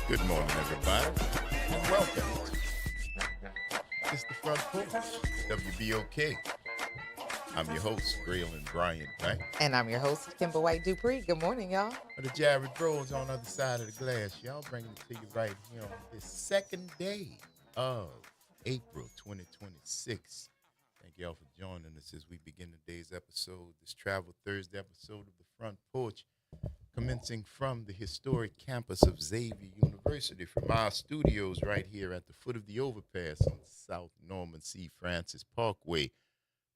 Good morning, everybody, and welcome. It's the Front Porch, WBOK. I'm your host, Graylin Bryant Banks. And I'm your host, Kimber White Dupree. Good morning, y'all. The Jared Rose on the other side of the glass. Y'all bringing it to you right here on this second day of April 2026. Thank y'all for joining us as we begin today's episode, this Travel Thursday episode of the Front Porch, commencing from the historic campus of Xavier University, from our studios right here at the foot of the overpass on South Norman C. Francis Parkway.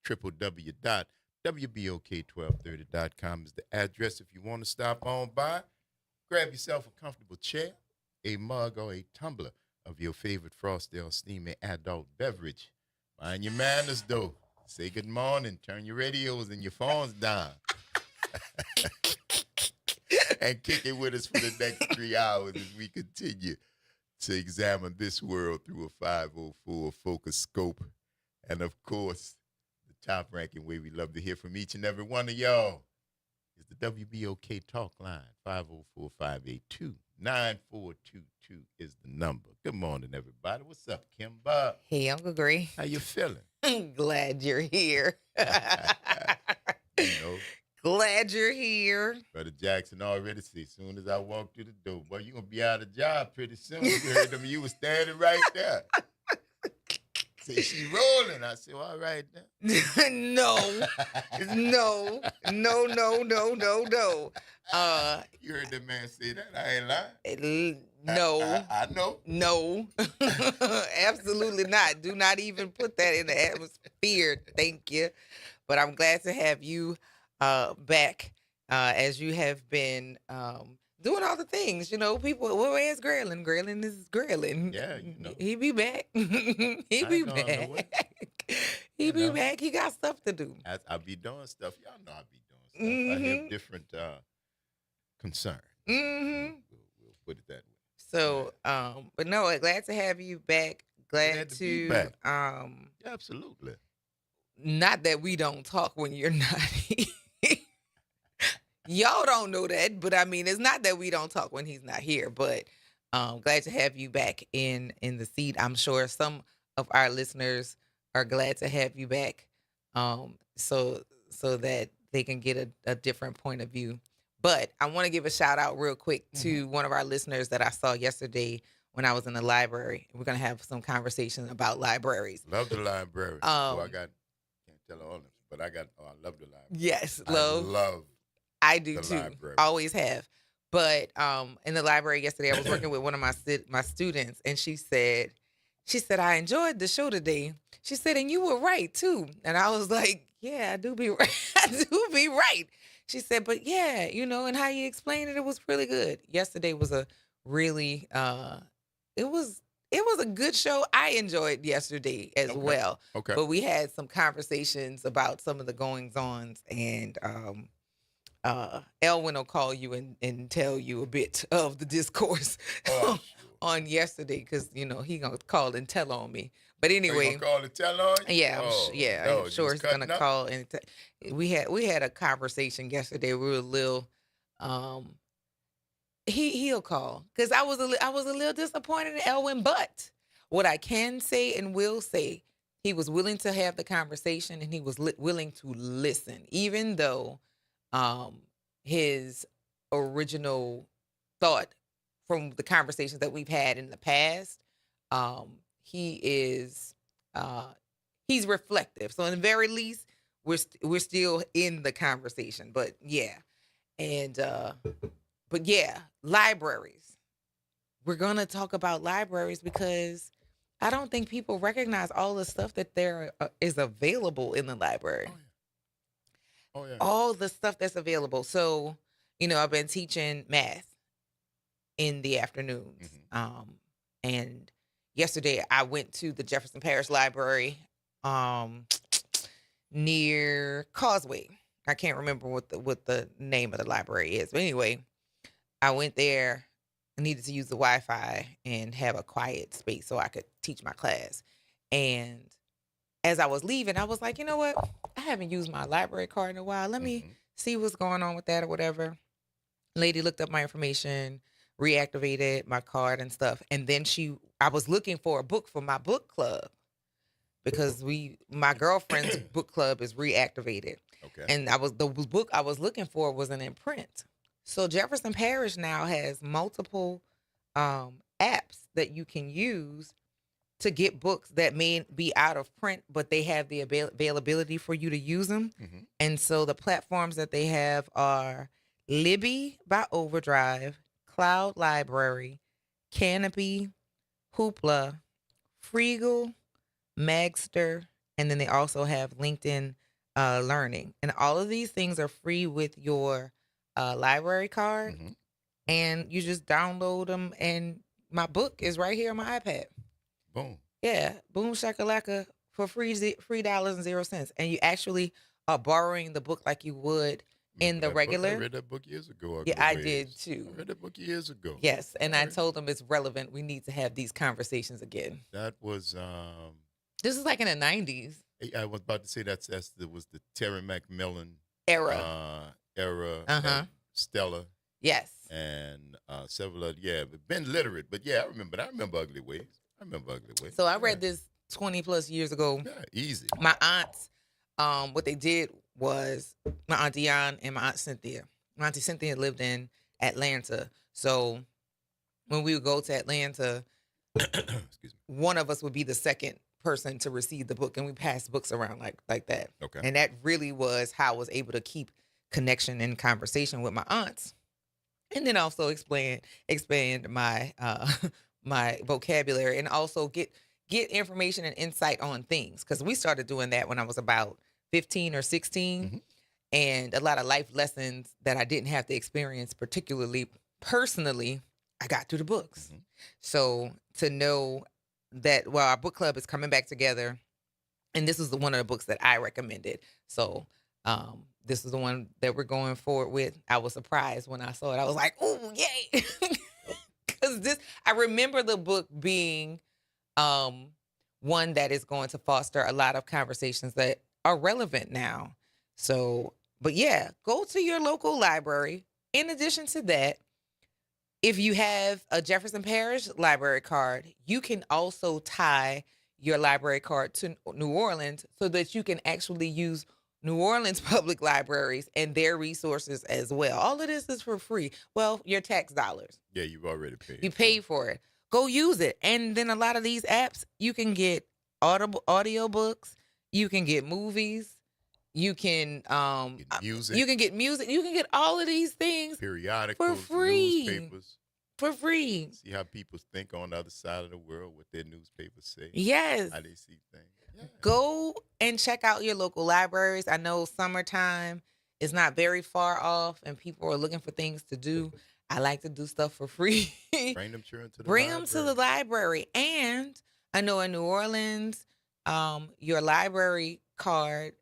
www.wbok1230.com is the address if you want to stop on by. Grab yourself a comfortable chair, a mug, or a tumbler of your favorite Frosty steamy adult beverage. Mind your manners, though. Say good morning. Turn your radios and your phones down. And kick it with us for the next 3 hours as we continue to examine this world through a 504 focus scope. And, of course, the top-ranking way we love to hear from each and every one of y'all is the WBOK Talk Line. 504-582-9422 is the number. Good morning, everybody. What's up, Kimber? Hey, Uncle Gray. How you feeling? Glad you're here. You know, Glad you're here. Brother Jackson already said, as soon as I walk through the door, boy, you're going to be out of job pretty soon. You heard them, you were standing right there. Say, she rolling. I said, well, all right now. No. You heard that man say that? I ain't lying. No. I know. No. Absolutely not. Do not even put that in the atmosphere. Thank you. But I'm glad to have you back as you have been doing all the things. You know, people, where's Graylin? Graylin is Graylin. Yeah, you know. He be back. He be back. He be back. He got stuff to do. I be doing stuff. Y'all know I be doing stuff. I have different concerns. Mm-hmm. We'll put it that way. So, but no, glad to have you back. Glad to be back. Absolutely. Not that we don't talk when you're not here. Y'all don't know that, but I mean, it's not that we don't talk when he's not here, but glad to have you back in the seat. I'm sure some of our listeners are glad to have you back, so that they can get a different point of view. But I want to give a shout out real quick to one of our listeners that I saw yesterday when I was in the library. We're going to have some conversation about libraries. Love the library. I can't tell all of them, but I love the library. Yes, I do too. Library. Always have. But in the library yesterday, I was working with one of my students, and she said, I enjoyed the show today. She said, and you were right too. And I was like, yeah, I do be right. I do be right. She said, but yeah, you know, and how you explained it was really good. Yesterday was a really, it was a good show. I enjoyed yesterday as well. Okay. But we had some conversations about some of the goings-ons, and Elwin will call you and tell you a bit of the discourse on yesterday, because, you know, he going to call and tell on me. But anyway. He gonna call and tell on you? Yeah, I'm sure he's going to call. And we had a conversation yesterday. We were a little, he'll call, because I was a little disappointed in Elwin, but what I can say and will say, he was willing to have the conversation, and he was willing to listen, even though his original thought from the conversations that we've had in the past. He is he's reflective. So in the very least, we're still in the conversation. But yeah. And but yeah, libraries. We're gonna talk about libraries because I don't think people recognize all the stuff that there is available in the library. Oh yeah. Oh yeah. All the stuff that's available. So, I've been teaching math in the afternoons. And yesterday I went to the Jefferson Parish Library near Causeway. I can't remember what the name of the library is. But anyway, I went there. I needed to use the Wi-Fi and have a quiet space so I could teach my class. And as I was leaving, I was like, you know what? I haven't used my library card in a while. Let me see what's going on with that or whatever. Lady looked up my information, reactivated my card and stuff. And then I was looking for a book for my book club because my girlfriend's book club is reactivated. Okay. And the book I was looking for wasn't in print. So Jefferson Parish now has multiple apps that you can use to get books that may be out of print, but they have the availability for you to use them. And so the platforms that they have are Libby by Overdrive, Cloud Library, Canopy, Hoopla, Freegal, Magster, and then they also have LinkedIn Learning. And all of these things are free with your library card. And you just download them, and my book is right here on my iPad. Boom. Yeah, boom shakalaka for $3.00. And you actually are borrowing the book like you would in the regular. I read that book years ago. Yeah, I did too. I read that book years ago. Yes, and I told them it's relevant. We need to have these conversations again. That was this is like in the 90s. I was about to say that was the Terry McMillan era. Stella. Yes. And several other, but been literate. But yeah, I remember Ugly Ways. So I read this 20 plus years ago. Yeah, easy. My aunts, what they did was my Aunt Dion and my Aunt Cynthia. My Auntie Cynthia lived in Atlanta. So when we would go to Atlanta, one of us would be the second person to receive the book, and we passed books around like that. Okay. And that really was how I was able to keep connection and conversation with my aunts. And then also expand my my vocabulary, and also get information and insight on things, because we started doing that when I was about 15 or 16, and a lot of life lessons that I didn't have to experience, particularly personally, I got through the books. So to know that, well, our book club is coming back together, and this is one of the books that I recommended. So this is the one that we're going forward with. I was surprised when I saw it. I was like, "Oh, yay!" Because I remember the book being one that is going to foster a lot of conversations that are relevant now. So, but yeah, go to your local library. In addition to that, if you have a Jefferson Parish library card, you can also tie your library card to New Orleans so that you can actually use New Orleans public libraries and their resources as well. All of this is for free. Well, your tax dollars. Yeah, you've already paid. You paid for it. Go use it. And then a lot of these apps, you can get audio books, you can get movies, you can get music. You can get music. You can get all of these things periodicals, for free. newspapers. For free. See how people think on the other side of the world, what their newspapers say. Yes. How they see things. Yeah. Go and check out your local libraries. I know summertime is not very far off and people are looking for things to do. I like to do stuff for free. Bring them to the Bring library. them to the library. And I know in New Orleans, your library card,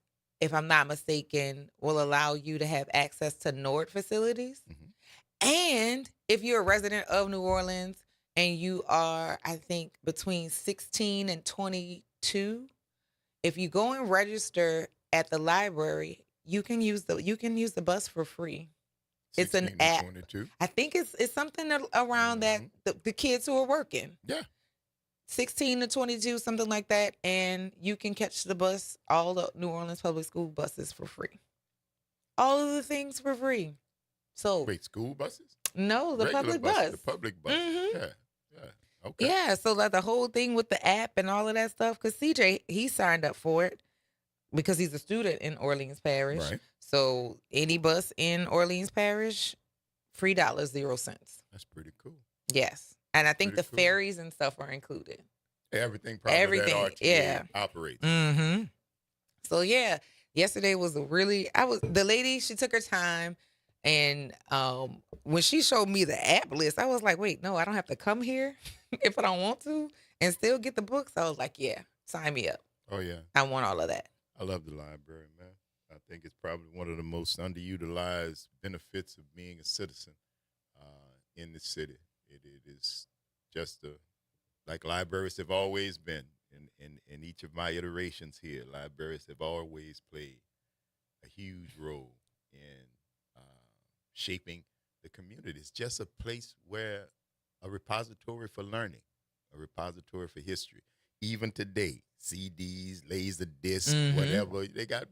if I'm not mistaken, will allow you to have access to NORD facilities. And if you're a resident of New Orleans and you are, I think, between 16 and 22, if you go and register at the library, you can use the bus for free. It's an app. 22. I think it's something around that, the kids who are working. Yeah. 16 to 22, something like that, and you can catch the bus, all the New Orleans public school buses for free. All of the things for free. So Wait, school buses? no, the Regular public buses, bus. the public buses. hmm Yeah, yeah. Okay. Yeah, so like the whole thing with the app and all of that stuff, because CJ, he signed up for it because he's a student in Orleans Parish. Right. So any bus in Orleans Parish, free dollars, 0 cents. That's pretty cool. Yes. And I think Pretty the cool. ferries and stuff are included. Everything probably Everything, that RTA yeah. operates. Mm-hmm. So yeah, yesterday was the lady, she took her time, and when she showed me the app list, I was like, wait, no, I don't have to come here if I don't want to and still get the books. I was like, yeah, sign me up. Oh yeah. I want all of that. I love the library, man. I think it's probably one of the most underutilized benefits of being a citizen in the city. It is just like libraries have always been in each of my iterations here. Libraries have always played a huge role in shaping the community. It's just a place where a repository for learning, a repository for history. Even today, CDs, laser disc, whatever they got.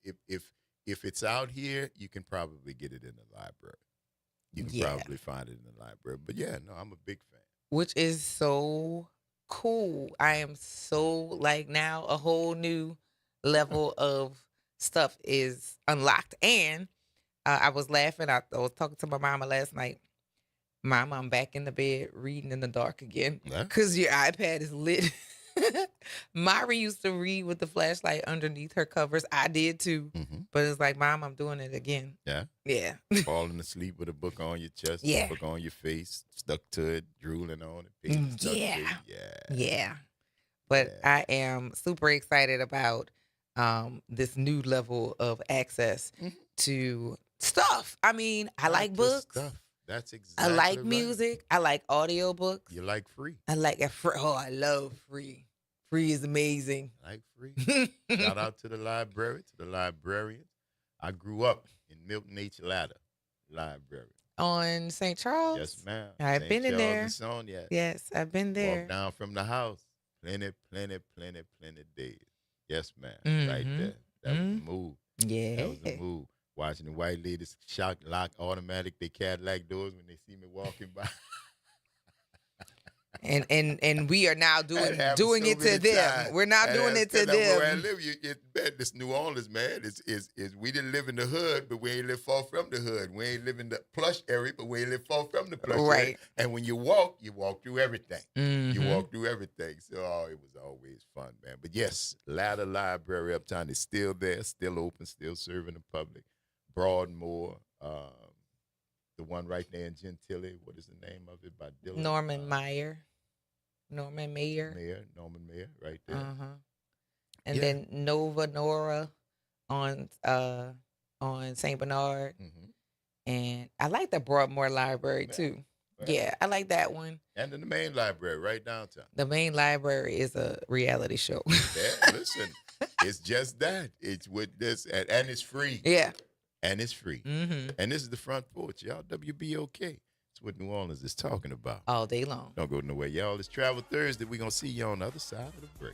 If it's out here, you can probably get it in the library. You can probably find it in the library. But yeah, no, I'm a big fan. Which is so cool. I am so like now a whole new level of stuff is unlocked. And I was laughing. I was talking to my mama last night. Mama, I'm back in the bed reading in the dark again because your iPad is lit. Mari used to read with the flashlight underneath her covers. I did too. But it's like, Mom, I'm doing it again. Yeah? Yeah. Falling asleep with a book on your chest, Yeah. a book on your face, stuck to it, drooling on it. Pages stuck to it. Yeah. But I am super excited about this new level of access to stuff. I mean, I like books. Stuff. That's exactly I like right. music. I like audiobooks. You like free. I like a free. Oh, I love free. Free is amazing. Like free. Shout out to the library, to the librarians. I grew up in Milton H. Latta Library. On St. Charles? Yes, ma'am. I've St. been in Charles there. and Son, yes. Yes, I've been there. Walk down from the house. Plenty days. Yes, ma'am. Right there. That was the move. Yeah. That was the move. Watching the white ladies lock automatic their Cadillac doors when they see me walking by. And we are now doing so it to them. Times. We're not doing it to them. Where I live, this New Orleans, man, is we didn't live in the hood, but we ain't live far from the hood. We ain't live in the plush area, but we ain't live far from the plush area. And when you walk through everything. You walk through everything. So it was always fun, man. But yes, Ladder Library Uptown is still there, still open, still serving the public. Broadmoor, the one right there in Gentilly. What is the name of it? By Dylan. Norman Mayer, right there. And then Nova Nora on St. Bernard. And I like the Broadmoor Library too. Right. Yeah, I like that one. And then the main library right downtown. The main library is a reality show. Yeah, listen, it's just that. It's with this, and it's free. Yeah. And it's free. And this is the Front Porch, y'all. WBOK. It's what New Orleans is talking about. All day long. Don't go nowhere, y'all. It's Travel Thursday. We're going to see you on the other side of the break.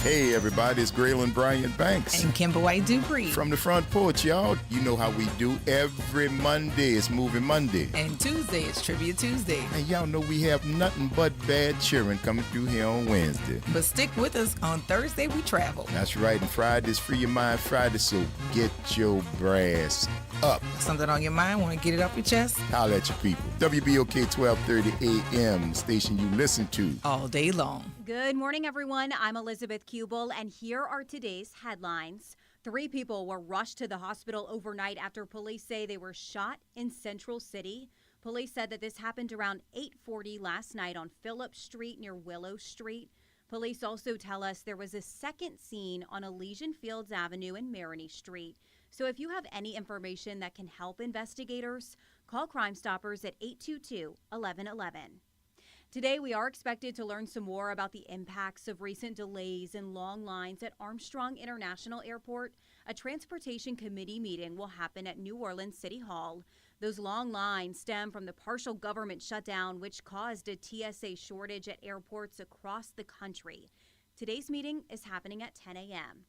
Hey, everybody, it's Graylin Bryant Banks. And Kimber White Dupree. From the Front Porch, y'all. You know how we do. Every Monday, it's Moving Monday. And Tuesday, it's Trivia Tuesday. And y'all know we have nothing but bad cheering coming through here on Wednesday. But stick with us. On Thursday, we travel. That's right. And Friday's Free Your Mind Friday, so get your brass up. Something on your mind? Want to get it off your chest? Holla at your people. WBOK 1230 AM, station you listen to. All day long. Good morning, everyone. I'm Elizabeth Kubel, and here are today's headlines. 3 people were rushed to the hospital overnight after police say they were shot in Central City. Police said that this happened around 8:40 last night on Phillip Street near Willow Street. Police also tell us there was a second scene on Elysian Fields Avenue and Maroney Street. So if you have any information that can help investigators, call Crime Stoppers at 822-1111. Today, we are expected to learn some more about the impacts of recent delays and long lines at Armstrong International Airport. A transportation committee meeting will happen at New Orleans City Hall. Those long lines stem from the partial government shutdown, which caused a TSA shortage at airports across the country. Today's meeting is happening at 10 a.m.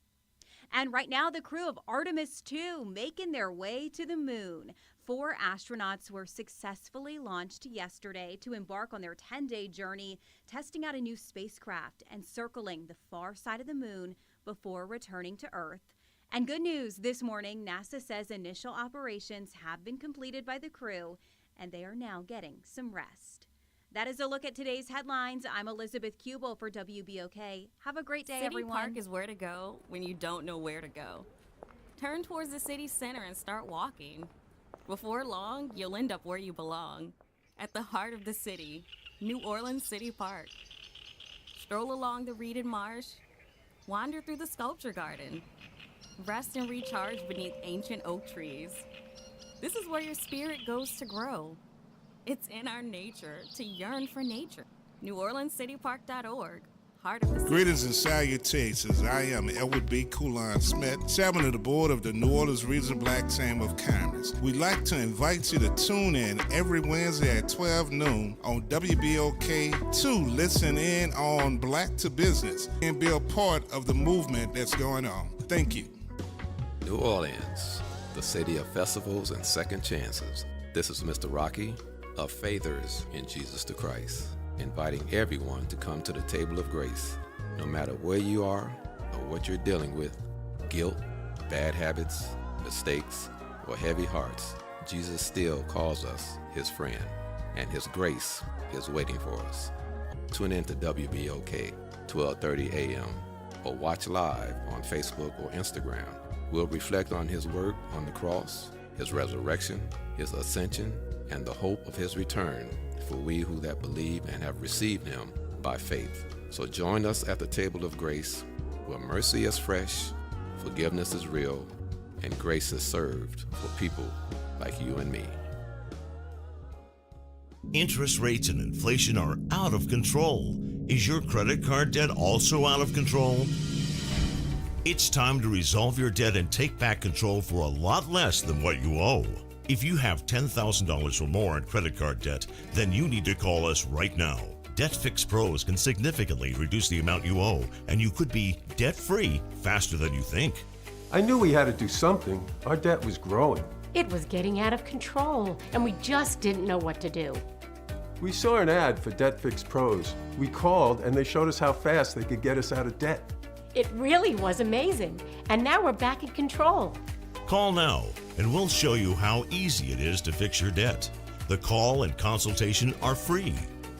And right now, the crew of Artemis 2 making their way to the moon. 4 astronauts were successfully launched yesterday to embark on their 10-day journey, testing out a new spacecraft and circling the far side of the moon before returning to Earth. And good news this morning, NASA says initial operations have been completed by the crew, and they are now getting some rest. That is a look at today's headlines. I'm Elizabeth Kubel for WBOK. Have a great day, everyone. City Park is where to go when you don't know where to go. Turn towards the city center and start walking. Before long, you'll end up where you belong, at the heart of the city, New Orleans City Park. Stroll along the reeded marsh, wander through the sculpture garden, rest and recharge beneath ancient oak trees. This is where your spirit goes to grow. It's in our nature to yearn for nature. NewOrleansCityPark.org. Heart of the city. Greetings and salutations. I am Elwood B. Coulon Smith, chairman of the board of the New Orleans Regional Black Chamber of Commerce. We'd like to invite you to tune in every Wednesday at 12 noon on WBOK to listen in on Black to Business and be a part of the movement that's going on. Thank you. New Orleans, the city of festivals and second chances. This is Mr. Rocky of Faithers in Jesus the Christ, inviting everyone to come to the table of grace. No matter where you are or what you're dealing with, guilt, bad habits, mistakes, or heavy hearts, Jesus still calls us his friend, and his grace is waiting for us. Tune in to WBOK, 12:30 a.m., or watch live on Facebook or Instagram. We'll reflect on his work on the cross, his resurrection, his ascension, and the hope of his return for we who that believe and have received him by faith. So join us at the table of grace, where mercy is fresh, forgiveness is real, and grace is served for people like you and me. Interest rates and inflation are out of control. Is your credit card debt also out of control? It's time to resolve your debt and take back control for a lot less than what you owe. If you have $10,000 or more in credit card debt, then you need to call us right now. Debt Fix Pros can significantly reduce the amount you owe, and you could be debt-free faster than you think. I knew we had to do something. Our debt was growing. It was getting out of control, and we just didn't know what to do. We saw an ad for Debt Fix Pros. We called, and they showed us how fast they could get us out of debt. It really was amazing, and now we're back in control. Call now, and we'll show you how easy it is to fix your debt. The call and consultation are free.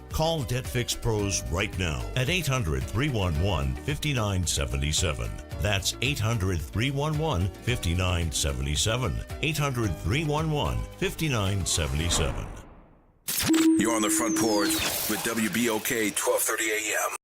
Call Debt Fix Pros right now at 800-311-5977. That's 800-311-5977. 800-311-5977. You're on the Front Porch with WBOK 1230 AM.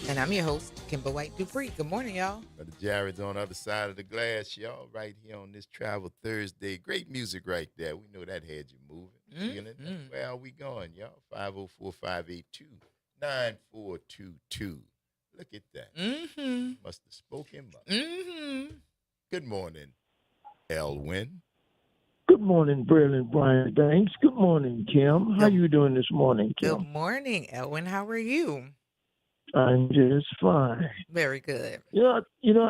And I'm your host, Kimber White Dupree. Good morning, y'all. Brother Jared's on the other side of the glass, y'all, right here on this Travel Thursday. Great music right there. We know that had you moving. Feeling it. Where are we going, y'all? 504-582-9422. Look at that. Must have spoken much. Good morning, Elwin. Good morning, Braylon Brian Banks. Good morning, Kim. How you doing this morning, Kim? Good morning, Elwin. How are you? I'm just fine. Very good. I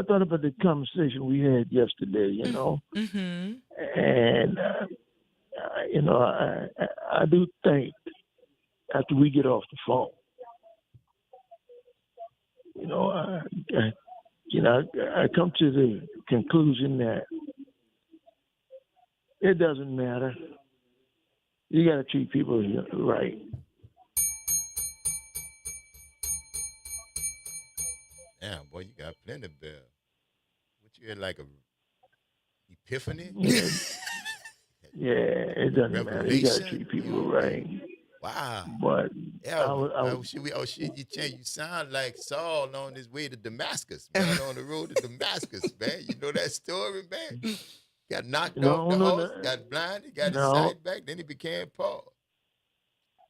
thought about the conversation we had yesterday, and, I do think after we get off the phone, I come to the conclusion that it doesn't matter. You got to treat people right. Damn, boy, you got plenty of bells. What you had, like a epiphany? Yeah, it doesn't matter. You got to treat people right. Wow. But you sound like Saul on his way to Damascus, man, on the road to Damascus, man. You know that story, man? Got knocked off the horse, got blinded, got his sight back, then he became Paul.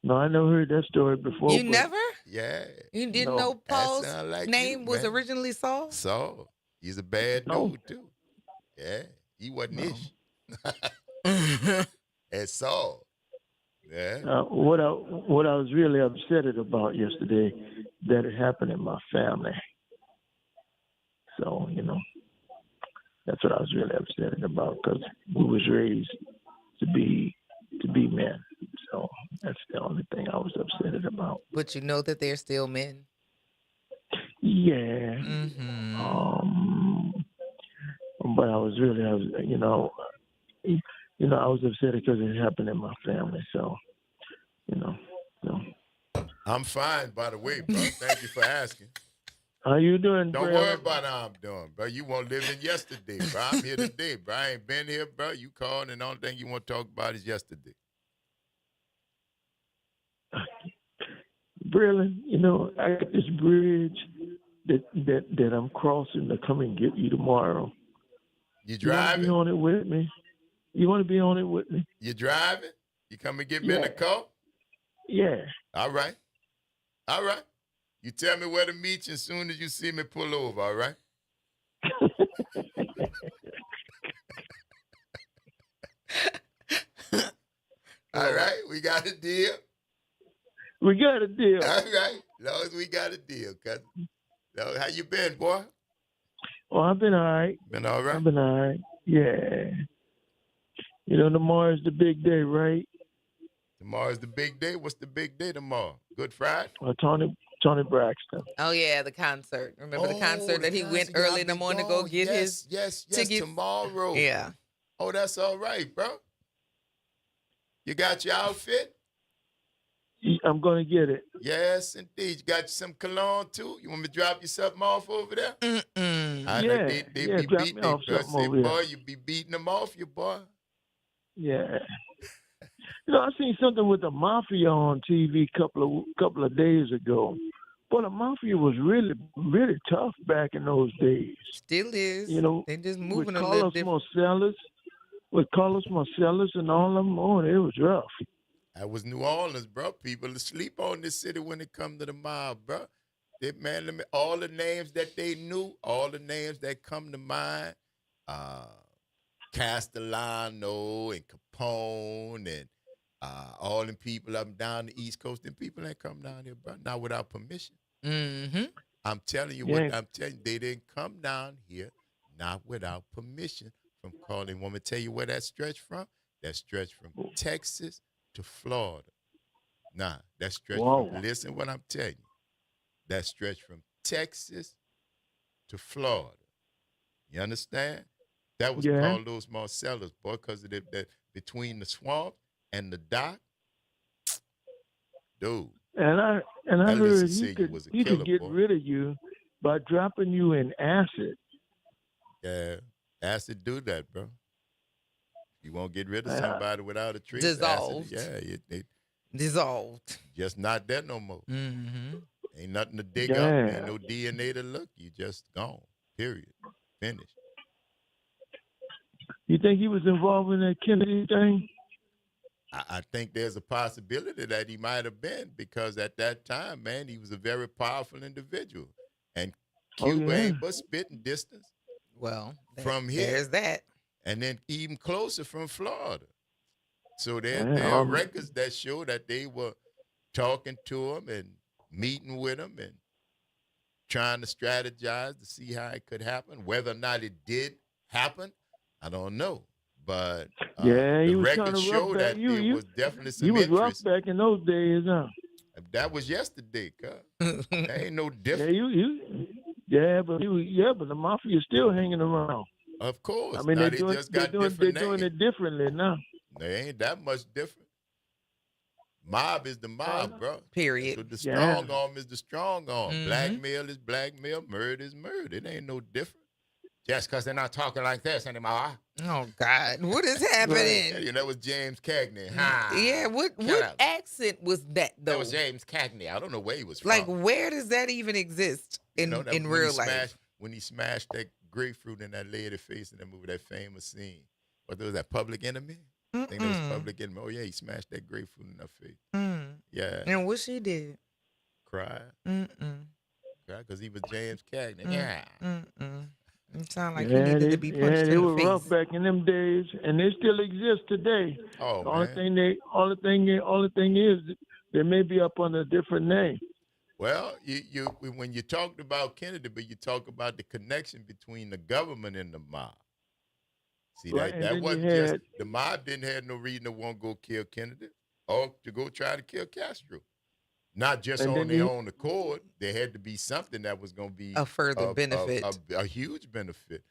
No, I never heard that story before. You never? Yeah. You didn't know Paul's name was originally Saul? Saul. He's a bad dude, too. Yeah. He wasn't Ish. And Saul. Yeah. What I was really upset about yesterday, that it happened in my family. So, that's what I was really upset about, because we was raised to be men. So that's the only thing I was upset about. But you know that they're still men. Yeah. But I was upset because it happened in my family. So, I'm fine, by the way, bro. Thank you for asking. How you doing, Don't bro? worry about how I'm doing, bro. You won't live in yesterday, bro. I'm here today, bro. I ain't been here, bro. You called, and the only thing you want to talk about is yesterday. Braylon, I got this bridge that I'm crossing to come and get you tomorrow. You driving? You want to be on it with me? You want to be on it with me? You driving? You come and get me in the car? Yeah. All right. All right. You tell me where to meet you as soon as you see me pull over, all right? All right, we got a deal. We got a deal. All right, as long as we got a deal, cousin. So, how you been, boy? Oh, I've been all right. Been all right? I've been all right. Yeah. Tomorrow's the big day, right? Tomorrow's the big day. What's the big day tomorrow? Good Friday? Tony Braxton. Oh, yeah, the concert. Remember the concert that he went early in the morning to go get his tickets? Tomorrow. Yeah. Oh, that's all right, bro. You got your outfit? I'm going to get it. Yes, indeed. You got you some cologne, too? You want me to drop you something off over there? I know Yeah, they be drop beating me off something say, over boy, there. you be beating them off, you boy. Yeah. I seen something with the mafia on TV couple of days ago. Boy, the mafia was really, really tough back in those days. Still is. They just moving with a little different. With Carlos Marcellus and all of them, it was rough. That was New Orleans, bro. People sleep on this city when it come to the mob, bro. All the names that they knew, all the names that come to mind, Castellano and Capone and all them people up and down the East Coast, them people ain't come down here, bro, not without permission. Mm-hmm. I'm telling you they didn't come down here not without permission from calling. Want me to tell you where that stretch from? That stretch from Texas to Florida. Nah, that stretch from, listen what I'm telling you. That stretch from Texas to Florida. You understand? That was called those Marcellus, boy, because of that between the swamp and the dock. Dude. And I heard he could get boy. rid of you by dropping you in acid. Yeah, acid do that, bro. You won't get rid of somebody without a treatment. Dissolved. Acid, yeah, dissolved. Just not that no more. Mm-hmm. Ain't nothing to dig up. Damn. Ain't no DNA to look. You just gone. Period. Finished. You think he was involved in that Kennedy thing? I think there's a possibility that he might have been, because at that time, man, he was a very powerful individual. And Cuba ain't but spitting distance Well, from here. There's that. And then even closer from Florida. So there Man, are records that show that they were talking to him and meeting with him and trying to strategize to see how it could happen. Whether or not it did happen, I don't know. But yeah, he the was records trying to show rough that back. there was definitely some He was rough interest. back in those days, huh? That was yesterday, cuz. That ain't no Yeah, different. but the mafia is still hanging around. Of course. I mean, now they're doing it differently now. They ain't that much different. Mob is the mob, bro. Period. So the strong arm is the strong arm. Mhm. Blackmail is blackmail. Murder is murder. It ain't no different. Just because they're not talking like this anymore. Oh God, what is happening? Yeah, that was James Cagney. Ha. Yeah, what up. accent was that though? That was James Cagney. I don't know where he was from. Like, where does that even exist in That in was when real he life? when he smashed that grapefruit in that lady's face in that movie, that famous scene. What was that, Public Enemy? I think that was Public Enemy. Oh yeah, he smashed that grapefruit in her face. Yeah. And what she did? Cry. Because he was James Cagney. Yeah. It sounded like he needed to be punched they in were the face. rough back in them days, and they still exist today. Oh, the only man. thing is they may be up under a different name. Well, when you talked about Kennedy, but you talk about the connection between the government and the mob. See, Right, that wasn't just, the mob didn't have no reason to want to go kill Kennedy or to go try to kill Castro. Not just on their own accord. There had to be something that was going to be a further benefit, a huge benefit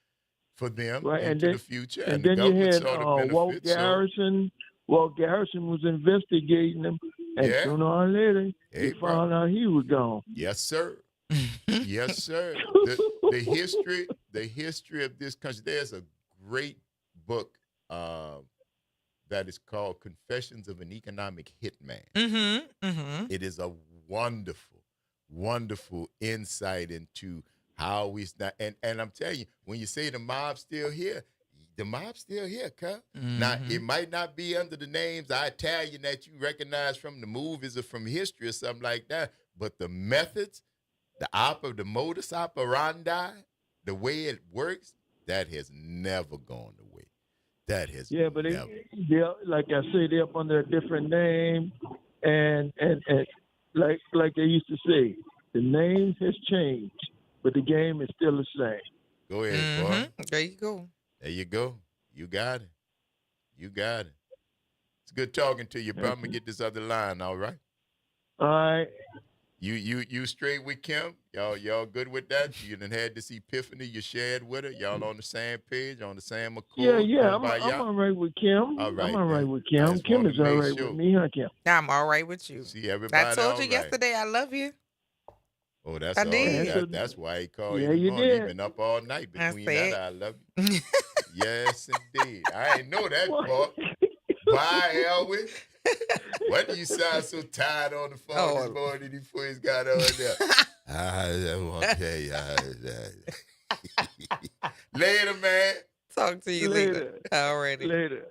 for them Right, into the future. And the then you government had saw the benefit. Walt Garrison. Walt Garrison was investigating him, and sooner or later, he found out he was gone. Yes, sir. Yes, sir. The history of this country. There's a great book that is called Confessions of an Economic Hitman. It is a wonderful, wonderful insight into how we and I'm telling you, when you say the mob's still here, the mob's still here, cuz. Now, it might not be under the names Italian that you recognize from the movies or from history or something like that, but the methods, the modus operandi, the way it works, that has never gone away. That has but never. they're like I say, they're up under a different name, and like they used to say, the name has changed, but the game is still the same. Go ahead, boy. There you go. There you go. You got it. You got it. It's good talking to you, bro. I'm gonna get this other line, all right? All right. You straight with Kim? Y'all good with that? You done had this epiphany you shared with her? Y'all on the same page, on the same accord? Yeah. I'm all right with Kim. All right, I'm all right then. with Kim. Kim is all right with me, huh, Kim? I'm all right with you. See, everybody I told all you right. yesterday I love you. Oh, that's I all did. right. That's why he called you. you You've did. been up all night I between said. that. I love you. Yes, indeed. I ain't know that part. Bye, Elwin. Why do you sound so tired on the phone this morning before he's got on there? I want to tell you. Later, man. Talk to you later. Already. Later.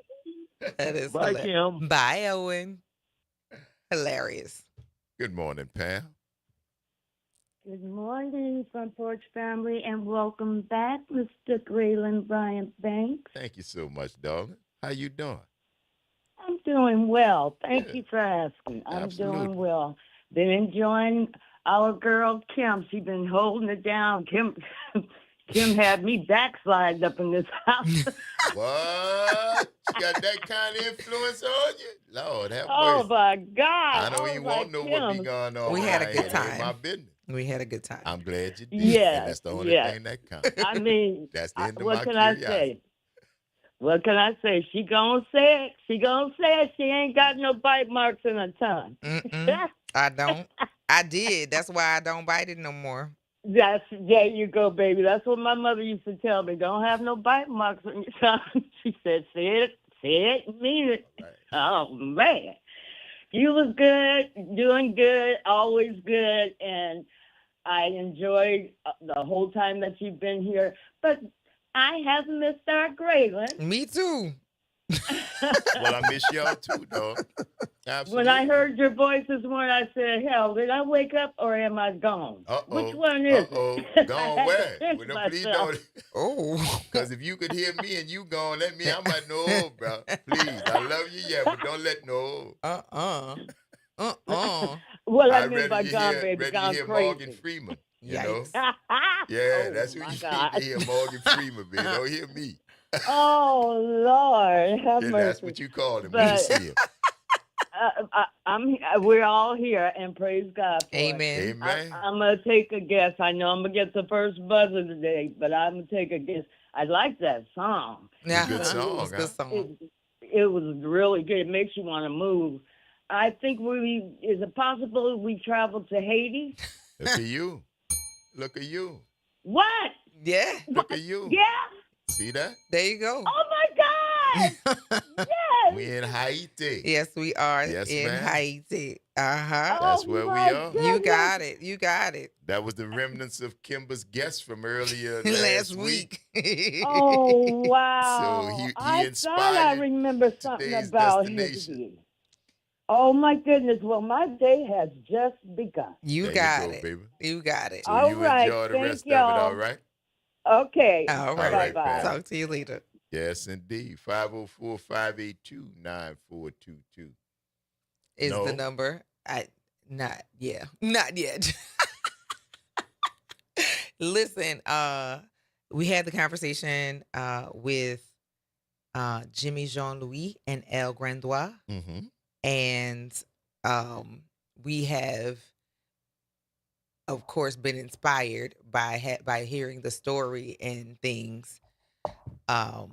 That is Bye, hilarious. Kim. Bye, Owen. Hilarious. Good morning, Pam. Good morning, Front Porch family, and welcome back, Mr. Graylin Bryant Banks. Thank you so much, darling. How you doing? I'm doing well. Thank Yeah. you for asking. I'm Absolutely. doing well. Been enjoying our girl Kim. She's been holding it down. Kim had me backsliding up in this house. What? You got that kind of influence on you? Lord, have Oh mercy. my God! I don't even want to know what be going on. We had a behind good here. It ain't time. my business. We had a good time. I'm glad you did. Yeah, And that's the only yeah. thing that counts. I mean, That's the end of what my can I curiosity. say? What can I say? She gonna say it. She gonna say it. She ain't got no bite marks in her tongue. I don't. I did. That's why I don't bite it no more. There you go, baby. That's what my mother used to tell me. Don't have no bite marks on your tongue. She said, say it, mean it. Right. Oh man. You was good, doing good, always good, and I enjoyed the whole time that you've been here. But I have missed our Graylin. Me too. Well, I miss y'all too, dog. When I Absolutely. heard your voice this morning, I said, hell, did I wake up or am I gone? Which one is it? I Gone had to where? pinch Well, no, please myself. don't. Oh. Because if you could hear me and you gone, let me. I might know, bro. Please, I love you, yeah, but don't let no. What I I'd mean by gone, baby, rather you gone hear Morgan crazy. Freeman. You know, Yikes. yeah, Oh that's who my you need God. to hear, Morgan Freeman. Man, don't hear me. Oh Lord, have And that's mercy. what you call him when you But see him. we're all here, and praise God for it. Amen. Amen. I'm gonna take a guess. I know I'm gonna get the first buzzer today, but I'm gonna take a guess. I like that song. It's a good Uh-huh. song, It's a huh? good song. It was really good. It makes you want to move. I think is it possible we travel to Haiti? Look at you. Look at you. What? Yeah. Look at you. Yeah. See that? There you go. Oh my God. Yes. We in Haiti. Yes, we are Yes, in ma'am. Haiti. Uh-huh. That's Oh where we my are. goodness. You got it. You got it. That was the remnants of Kimber's guest from earlier Last last week. week. Oh So wow. he I thought I inspired remember something today's about destination. Haiti. Oh my goodness. Well, my day has just begun. You There got you go, it. baby. You got it. So All you right. enjoy the Thank rest of it, all y'all. right? Okay. All All right. right, Bye-bye. Patty. Talk to you later. Yes, indeed. 504-582-9422. Is the No. number. Not yet. Listen, we had the conversation with Jimmy Jean-Louis and El Grandois. Mm-hmm. And we have, of course, been inspired by hearing the story and things. By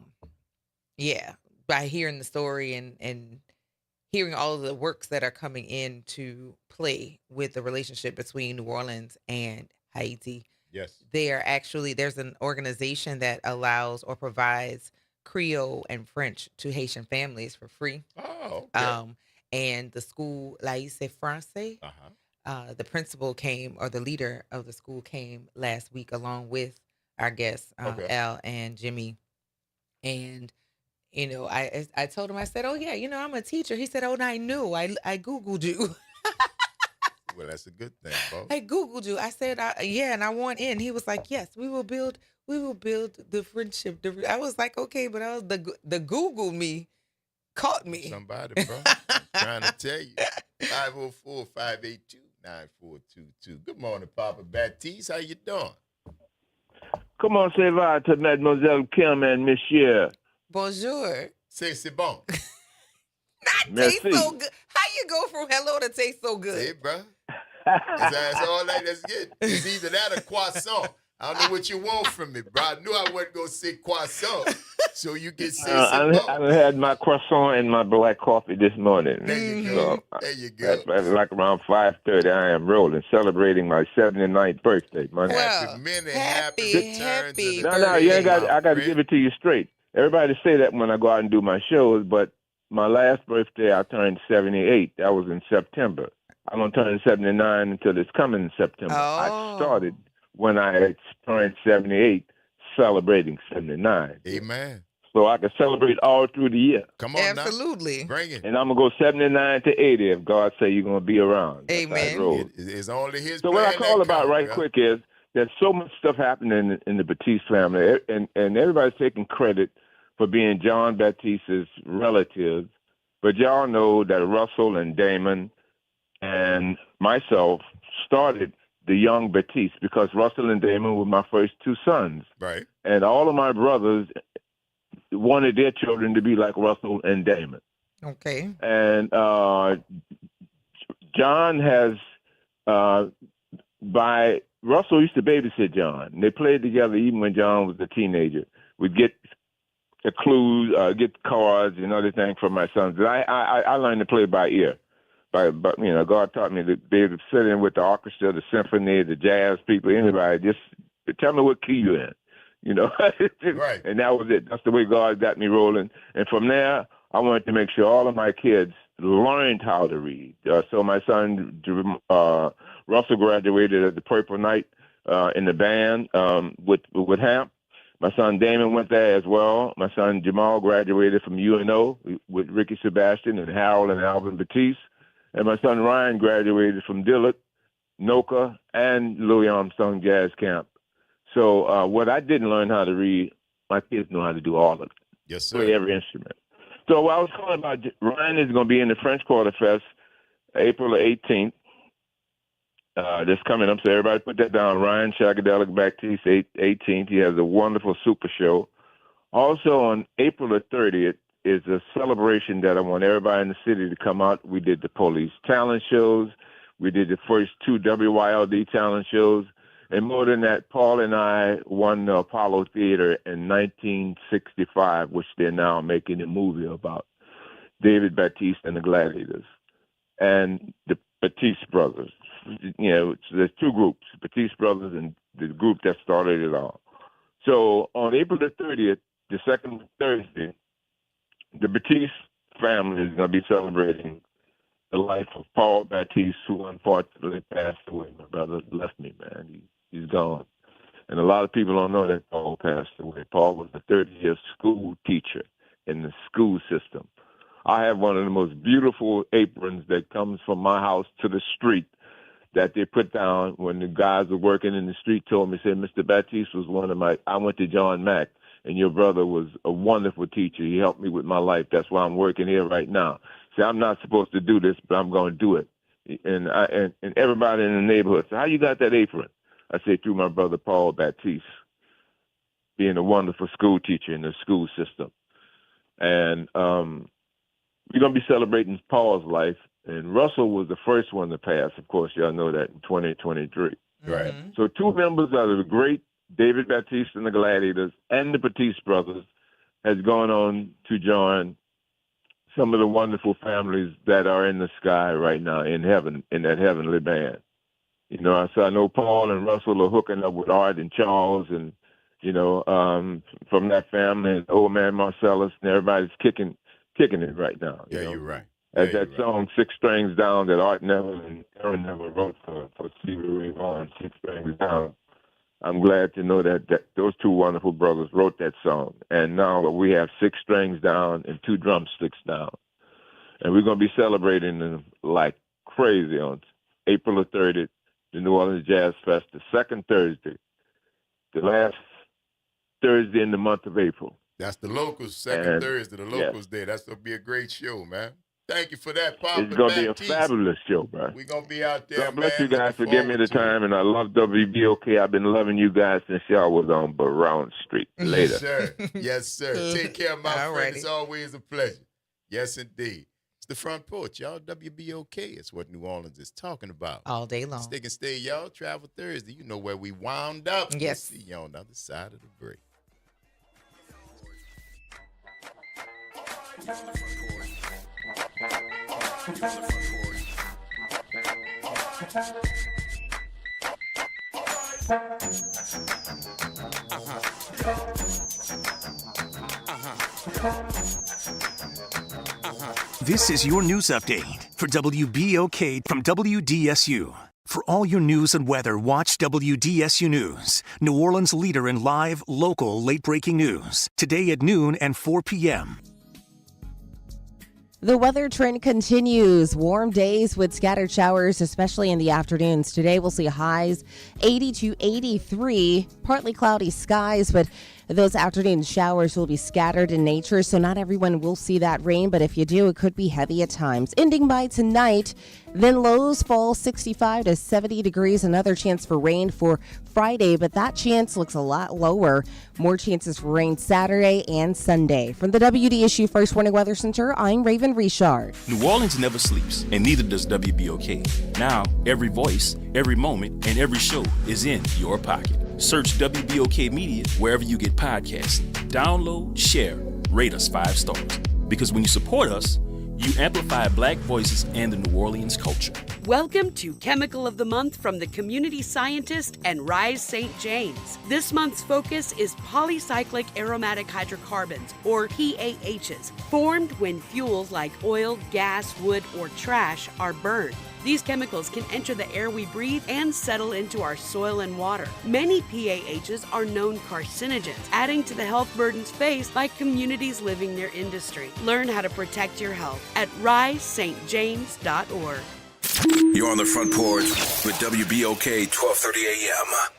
hearing the story and hearing all of the works that are coming into play with the relationship between New Orleans and Haiti. Yes. There's an organization that allows or provides Creole and French to Haitian families for free. Oh, okay. And the school Laïce Francais, the principal came, or the leader of the school came last week along with our guests, Al and Jimmy. And, I told him, I said, oh yeah, I'm a teacher. He said, oh, and I knew, I Googled you. Well, that's a good thing, boss. I Googled you. I said, yeah, and I want in. He was like, yes, we will build the friendship. I was like, okay, but the Google me caught me. Somebody, bro. I'm trying to tell you. 504-582-9422. Good morning, Papa Baptiste. How you doing? Comment ça va to Mademoiselle Kim and Monsieur? Bonjour. C'est bon. Taste so good. How you go from hello to taste so good? See, bro. That's all that's good. It's either that or croissant. I don't know what you want from me, bro. I knew I wasn't going to say croissant. So you can say I had my croissant and my black coffee this morning. There you go. There you go. That's like around 5:30. I am rolling, celebrating my 79th birthday. Happy return to the No, you ain't got. I got to give it to you straight. Everybody say that when I go out and do my shows, but my last birthday I turned 78. That was in September. I'm gonna turn 79 until this coming September. I started when I turned 78, celebrating 79. Amen. So I can celebrate all through the year. Come on, absolutely. Now. Bring it. And I'm gonna go 79 to 80 if God say you're gonna be around. Amen. It's only His. So what I call about quick is there's so much stuff happening in the Baptiste family, and everybody's taking credit for being John Baptiste's relatives, but y'all know that Russell and Damon and myself started the young Baptiste because Russell and Damon were my first two sons. Right. And all of my brothers wanted their children to be like Russell and Damon. Okay. And John has, Russell used to babysit John. They played together even when John was a teenager. We'd get the clues, get cards and other things from my sons. I learned to play by ear. But God taught me to be able to sit in with the orchestra, the symphony, the jazz people, anybody. Just tell me what key you're in, Right. And that was it. That's the way God got me rolling. And from there, I wanted to make sure all of my kids learned how to read. So my son Russell graduated at the Purple Night in the band with Hamp. My son Damon went there as well. My son Jamal graduated from UNO with Ricky Sebastian and Harold and Alvin Batiste. And my son Ryan graduated from Dillard, Noka, and Louis Armstrong Jazz Camp. So what I didn't learn how to read, my kids know how to do all of it. Yes, sir. Play every instrument. So what I was calling about, Ryan is going to be in the French Quarter Fest April 18th. That's coming up, so everybody put that down. Ryan Shagadelic Baptiste, 18th. He has a wonderful super show. Also on April the 30th is a celebration that I want everybody in the city to come out. We did the police talent shows. We did the first 2 WYLD talent shows. And more than that, Paul and I won the Apollo Theater in 1965, which they're now making a movie about. David Baptiste and the Gladiators. And the Batiste brothers. You know, there's 2 groups, Batiste brothers and the group that started it all. So on April the 30th, the second Thursday, the Batiste family is going to be celebrating the life of Paul Baptiste, who unfortunately passed away. My brother left me, man. He's gone. And a lot of people don't know that Paul passed away. Paul was a 30-year school teacher in the school system. I have one of the most beautiful aprons that comes from my house to the street that they put down when the guys were working in the street told me, said, Mr. Baptiste was one of I went to John Mack, and your brother was a wonderful teacher. He helped me with my life. That's why I'm working here right now. See, I'm not supposed to do this, but I'm going to do it. And everybody in the neighborhood said, how you got that apron? I said, through my brother Paul Baptiste, being a wonderful school teacher in the school system. And we're going to be celebrating Paul's life. And Russell was the first one to pass. Of course, y'all know that in 2023. Right. So 2 members out of the great David Baptiste and the Gladiators and the Batiste brothers has gone on to join some of the wonderful families that are in the sky right now in heaven, in that heavenly band. You know, so I know Paul and Russell are hooking up with Art and Charles and, you know, from that family, and old man Marcellus, and everybody's kicking it right now. Yeah, you're right. As that song, 6 Strings Down, that Art Neville and Aaron Neville wrote for Stevie Ray Vaughan, 6 Strings Down. I'm glad to know that those 2 wonderful brothers wrote that song. And now we have 6 strings down and 2 drumsticks down. And we're going to be celebrating them like crazy on April the 30th, the New Orleans Jazz Fest, the second Thursday, the last Thursday in the month of April. That's the locals, second Thursday, the locals day. That's going to be a great show, man. Thank you for that, Papa. It's going to be a fabulous show, bro. We're going to be out there, God bless man. you guys for giving me the time, and I love WBOK. I've been loving you guys since y'all was on Brown Street. Later. Yes, sir. Yes, sir. Take care, my friend. It's always a pleasure. Yes, indeed. It's the Front Porch, y'all. WBOK. It's what New Orleans is talking about. All day long. Stick and stay, y'all. Travel Thursday. You know where we wound up. Yes. We'll see you on the other side of the break. This is your news update for WBOK from WDSU. For all your news and weather, watch WDSU News, New Orleans' leader in live, local, late-breaking news. Today at noon and 4 p.m. The weather trend continues. Warm days with scattered showers, especially in the afternoons. Today we'll see highs 80 to 83, partly cloudy skies, but those afternoon showers will be scattered in nature, so not everyone will see that rain, but if you do, it could be heavy at times. Ending by tonight, then lows fall 65 to 70 degrees. Another chance for rain for Friday, but that chance looks a lot lower. More chances for rain Saturday and Sunday. From the WDSU First Warning Weather Center, I'm Raven Richard. New Orleans never sleeps, and neither does WBOK. Now, every voice, every moment, and every show is in your pocket. Search WBOK Media wherever you get podcasts. Download, share, rate us 5 stars. Because when you support us, You amplify Black voices and the New Orleans culture. Welcome to Chemical of the Month from the community scientist and Rise St. James. This month's focus is polycyclic aromatic hydrocarbons, or PAHs, formed when fuels like oil, gas, wood, or trash are burned. These chemicals can enter the air we breathe and settle into our soil and water. Many PAHs are known carcinogens, adding to the health burdens faced by communities living near industry. Learn how to protect your health at risestjames.org. You're on the Front Porch with WBOK 1230 AM.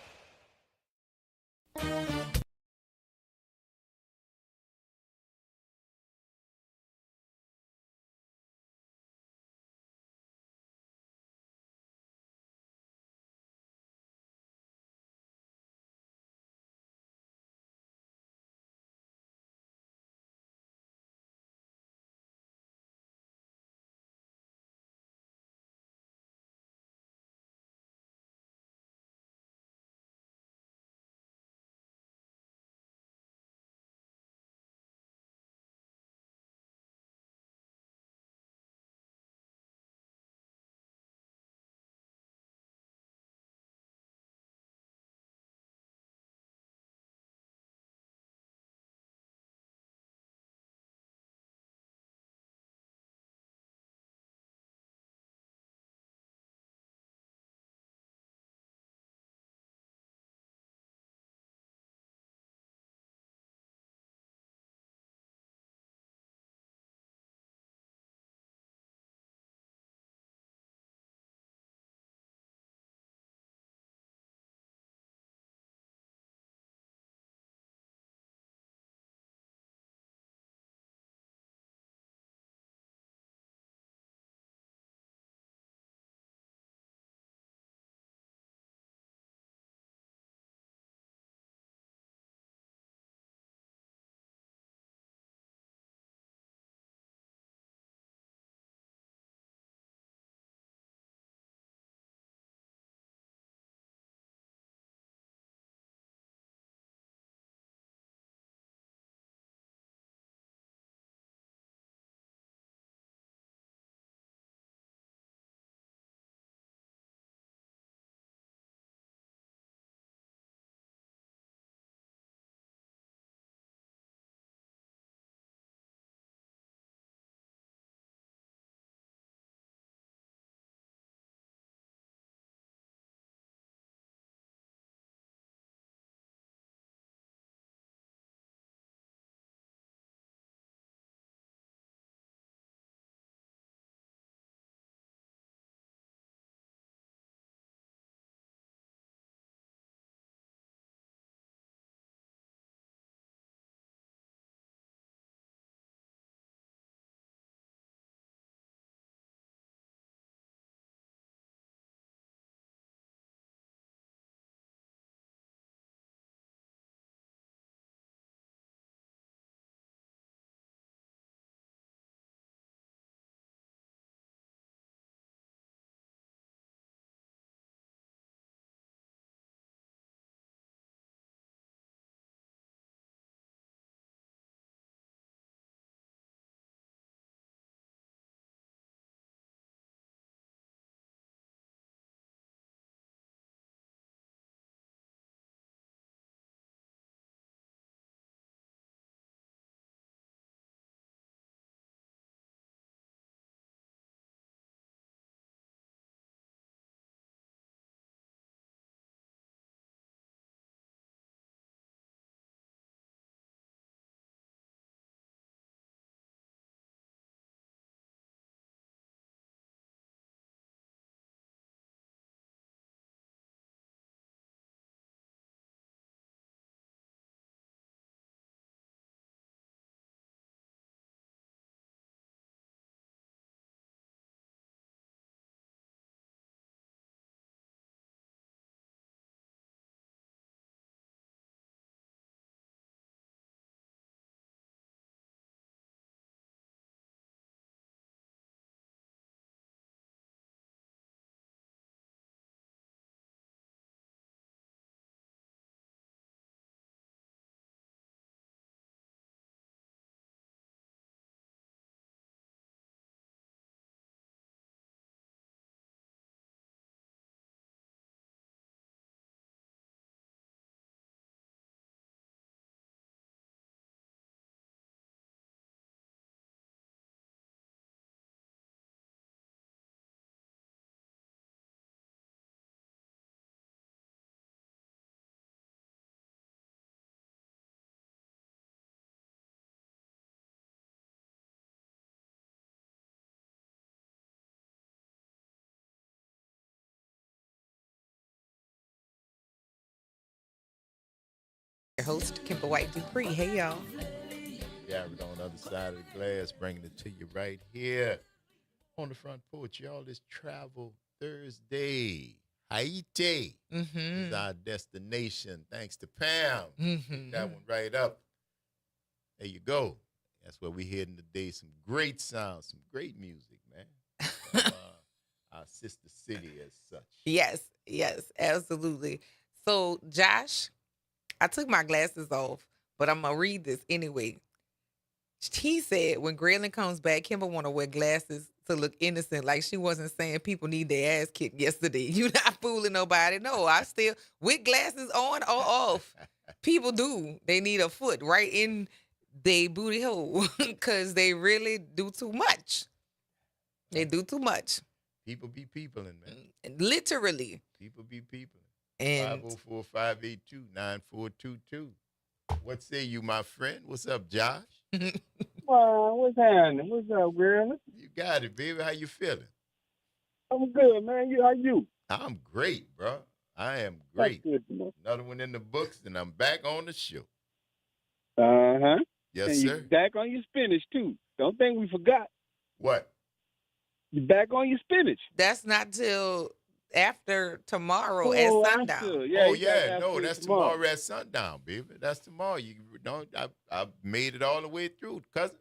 Your host, Kimber White Dupree. Hey, y'all. Garrett on the other side of the glass, bringing it to you right here on the front porch. Y'all, this Travel Thursday. Haiti is our destination. Thanks to Pam. Pick that one right up. There you go. That's where we're heading today. Some great sounds, some great music, man. From, our sister city as such. Yes, absolutely. So, Josh, I took my glasses off, but I'm going to read this anyway. He said when Graylin comes back, Kimber want to wear glasses to look innocent, like she wasn't saying people need their ass kicked yesterday. You not fooling nobody. No, I still, with glasses on or off, people do. They need a foot right in their booty hole because they really do too much. They do too much. People be peopling, man. Literally. People be peopling. And 504-582-9422. What say you, my friend? What's up, Josh? Well, what's happening? What's up, girl? You got it, baby. How you feeling? I'm good, man. How you? I'm great, bro. I am great. That's good. Another one in the books, and I'm back on the show. Uh-huh. Yes, and sir. You're back on your spinach, too. Don't think we forgot. What? You're back on your spinach. That's not till after tomorrow at sundown. That's tomorrow at sundown, baby. That's tomorrow. You know, I made it all the way through, cousin.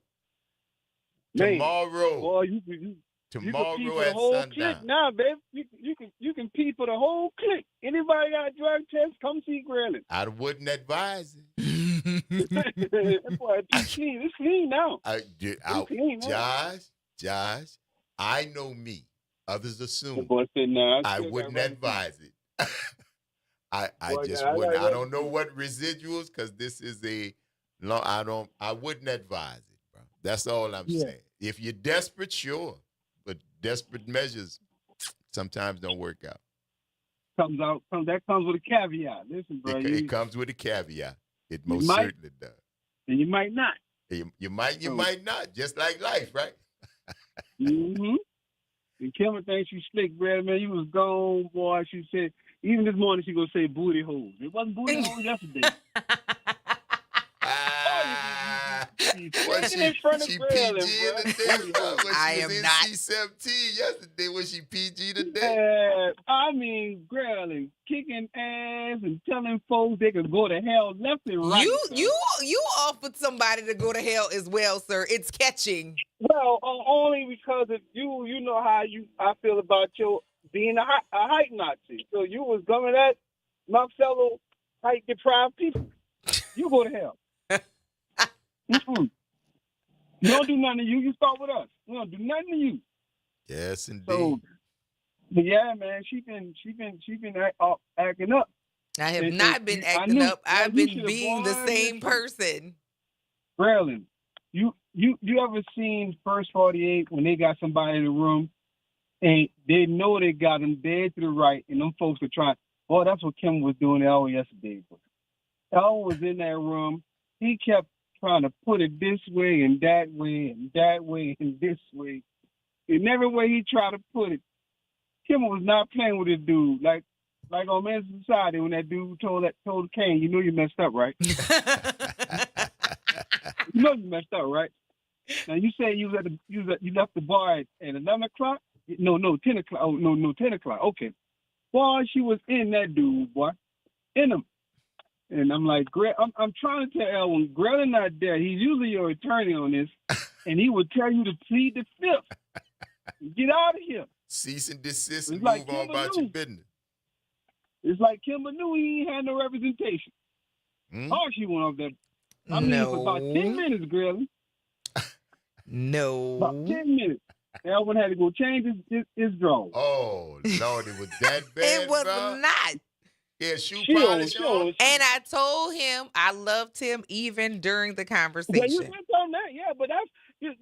Man, tomorrow. Boy, you tomorrow can pee for at the whole sundown. clique now, babe. You can pee for the whole clique. Anybody got a drug test? Come see Graylin. I wouldn't advise it. That boy, it's clean. It's clean now. Josh, I know me. Others assume. Nah, I wouldn't advise it. I just wouldn't. I don't know what residuals, because this is a long. I wouldn't advise it, bro. That's all I'm saying. If you're desperate, sure, but desperate measures sometimes don't work out. That comes with a caveat. Listen, bro. It comes with a caveat. It most certainly does. And you might not. You might not. Just like life, right? Mm-hmm. And Kimber thinks you slick, Brad, man. You was gone, boy. She said, even this morning she gonna say booty holes. It wasn't booty holes yesterday. She PG in the day. I am not. NC-17 yesterday. Was she PG today? I mean, girl, and kicking ass and telling folks they could go to hell left and right. You offered somebody to go to hell as well, sir. It's catching. Well, only because of you know how I feel about your being a height Nazi. So you was coming at my fellow height deprived people. You go to hell. You don't do nothing to you. You start with us. We don't do nothing to you. Yes, indeed. So, but yeah, man, she been acting up. I have not been acting up. I've been being the same person. Braylon, you ever seen First 48 when they got somebody in the room and they know they got them dead to the right, and them folks are trying. Oh, that's what Kim was doing yesterday. El was in that room. He kept trying to put it this way and that way and that way and this way. In every way he tried to put it, Kim was not playing with this dude. Like on Men's Society when that dude told Kane, you know you messed up, right? You know you messed up, right? Now you say you left the bar at 11 o'clock? No, 10 o'clock. Oh, no, 10 o'clock. Okay. Boy, she was in that dude, boy. In him. And I'm like, I'm trying to tell El, when Graylin not there, he's usually your attorney on this, and he would tell you to plead the fifth. Get out of here. Cease and desist and It's move like on about your business. It's like Kimber knew he ain't had no representation. Oh, she went off that. I mean, for about 10 minutes, Graylin. No. About 10 minutes. Elvin had to go change his drawers. Oh, Lord, it was that bad, It was bro? not. Yeah, shoe polish on. And I told him I loved him even during the conversation. Yeah, you went on that, yeah,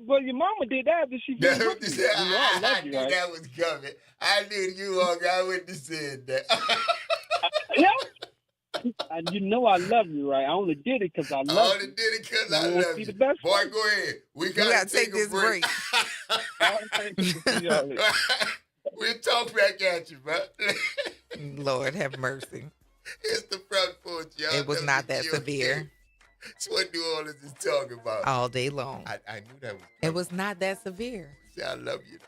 but your mama did that after she did it. I knew that was coming. I knew you walked out with the said that. Yeah. And you know I love you, right? I only did it because I love you. I only did it because I love you. Boy, go ahead. We gotta take this break. We'll talk back at you, bro. Lord have mercy. It's the Front Porch, y'all. It was not that WBOK. severe. It's what New Orleans is talking about. All day long. I knew that was coming. It was not that severe. See, I love you.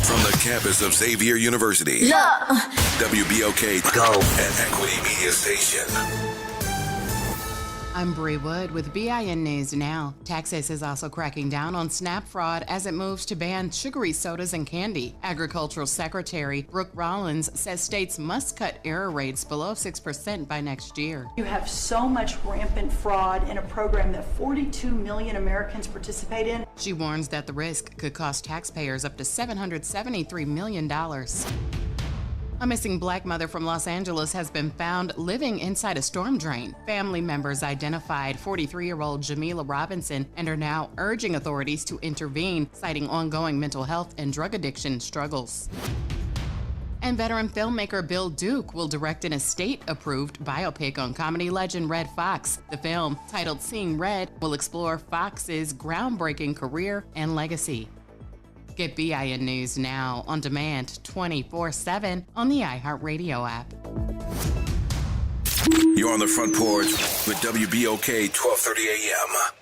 From the campus of Xavier University, WBOK Go and Equity Media Station. I'm Bree Wood with BIN News Now. Texas is also cracking down on SNAP fraud as it moves to ban sugary sodas and candy. Agricultural Secretary Brooke Rollins says states must cut error rates below 6% by next year. You have so much rampant fraud in a program that 42 million Americans participate in. She warns that the risk could cost taxpayers up to $773 million. A missing black mother from Los Angeles has been found living inside a storm drain. Family members identified 43-year-old Jamila Robinson and are now urging authorities to intervene, citing ongoing mental health and drug addiction struggles. And veteran filmmaker Bill Duke will direct an estate-approved biopic on comedy legend Red Fox. The film, titled Seeing Red, will explore Fox's groundbreaking career and legacy. Get BIN News Now on demand 24/7 on the iHeartRadio app. You're on the Front Porch with WBOK 1230 AM.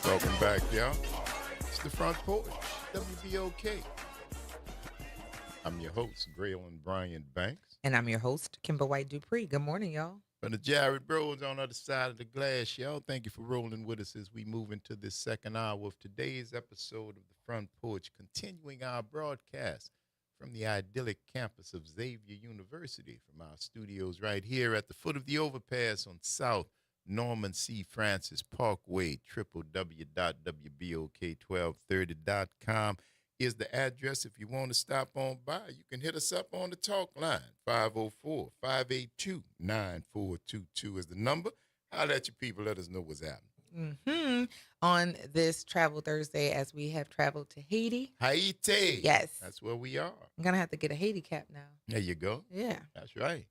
Welcome back, y'all. It's the Front Porch, WBOK. I'm your host, Braylon Brian Banks. And I'm your host, Kimber White Dupree. Good morning, y'all. From the Jared Bros on the other side of the glass, y'all. Thank you for rolling with us as we move into this second hour of today's episode of the Front Porch, continuing our broadcast from the idyllic campus of Xavier University, from our studios right here at the foot of the overpass on South Norman C. Francis Parkway. www.wbok1230.com is the address. If you want to stop on by, you can hit us up on the talk line. 504-582-9422 is the number. Holler at your people. Let us know what's happening. On this Travel Thursday, as we have traveled to Haiti. Haiti. Yes. That's where we are. I'm going to have to get a Haiti cap now. There you go. Yeah. That's right.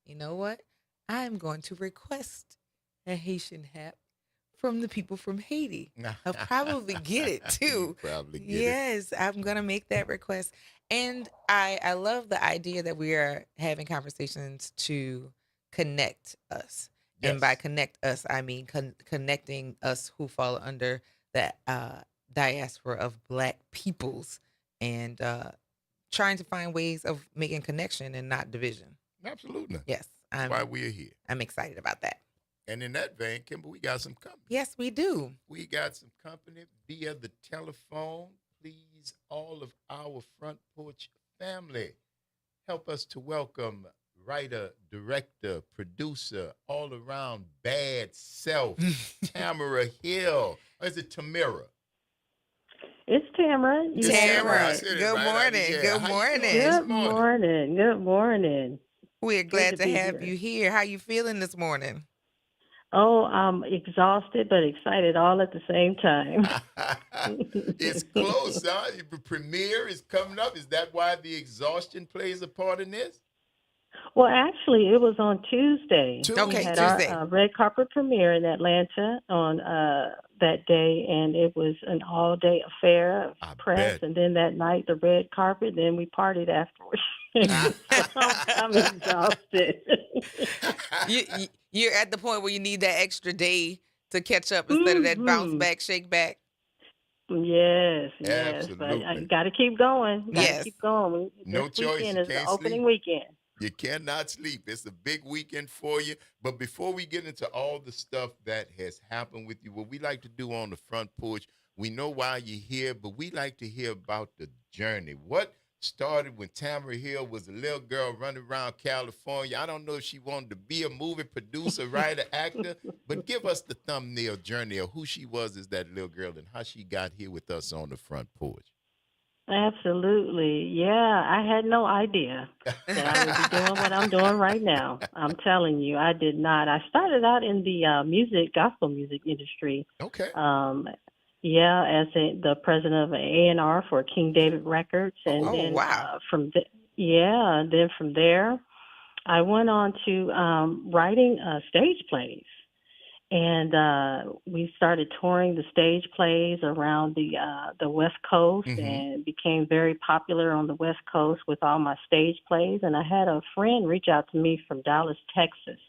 You know what? I'm going to request a Haitian hat from the people from Haiti. I'll probably get it too. Probably get yes, I'm gonna make that request. And I love the idea that we are having conversations to connect us. Yes. And by connect us, I mean connecting us who fall under the diaspora of Black peoples, and trying to find ways of making connection and not division. Absolutely. Yes. That's why we're here. I'm excited about that. And in that vein, Kimber, we got some company. Yes, we do. We got some company via the telephone. Please, all of our Front Porch family, help us to welcome writer, director, producer, all around bad self, Tamara Hill. Or is it Tamara? It's Tamara. Tamara, good morning. Good morning. Good morning. Good morning. We're glad to be have here. you here. How you feeling this morning? Oh, I'm exhausted but excited all at the same time. It's close, huh? The premiere is coming up. Is that why the exhaustion plays a part in this? Well, actually, it was on Tuesday. Okay, We had Tuesday. our red carpet premiere in Atlanta on that day, and it was an all-day affair of press. bet. And then that night, the red carpet. Then we partied afterwards. I'm exhausted. You're at the point where you need that extra day to catch up instead of that bounce back, shake back. Yes, but I Absolutely. got to keep going. Got to Yes. keep going. No This choice. weekend You is the can't opening sleep. weekend. You cannot sleep. It's a big weekend for you. But before we get into all the stuff that has happened with you, what we like to do on the Front Porch, we know why you're here, but we like to hear about the journey. What started when Tamara Hill was a little girl running around California? I don't know if she wanted to be a movie producer, writer, actor, but give us the thumbnail journey of who she was as that little girl and how she got here with us on the Front Porch. Absolutely. Yeah, I had no idea that I would be doing what I'm doing right now. I'm telling you, I did not. I started out in the gospel music industry. Okay. As the president of A&R for King David Records. And then wow. Then from there, I went on to writing stage plays. And we started touring the stage plays around the West Coast, and became very popular on the West Coast with all my stage plays. And I had a friend reach out to me from Dallas, Texas.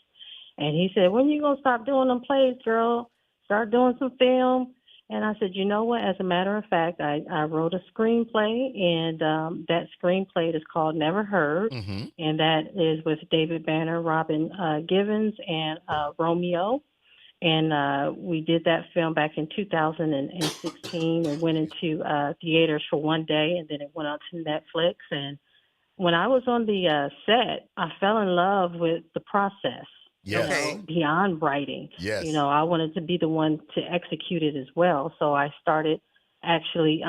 And he said, "When you going to stop doing them plays, girl? Start doing some film?" And I said, "You know what? As a matter of fact, I wrote a screenplay, and that screenplay is called Never Heard. And that is with David Banner, Robin Givens, and Romeo. And we did that film back in 2016 and went into theaters for one day, and then it went on to Netflix. And when I was on the set, I fell in love with the process. Yes. You know, beyond writing. Yes. You know, I wanted to be the one to execute it as well. So I started actually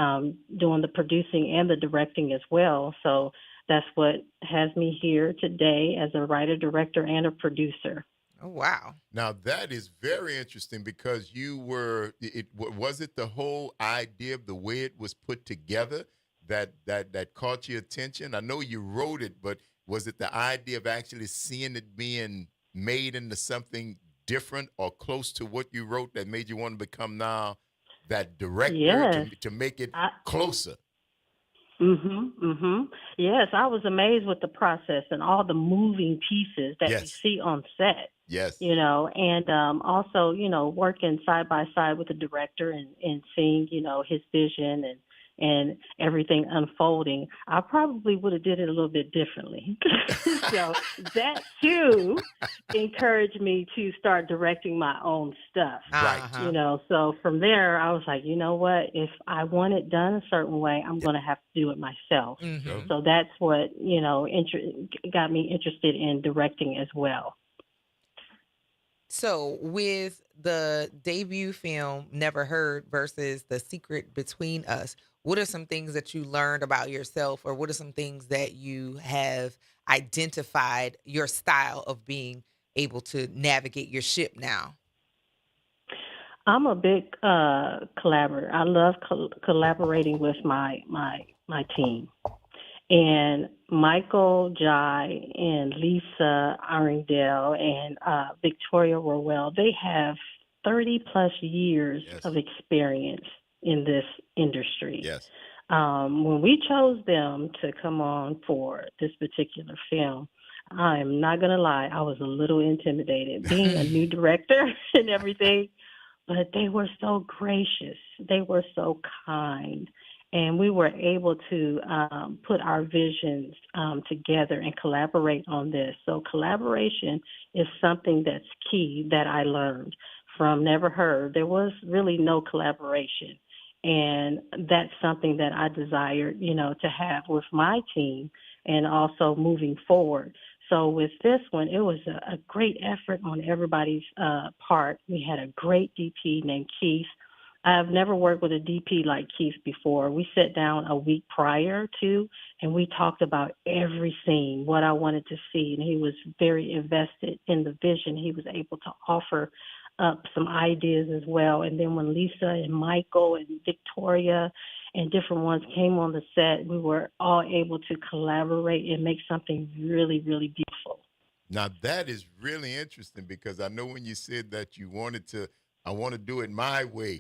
doing the producing and the directing as well. So that's what has me here today as a writer, director, and a producer. Oh, wow. Now that is very interesting because you were. Was it the whole idea of the way it was put together that caught your attention? I know you wrote it, but was it the idea of actually seeing it being made into something different or close to what you wrote that made you want to become now that director Yes. to make it closer? Yes, I was amazed with the process and all the moving pieces that we see on set. Yes. You know, and also, you know, working side by side with the director and seeing, you know, his vision and everything unfolding. I probably would have did it a little bit differently. So that too encouraged me to start directing my own stuff. Right. You know, so from there I was like, you know what, if I want it done a certain way, I'm going to have to do it myself. So that's what, you know, got me interested in directing as well. So with the debut film Never Heard versus The Secret Between Us, what are some things that you learned about yourself, or what are some things that you have identified your style of being able to navigate your ship now? I'm a big collaborator. I love collaborating with my team. And Michael, Jai, and Lisa Arringdale, and Victoria Rowell, they have 30 plus years of experience in this industry. Yes. When we chose them to come on for this particular film, I'm not going to lie, I was a little intimidated being a new director and everything, but they were so gracious. They were so kind. And we were able to put our visions together and collaborate on this. So collaboration is something that's key that I learned from Never Heard. There was really no collaboration. And that's something that I desired, you know, to have with my team and also moving forward. So with this one, it was a great effort on everybody's part. We had a great DP named Keith. I've never worked with a DP like Keith before. We sat down a week prior to, and we talked about every scene, what I wanted to see. And he was very invested in the vision. He was able to offer up some ideas as well. And then when Lisa and Michael and Victoria and different ones came on the set, we were all able to collaborate and make something really, really beautiful. Now that is really interesting because I know when you said that you wanted to, I want to do it my way.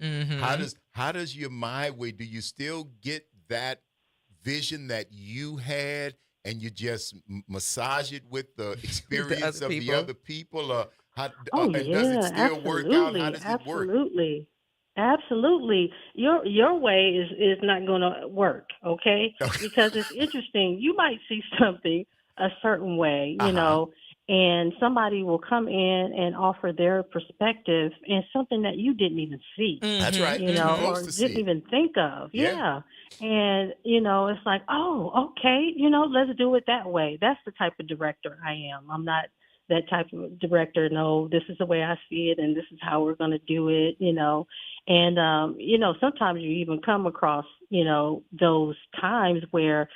How does your my way? Do you still get that vision that you had, and you just massage it with the experience of the other people? Or how? And does it still work out? How does it work? Absolutely. Your way is not going to work, okay? Because it's interesting. You might see something a certain way, you know, and somebody will come in and offer their perspective and something that you didn't even see. That's right. You know, or didn't even think of. Yeah. And, you know, it's like, oh, okay, you know, let's do it that way. That's the type of director I am. I'm not that type of director. No, this is the way I see it and this is how we're going to do it, you know. And, you know, sometimes you even come across, you know, those times where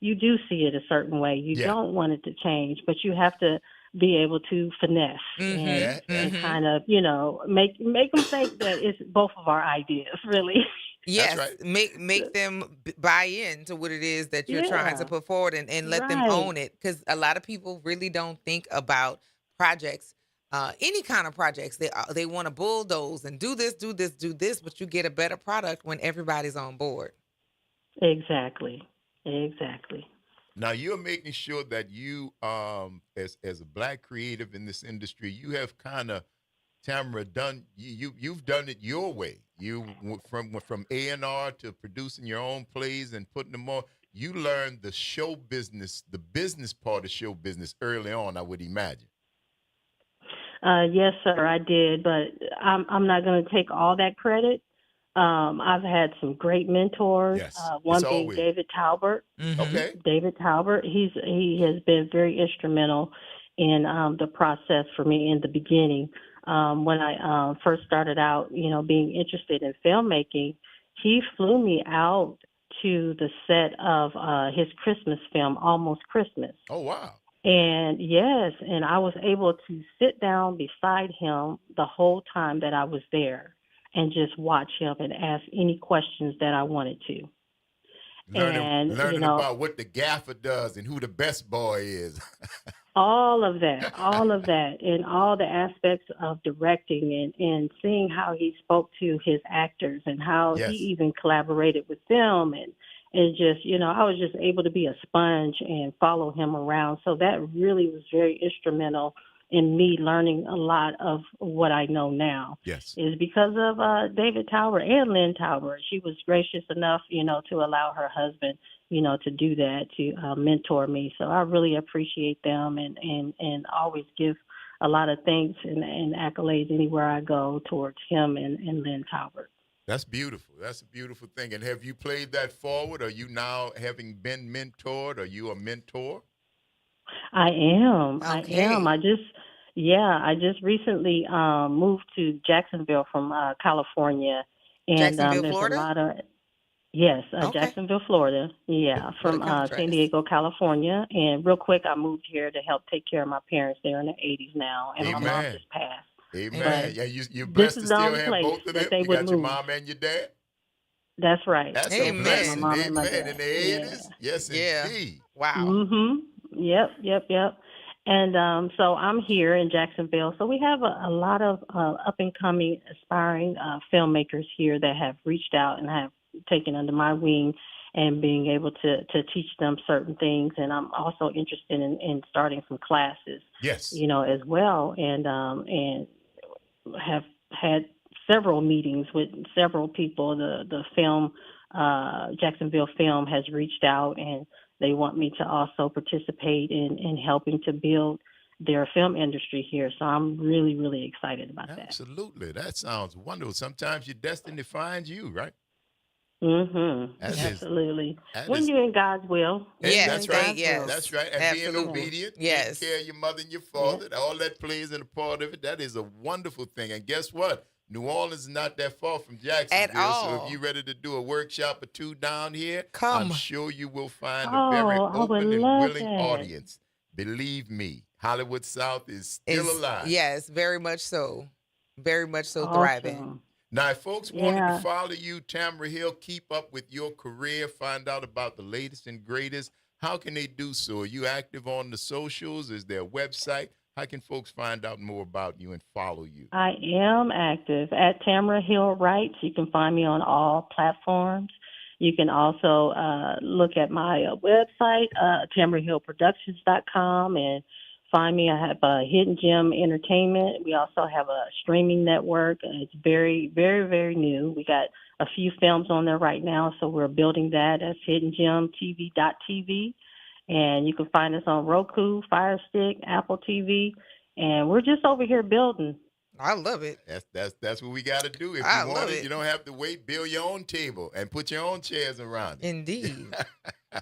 you do see it a certain way. You don't want it to change, but you have to be able to finesse and kind of, you know, make them think that it's both of our ideas, really. Yes, make them buy in to what it is that you're trying to put forward and let them own it. Because a lot of people really don't think about projects, any kind of projects. They want to bulldoze and do this, but you get a better product when everybody's on board. Exactly. Now you're making sure that you, as a Black creative in this industry, you have kind of, Tamara, you've done it your way. You from A&R to producing your own plays and putting them on. You learned the show business, the business part of show business early on, I would imagine. Yes, sir, I did, but I'm not going to take all that credit. I've had some great mentors. Yes, One it's being always. David Talbert. Okay. David Talbert. He has been very instrumental in the process for me in the beginning. When I first started out, being interested in filmmaking, he flew me out to the set of his Christmas film, Almost Christmas. Oh, wow. And yes, and I was able to sit down beside him the whole time that I was there and just watch him and ask any questions that I wanted to. Learning about what the gaffer does and who the best boy is. all of that, and all the aspects of directing and seeing how he spoke to his actors and how he even collaborated with them and just, I was just able to be a sponge and follow him around. So that really was very instrumental in me learning a lot of what I know now. Yes. Is because of David Talbert and Lynn Talbert. She was gracious enough, to allow her husband, to do that, to mentor me. So I really appreciate them and always give a lot of thanks and accolades anywhere I go towards him and Lynn Talbert. That's beautiful. That's a beautiful thing. And have you played that forward? Are you now, having been mentored, are you a mentor? I am. Okay. I am. I just recently moved to Jacksonville from California. And Jacksonville, there's Florida? a lot of, yes, Okay. Jacksonville, Florida. Yeah, What a from contrast. San Diego, California. And real quick, I moved here to help take care of my parents. They're in their 80s now, and my mom Amen. just passed. Amen. But Yeah, you're this blessed to is the still only have place both of them. that they You would got your move. mom and your dad. That's right. That's Amen. a blessing. My mom and my Amen. dad. In the 80s? Yes, Yeah. indeed. Wow. Mm-hmm. Yep. And so I'm here in Jacksonville. So we have a lot of up and coming, aspiring filmmakers here that have reached out and have taken under my wing and being able to teach them certain things. And I'm also interested in starting some classes, Yes. as well. And have had several meetings with several people. The film, Jacksonville Film, has reached out and they want me to also participate in helping to build their film industry here. So I'm really, really excited about that. Absolutely. That sounds wonderful. Sometimes your destiny finds you, right? Mm-hmm. That is- Absolutely. that When is- you're in God's will. Yes, That's right. yes. That's right. And Absolutely. being obedient, Yes. taking care of your mother and your father, all that plays in a part of it. That is a wonderful thing. And guess what? New Orleans is not that far from Jacksonville. all. So if you're ready to do a workshop or two down here, Come. I'm sure you will find a very Oh, I would open and love willing that. audience. Believe me, Hollywood South is still alive. Yes, very much so. Very much so Awesome. thriving. Now, if folks wanted Yeah. to follow you, Tamara Hill, keep up with your career, find out about the latest and greatest, how can they do so? Are you active on the socials? Is there a website? How can folks find out more about you and follow you? I am active at Tamara Hill Writes. You can find me on all platforms. You can also look at my website, TamaraHillProductions.com, and find me. I have Hidden Gem Entertainment. We also have a streaming network. It's very, very, very new. We got a few films on there right now, so we're building that. That's HiddenGemTV.tv. And you can find us on Roku, Fire Stick, Apple TV, and we're just over here building. I love it. That's what we got to do. If I you want love it, it. you don't have to wait. Build your own table and put your own chairs around it. Indeed.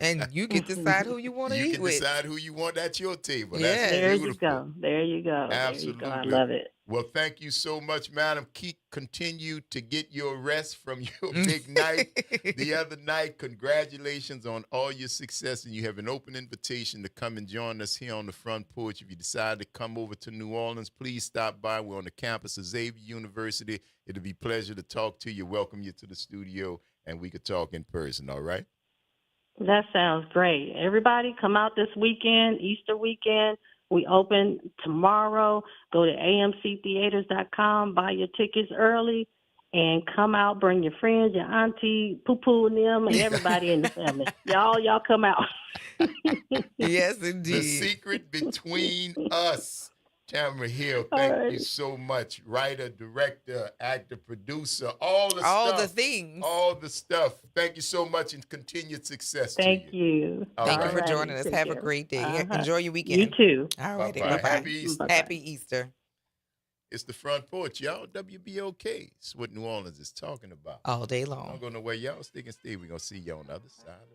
And you can decide who you want to You eat can with. decide who you want at your table. Yeah. That's There beautiful. you go. There you go. Absolutely. There you go. I love it. Well, thank you so much, madam. Continue to get your rest from your big night the other night. Congratulations on all your success, and you have an open invitation to come and join us here on the Front Porch. If you decide to come over to New Orleans, please stop by. We're on the campus of Xavier University. It'll be a pleasure to talk to you, welcome you to the studio, and we could talk in person, all right? That sounds great. Everybody come out this weekend, Easter weekend. We open tomorrow. Go to amctheaters.com, buy your tickets early, and come out. Bring your friends, your auntie, poo-poo and them, and everybody in the family. Y'all come out. Yes, indeed. The secret between us. Tamara Hill, All thank right. you so much. Writer, director, actor, producer, all the All stuff. the things. All the stuff. Thank you so much and continued success Thank to you. you. All Thank you right. for Alrighty, joining us. take Have a care. great day. Uh-huh. Enjoy your You weekend. too. All righty. Bye-bye. Bye-bye. Happy Easter. Bye-bye. Happy Easter. It's the Front Porch, y'all. WBOK. It's what New Orleans is talking about. All day long. Don't go nowhere. Y'all stick and stay. We're going to see you on the other side of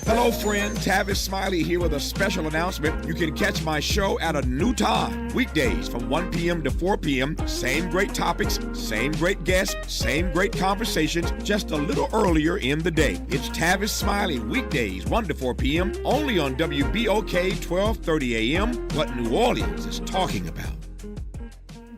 Hello, friend. Tavis Smiley here with a special announcement. You can catch my show at a new time. Weekdays from 1 p.m. to 4 p.m. Same great topics, same great guests, same great conversations, just a little earlier in the day. It's Tavis Smiley, weekdays 1 to 4 p.m. only on WBOK 1230 a.m. What New Orleans is talking about.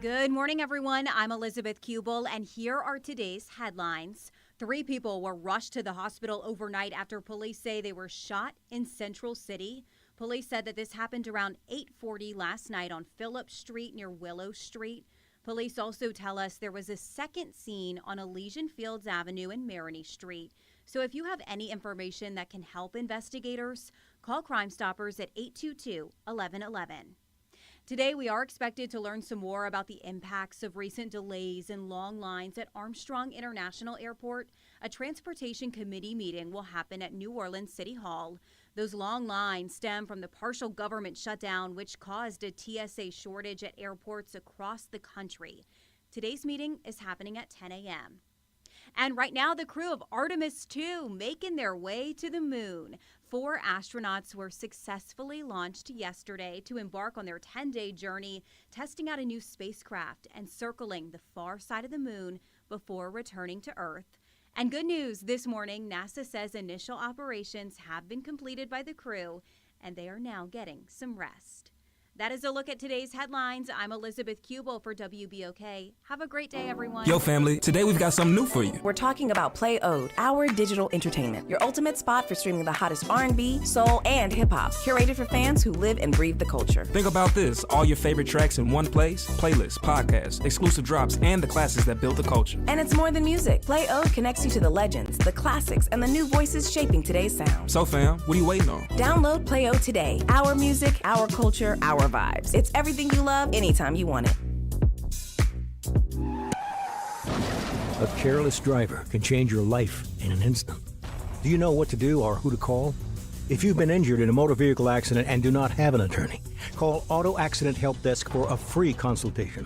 Good morning, everyone. I'm Elizabeth Kubel, and here are today's headlines. 3 people were rushed to the hospital overnight after police say they were shot in Central City. Police said that this happened around 8:40 last night on Phillips Street near Willow Street. Police also tell us there was a second scene on Elysian Fields Avenue and Marigny Street. So if you have any information that can help investigators, call Crime Stoppers at 822-1111. Today, we are expected to learn some more about the impacts of recent delays and long lines at Armstrong International Airport. A transportation committee meeting will happen at New Orleans City Hall. Those long lines stem from the partial government shutdown, which caused a TSA shortage at airports across the country. Today's meeting is happening at 10 a.m. And right now, the crew of Artemis 2 making their way to the moon. 4 astronauts were successfully launched yesterday to embark on their 10-day journey, testing out a new spacecraft and circling the far side of the moon before returning to Earth. And good news this morning, NASA says initial operations have been completed by the crew, and they are now getting some rest. That is a look at today's headlines. I'm Elizabeth Kubel for WBOK. Have a great day, everyone. Yo, family, today we've got something new for you. We're talking about Play Ode, our digital entertainment, your ultimate spot for streaming the hottest R&B, soul, and hip-hop, curated for fans who live and breathe the culture. Think about this, all your favorite tracks in one place, playlists, podcasts, exclusive drops, and the classics that built the culture. And it's more than music. Play Ode connects you to the legends, the classics, and the new voices shaping today's sound. So fam, what are you waiting on? Download Play Ode today. Our music, our culture, our vibes. It's everything you love, anytime you want it. A careless driver can change your life in an instant. Do you know what to do or who to call? If you've been injured in a motor vehicle accident and do not have an attorney, call Auto Accident Help Desk for a free consultation.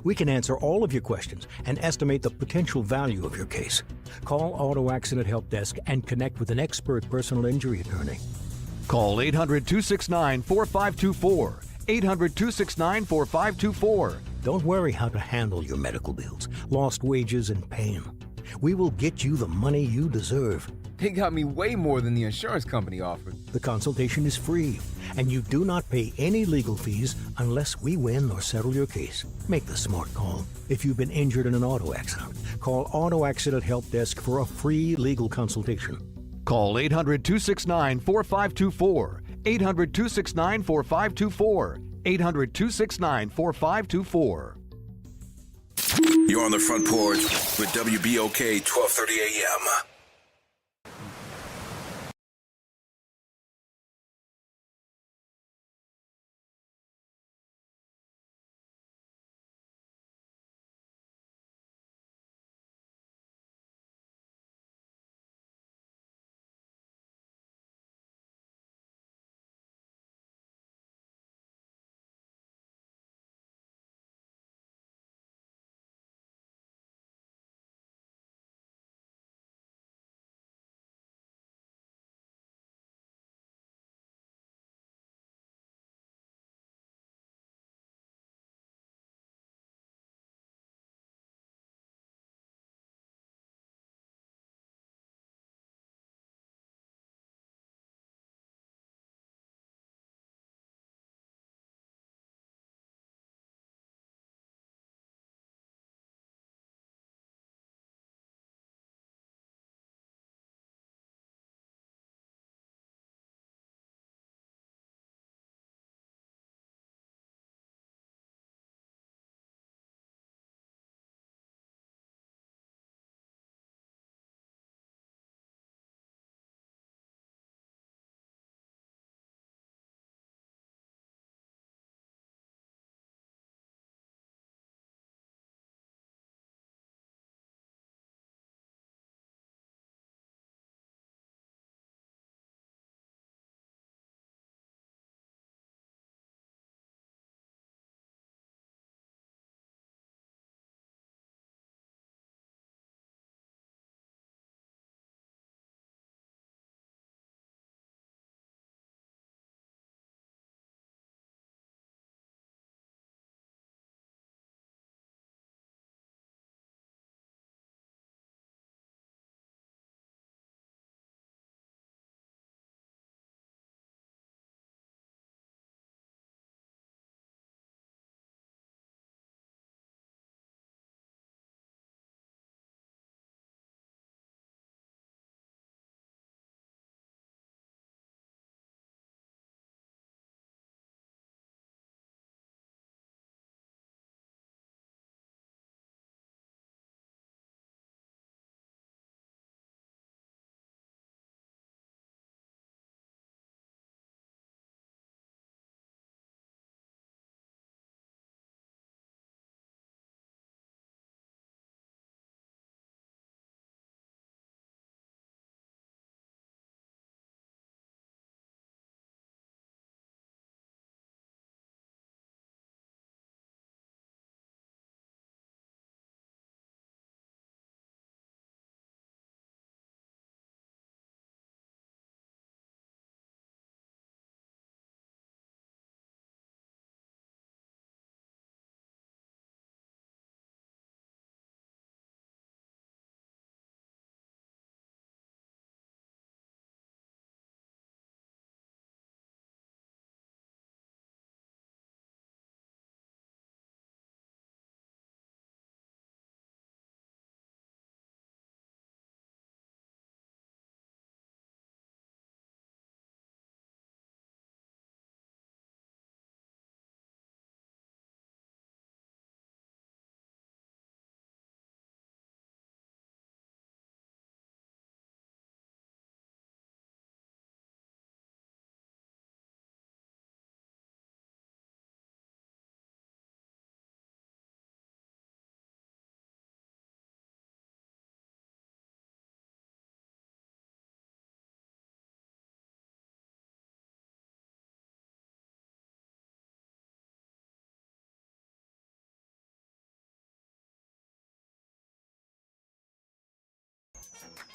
We can answer all of your questions and estimate the potential value of your case. Call Auto Accident Help Desk and connect with an expert personal injury attorney. Call 800-269-4524. 800-269-4524. Don't worry how to handle your medical bills, lost wages, and pain. We will get you the money you deserve. They got me way more than the insurance company offered. The consultation is free, and you do not pay any legal fees unless we win or settle your case. Make the smart call. If you've been injured in an auto accident, call Auto Accident Help Desk for a free legal consultation. Call 800-269-4524. 800-269-4524. 800-269-4524. You're on the Front Porch with WBOK 1230 AM.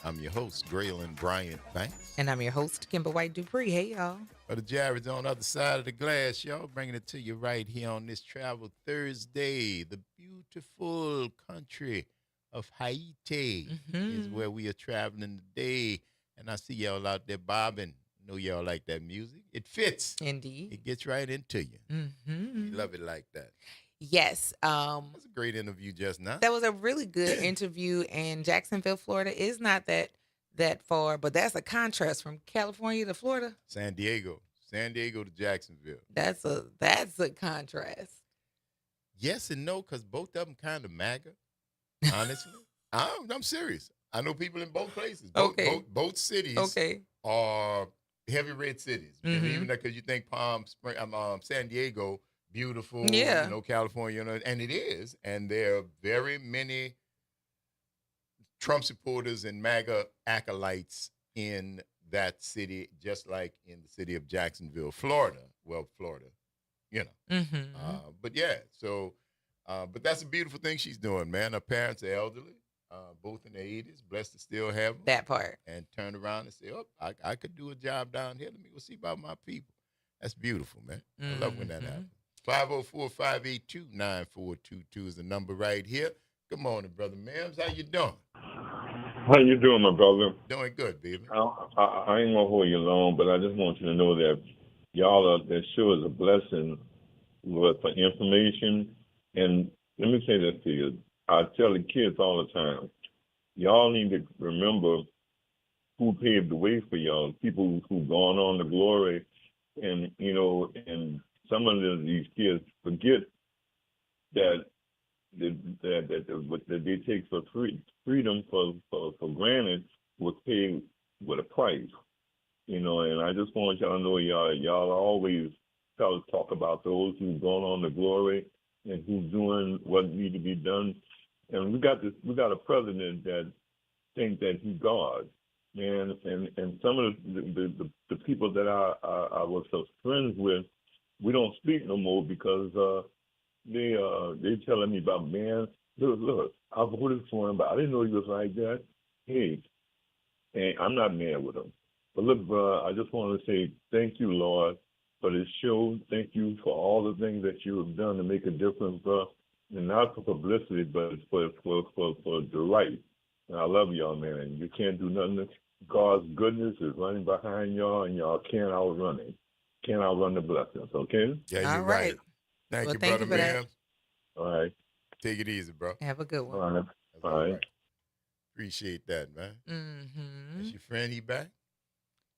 I'm your host, Graylin Bryant Banks. And I'm your host, Kimber White Dupree. Hey, y'all. The Jared's on the other side of the glass, y'all. Bringing it to you right here on this Travel Thursday. The beautiful country of Haiti is where we are traveling today. And I see y'all out there bobbing. Know y'all like that music. It fits. Indeed. It gets right into you. Mm-hmm. You love it like that. Yes. That's a great interview just now. That was a really good interview. And Jacksonville, Florida is not that far, but that's a contrast from California to Florida. San Diego to Jacksonville. That's a contrast. Yes and no, because both of them kind of MAGA, honestly. I'm serious. I know people in both places. Both cities are heavy red cities. Mm-hmm. Even because you think San Diego, beautiful, yeah. California, and it is. And there are very many Trump supporters and MAGA acolytes in that city, just like in the city of Jacksonville, Florida. Well, Florida, Mm-hmm. But yeah, so, but that's a beautiful thing she's doing, man. Her parents are elderly, both in their 80s, blessed to still have them. That part. And turn around and say, oh, I could do a job down here. Let me go see about my people. That's beautiful, man. I love when that happens. 504-582-9422 is the number right here. Good morning, Brother Mims. How you doing? How you doing, my brother? Doing good, baby. I ain't gonna hold you long, but I just want you to know that that show is a blessing for information. And let me say this to you. I tell the kids all the time, y'all need to remember who paved the way for y'all, people who've gone on to glory. And, and some of these kids forget that what they take for freedom for granted was paid with a price, and I just want y'all to know y'all always talk about those who've gone on to glory and who's doing what need to be done, and we got a president that think that he's God, man, and some of the people that I was so friends with, we don't speak no more because they telling me about, man, look, I voted for him, but I didn't know he was like that. Hey, and I'm not mad with him. But look, bro, I just want to say thank you, Lord, for this show. Thank you for all the things that you have done to make a difference, bro. And not for publicity, but for the right. And I love y'all, man. And you can't do nothing. God's goodness is running behind y'all, and y'all can't outrun it. Can't outrun the blessings, okay? Yeah, you're right. Thank you, brother, man. All right. Take it easy, bro. Have a good one. All right. Appreciate that, man. Mm-hmm. Is your friend, he back?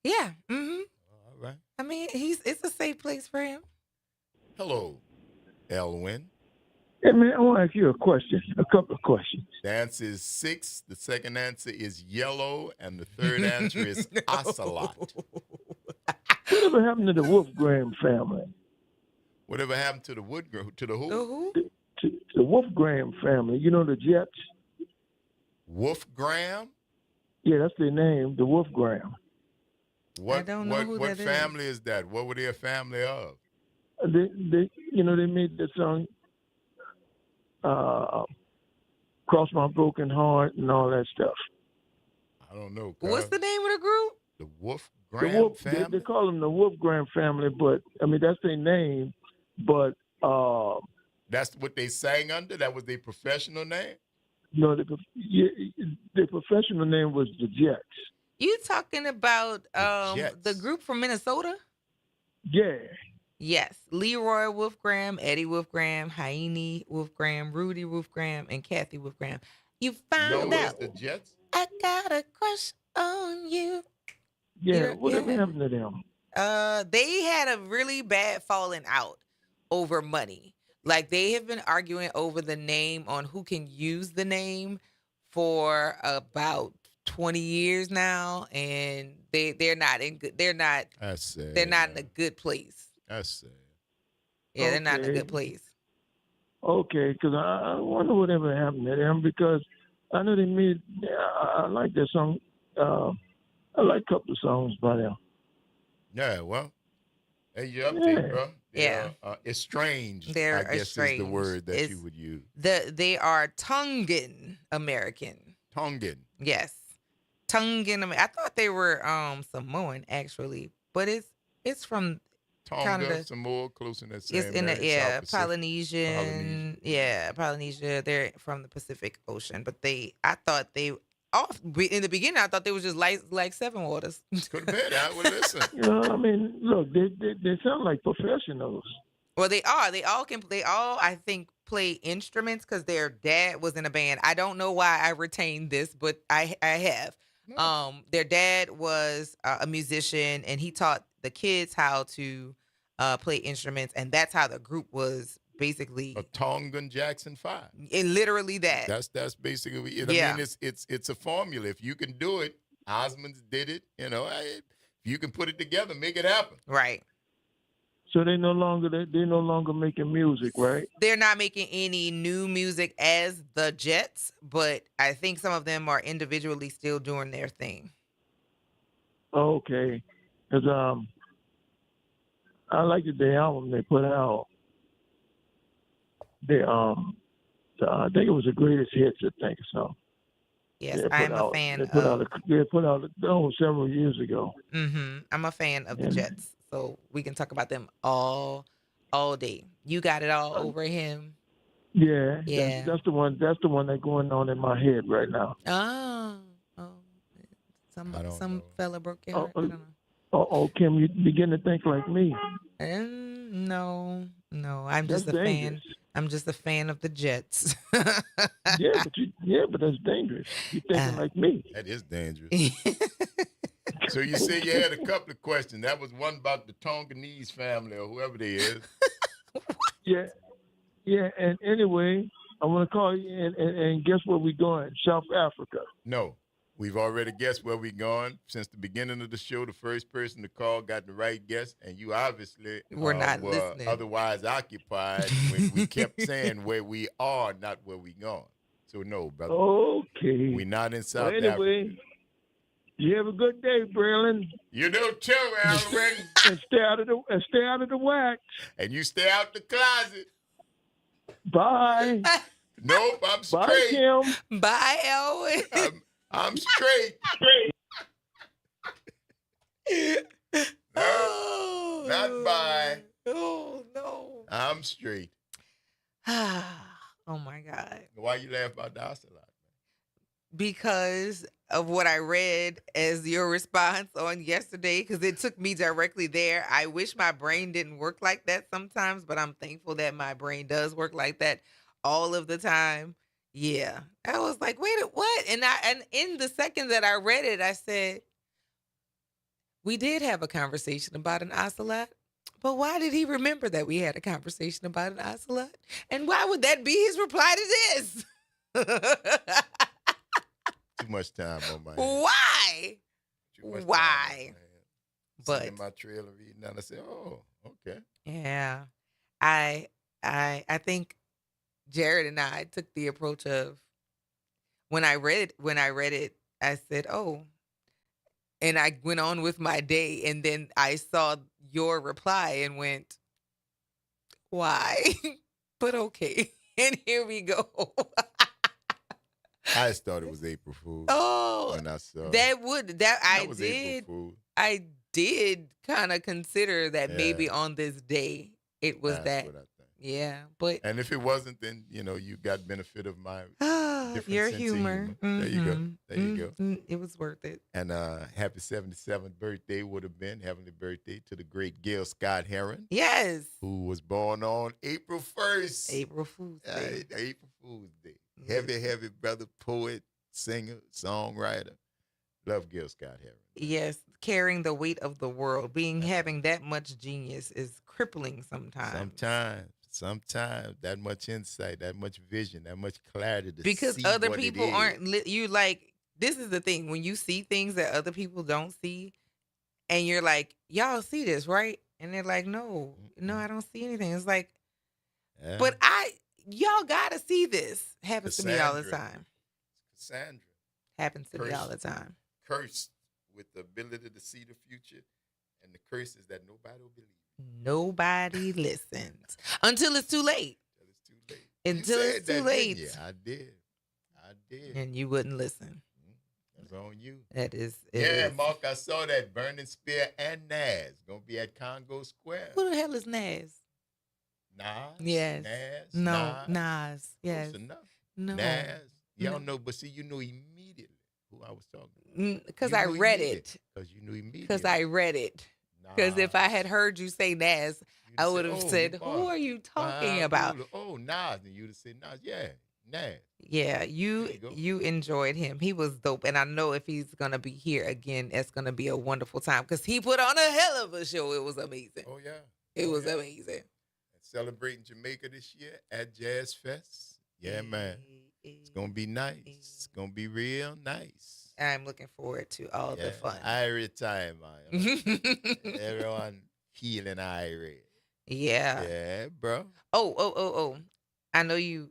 Yeah. Mm-hmm. All right. I mean, it's a safe place for him. Hello, Elwin. Hey, man, I want to ask you a couple of questions. The answer is 6. The second answer is yellow. And the third answer is ocelot. Whatever happened to the Wolfgram family? Whatever happened to the who? The who? To the Wolfgram family. You know the Jets? Wolfgram? Yeah, that's their name, the Wolfgram. I don't know who what that family is that? What were they a family of? They made the song Cross My Broken Heart and all that stuff. I don't know. What's the name of the group? The Wolfgram family? They call them the Wolfgram family, but, I mean, that's their name, but... that's what they sang under? That was their professional name? No, their professional name was the Jets. You talking about the group from Minnesota? Yeah. Yes. Leroy Wolfgram, Eddie Wolfgram, Heine Wolfgram, Rudy Wolfgram, and Kathy Wolfgram. You found out. The Jets? I got a crush on you. Yeah, whatever happened to them? They had a really bad falling out over money. Like, they have been arguing over the name on who can use the name for about 20 years now, and they're not in a good place. That's sad. Yeah, they're not in a good place. Okay, because I wonder whatever happened to them, because I know they made. I like their song. I like a couple of songs by them. Yeah, well, hey, you update, bro. Yeah. Estranged, They're I guess estranged. is the word that you would use. They are Tongan American. Tongan. Yes. Tongan. I thought they were Samoan actually, but it's from Tonga, Canada. Samoa, close in that It's same in the area. South Pacific. Polynesian. Yeah, Polynesia. They're from the Pacific Ocean, but I thought they in the beginning. I thought they was just like Seven Waters. Could have been. I would listen. I mean, look, they sound like professionals. Well, they are. They all can. They all, I think, play instruments because their dad was in a band. I don't know why I retained this, but I have. Their dad was a musician, and he taught the kids how to play instruments, and that's how the group was basically a Tongan Jackson 5. And literally that. That's basically it. Yeah. I mean, it's a formula. If you can do it, Osmonds did it. If you can put it together, make it happen. Right. So they're no longer making music, right? They're not making any new music as the Jets, but I think some of them are individually still doing their thing. Okay, because I liked the album they put out. I think it was the greatest hits. I think so. Yes, I'm a fan. They put out several years ago. Mm-hmm. I'm a fan of the Jets, so we can talk about them all day. You got it all over him. Yeah, yeah. That's the one. That's the one that's going on in my head right now. Some fella broke your heart. I don't know. Oh, Kim, you begin to think like me. No. I'm just a fan. I'm just a fan of the Jets. but that's dangerous. You're thinking like me. That is dangerous. So you say you had a couple of questions. That was one about the Tonganese family or whoever they is. Yeah. And anyway, I want to call you and guess where we're going? South Africa. No. We've already guessed where we're going. Since the beginning of the show, the first person to call got the right guess, and you obviously were listening. Otherwise occupied when we kept saying where we are, not where we going. So no, brother. Okay. We're not in South anyway, Africa. You have a good day, Braylon. You do too, Alvin. and stay out of the wax. And you stay out the closet. Bye. Nope, I'm straight. Bye, Kim. Bye, Elwin. I'm straight. No, not bye. Oh, no. I'm straight. Oh, my God. Why you laugh about the ocelot? Because of what I read as your response on yesterday, because it took me directly there. I wish my brain didn't work like that sometimes, but I'm thankful that my brain does work like that all of the time. Yeah. I was like, wait, what? And in the second that I read it, I said, we did have a conversation about an ocelot, but why did he remember that we had a conversation about an ocelot? And why would that be his reply to this? Too much time on my hands. Why? Why? But in my trailer reading that, I said, "Oh, okay." Yeah, I think Jared and I took the approach of when I read it, I said, "Oh," and I went on with my day, and then I saw your reply and went, "Why?" But okay, and here we go. I just thought it was April Fool's. Oh, when I saw I did kind of consider that maybe on this day it was That's what I think. Yeah, but and if it wasn't, then you got benefit of my different your sense humor. Of humor. There you go. There you go. It was worth it. And happy 77th birthday would have been heavenly birthday to the great Gail Scott Heron. Yes, who was born on April 1st. April Fool's Day. April Fool's Day. Heavy brother, poet, singer, songwriter. Love Gail Scott Heron. Yes, carrying the weight of the world. Having that much genius is crippling sometimes. Sometimes that much insight, that much vision, that much clarity. Because other people aren't. You like, this is the thing. When you see things that other people don't see, and you're like, y'all see this, right? And they're like, no, I don't see anything. It's like, but y'all gotta see this. Happens to me all the time. Cassandra. Happens to me all the time. Cursed with the ability to see the future, and the curse is that nobody will believe. Nobody listens until it's too late. Until it's too late. Yeah, I did. And you wouldn't listen. It's on you. It is. Yeah, Mark, I saw that. Burning Spear and Nas going to be at Congo Square. Who the hell is Nas? Nas? Yes. Nas? No, Nas? Nas. Yes. Close enough. No. Nas? Y'all No. know, but see, you know immediately who I was talking about. Because I read it. Because you knew immediately. Because I read it. Because if I had heard you say Nas, I would have said, who are you talking about? Oh, Nas. And you'd have said Nas. Yeah, Nas. Yeah, you enjoyed him. He was dope. And I know if he's going to be here again, it's going to be a wonderful time because he put on a hell of a show. It was amazing. Oh, yeah. It was amazing. And celebrating Jamaica this year at Jazz Fest. Yeah, man. It's going to be nice. It's going to be real nice. I'm looking forward to all the fun. Irie time, man. Everyone feeling irie. Yeah. Yeah, bro. Oh. I know you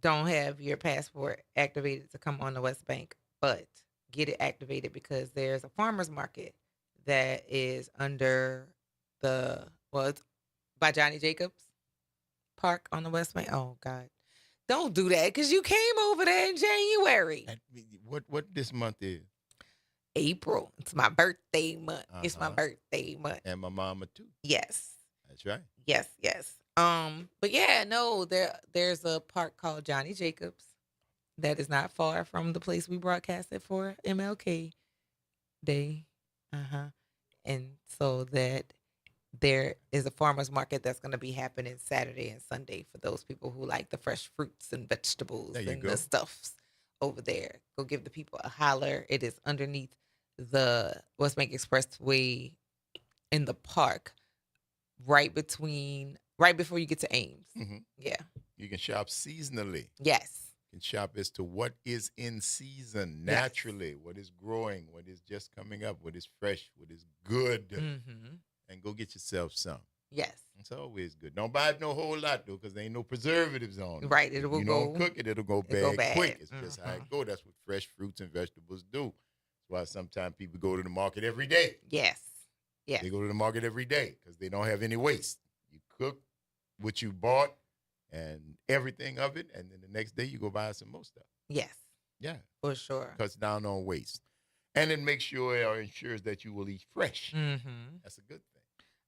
don't have your passport activated to come on the West Bank, but get it activated because there's a farmer's market that is under it's by Johnny Jacobs Park on the West Bank. Oh, God. Don't do that because you came over there in January. What this month is? April. It's my birthday month. It's my birthday month. And my mama too. Yes. That's right. Yes. But yeah, no, there's a park called Johnny Jacobs that is not far from the place we broadcasted for MLK Day. And so that there is a farmer's market that's going to be happening Saturday and Sunday for those people who like the fresh fruits and vegetables and the stuffs over there. Go give the people a holler. It is underneath the West Bank Expressway in the park, right before you get to Ames. Mm-hmm. Yeah. You can shop seasonally. Yes. You can shop as to what is in season naturally, what is growing, what is just coming up, what is fresh, what is good. Mm-hmm. And go get yourself some. Yes. It's always good. Don't buy it no whole lot, though, because there ain't no preservatives on it. Right. If you don't cook it, it'll go bad quick. It's just how it go. That's what fresh fruits and vegetables do. That's why sometimes people go to the market every day. Yes. Yeah. They go to the market every day because they don't have any waste. You cook what you bought and everything of it, and then the next day you go buy some more stuff. Yes. Yeah. For sure. Cuts down on waste. And it makes sure or ensures that you will eat fresh. Mm-hmm. That's a good thing.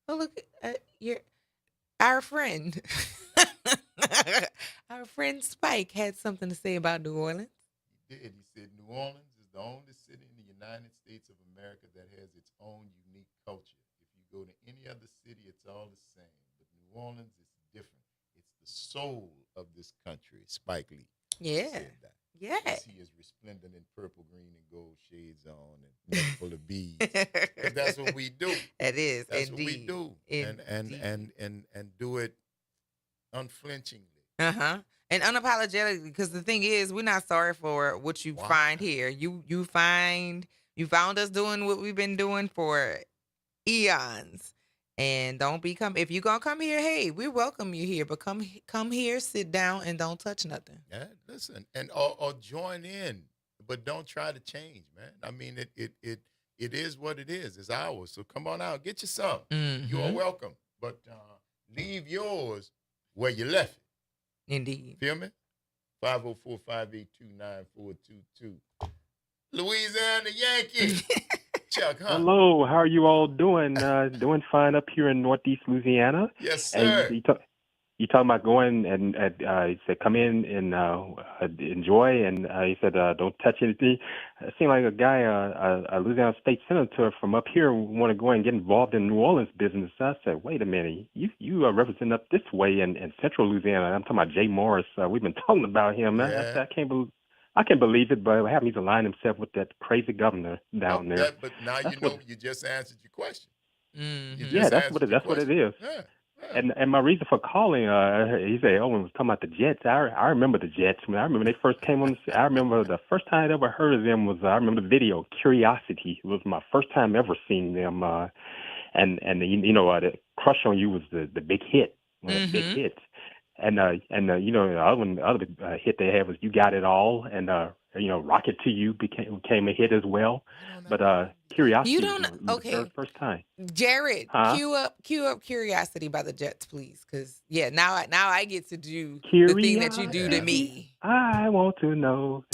Oh, look, our friend. Our friend Spike had something to say about New Orleans. He did. He said New Orleans is the only city in the United States of America that has its own unique culture. If you go to any other city, it's all the same. But New Orleans is different. It's the soul of this country. Spike Lee said that. Yeah. He is resplendent in purple, green, and gold shades on and neck full of beads. 'Cause that's what we do. It is. That's indeed. what we do. And do it unflinchingly. And unapologetically, because the thing is, we're not sorry for what you find here. You found us doing what we've been doing for eons. And don't if you're gonna come here, hey, we welcome you here. But come here, sit down, and don't touch nothing. Yeah, listen, and or join in, but don't try to change, man. I mean, it is what it is. It's ours. So come on out, get you some. Mm-hmm. You are welcome, but leave yours where you left it. Indeed. Feel me? 504-582-9422. Louisiana Yankee. Chuck, huh? Hello, how are you all doing? Doing fine up here in Northeast Louisiana. Yes, sir. And you talking about going and he said come in and enjoy, and he said don't touch anything. It seemed like a guy, a Louisiana state senator from up here, want to go and get involved in New Orleans business. I said, wait a minute, you represent up this way in Central Louisiana. I'm talking about Jay Morris. We've been talking about him. Yeah. I said, I can't believe it, but he's aligned himself with that crazy governor down there. But now you just answered your question. Mm-hmm. Yeah, that's what it is. Yeah. And my reason for calling, he said, when we was talking about the Jets, I remember the Jets. I remember when they first came on. I remember the first time I ever heard of them was I remember the video Curiosity. It was my first time ever seeing them. And the Crush on You was the big hit, one of the big hits. And the other hit they had was You Got It All, and Rocket to You became a hit as well. But Curiosity. You don't was the okay. First time. Jared, Huh? cue up Curiosity by the Jets, please. Cause now I get to do Curiosity. the thing that you do to me. I want to know.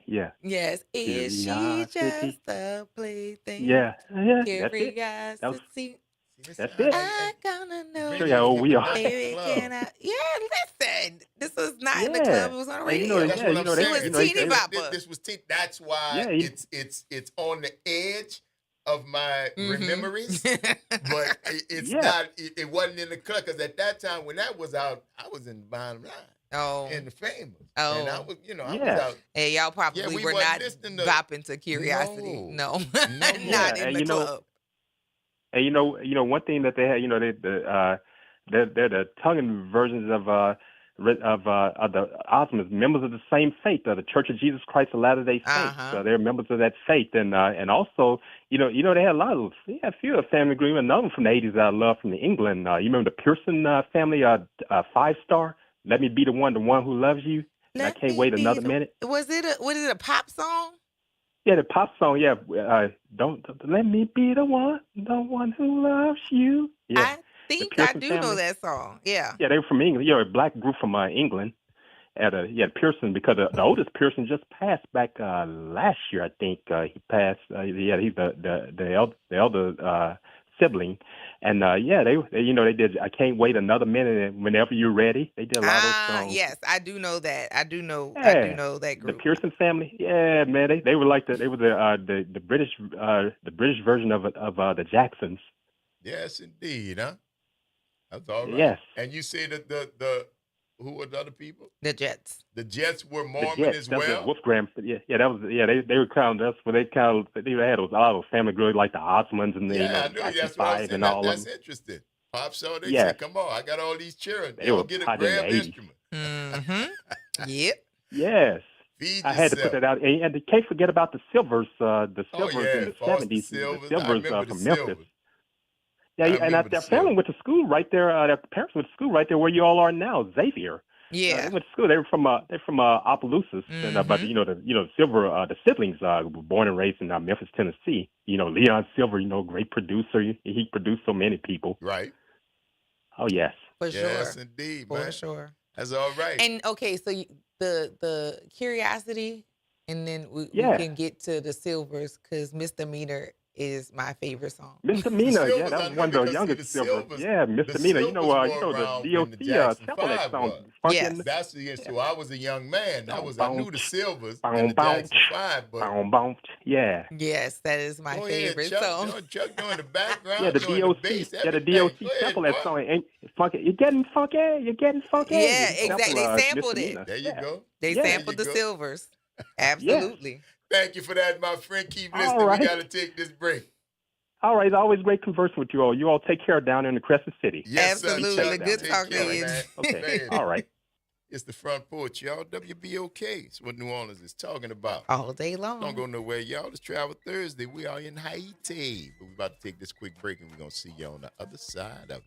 Yeah. Yes. Is she just a plaything? Yeah. That's it. Curiosity. That's it. I gonna know. Show you how old we are. Baby, can I? Yeah, listen. This was not in the club. It was on the radio. That's what I'm saying. It was teeny bopper. This was that's why it's on the edge of my memories, but it's not. It wasn't in the club because at that time when that was out, I was in the Bottom Line. Oh, in the Famous. Oh, and I was, I was out. Hey, y'all probably were not bopping to Curiosity. No, not in the club. And one thing that they had, they're the tongue versions of the Osmonds, members of the same faith, the Church of Jesus Christ of Latter-day Saints. So they're members of that faith, and also, they had they had a few of the family agreement, another from the '80s that I love from England. You remember the Pearson family, 5-star? Let me be the one who loves you. I can't wait another minute. Was it a pop song? Yeah, the pop song. Yeah, don't let me be the one who loves you. Yeah, I think I do know that song. Yeah. Yeah, they were from England. A black group from England. Pearson, because the oldest Pearson just passed back last year. I think he passed. He's the elder sibling, and they did. I can't wait another minute. And whenever you're ready, they did a lot of those songs. Yes, I do know that. I do know that group. The Pearson family. Yeah, man, they were like they were the British version of the Jacksons. Yes, indeed, huh? That's all right. Yes. And you say that the who were the other people? The Jets. The Jets were Mormon as well. Wolfgram. Yeah, that was. Yeah, they were kind of. That's what they had a lot of family groups like the Osmonds and the I knew that's what I was saying. That's interesting. Pop show. They said, "Come on, I got all these children. They will get a grand instrument." Mm-hmm. Yep. Yes. I had to put that out, and can't forget about the Silvers. The Silvers in the '70s. The Silvers from Memphis. Yeah, and their family went to school right there. Their parents went to school right there where you all are now, Xavier. Yeah, they went to school. They were from Opelousas, and but the Silver, the siblings were born and raised in Memphis, Tennessee. Leon Silver, great producer. He produced so many people. Right. Oh yes. For sure. Yes, indeed, man. For sure. That's all right. And okay, so the Curiosity, and then we can get to the Silvers because Misdemeanor is my favorite song. Misdemeanor, yeah, that was one of the youngest Silvers. Yeah, Misdemeanor. The DOC sample that song. Yes. That's the issue. I was a young man. I knew the Silvers and the Jackson 5, but yeah. Yes, that is my favorite song. Chuck doing the background. Yeah, the DOC. The DOC sample that song. Ain't funky. You're getting funky. Yeah, exactly. They sampled it. There you go. They sampled the Silvers. Absolutely. Thank you for that, my friend. Keep listening. Right. We got to take this break. All right. It's always great conversing with you all. You all take care down in the Crescent City. Yes, absolutely. Sir. Good talking to you. Okay. All right. It's the Front Porch, y'all. WBOK. It's what New Orleans is talking about. All day long. Don't go nowhere, y'all. It's Travel Thursday. We are in Haiti. But we're about to take this quick break, and we're going to see you on the other side of it.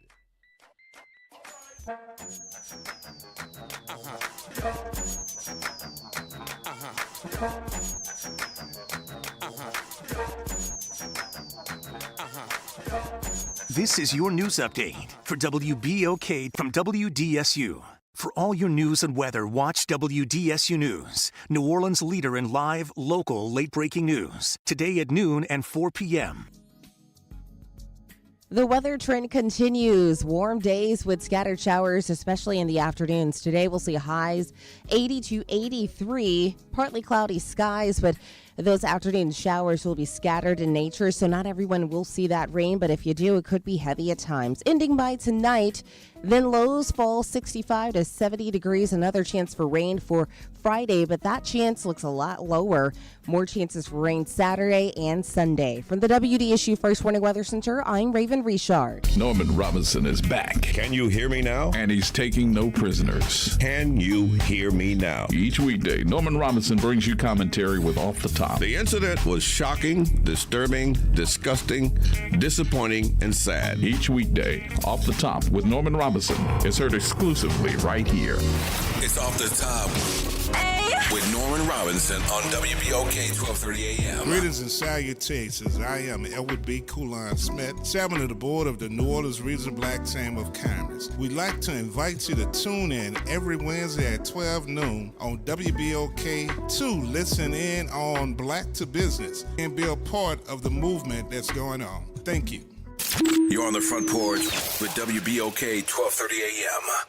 This is your news update for WBOK from WDSU. For all your news and weather, watch WDSU News, New Orleans' leader in live, local, late-breaking news. Today at noon and 4 p.m. The weather trend continues. Warm days with scattered showers, especially in the afternoons. Today we'll see highs 80 to 83, partly cloudy skies, but those afternoon showers will be scattered in nature, so not everyone will see that rain, but if you do, it could be heavy at times. Ending by tonight, then lows fall 65 to 70 degrees. Another chance for rain for Friday, but that chance looks a lot lower. More chances for rain Saturday and Sunday. From the WDSU First Warning Weather Center, I'm Raven Richard. Norman Robinson is back. Can you hear me now? And he's taking no prisoners. Can you hear me now? Each weekday, Norman Robinson brings you commentary with Off the Top. The incident was shocking, disturbing, disgusting, disappointing, and sad. Each weekday, Off the Top with Norman Robinson is heard exclusively right here. It's Off the Top. Hey. with Norman Robinson on WBOK 1230 AM. Greetings and salutations. I am Elwood B. Coulon Smith, chairman of the board of the New Orleans Regional Black Chamber of Commerce. We'd like to invite you to tune in every Wednesday at 12 noon on WBOK to listen in on Black to Business and be a part of the movement that's going on. Thank you. You're on the Front Porch with WBOK 1230 AM.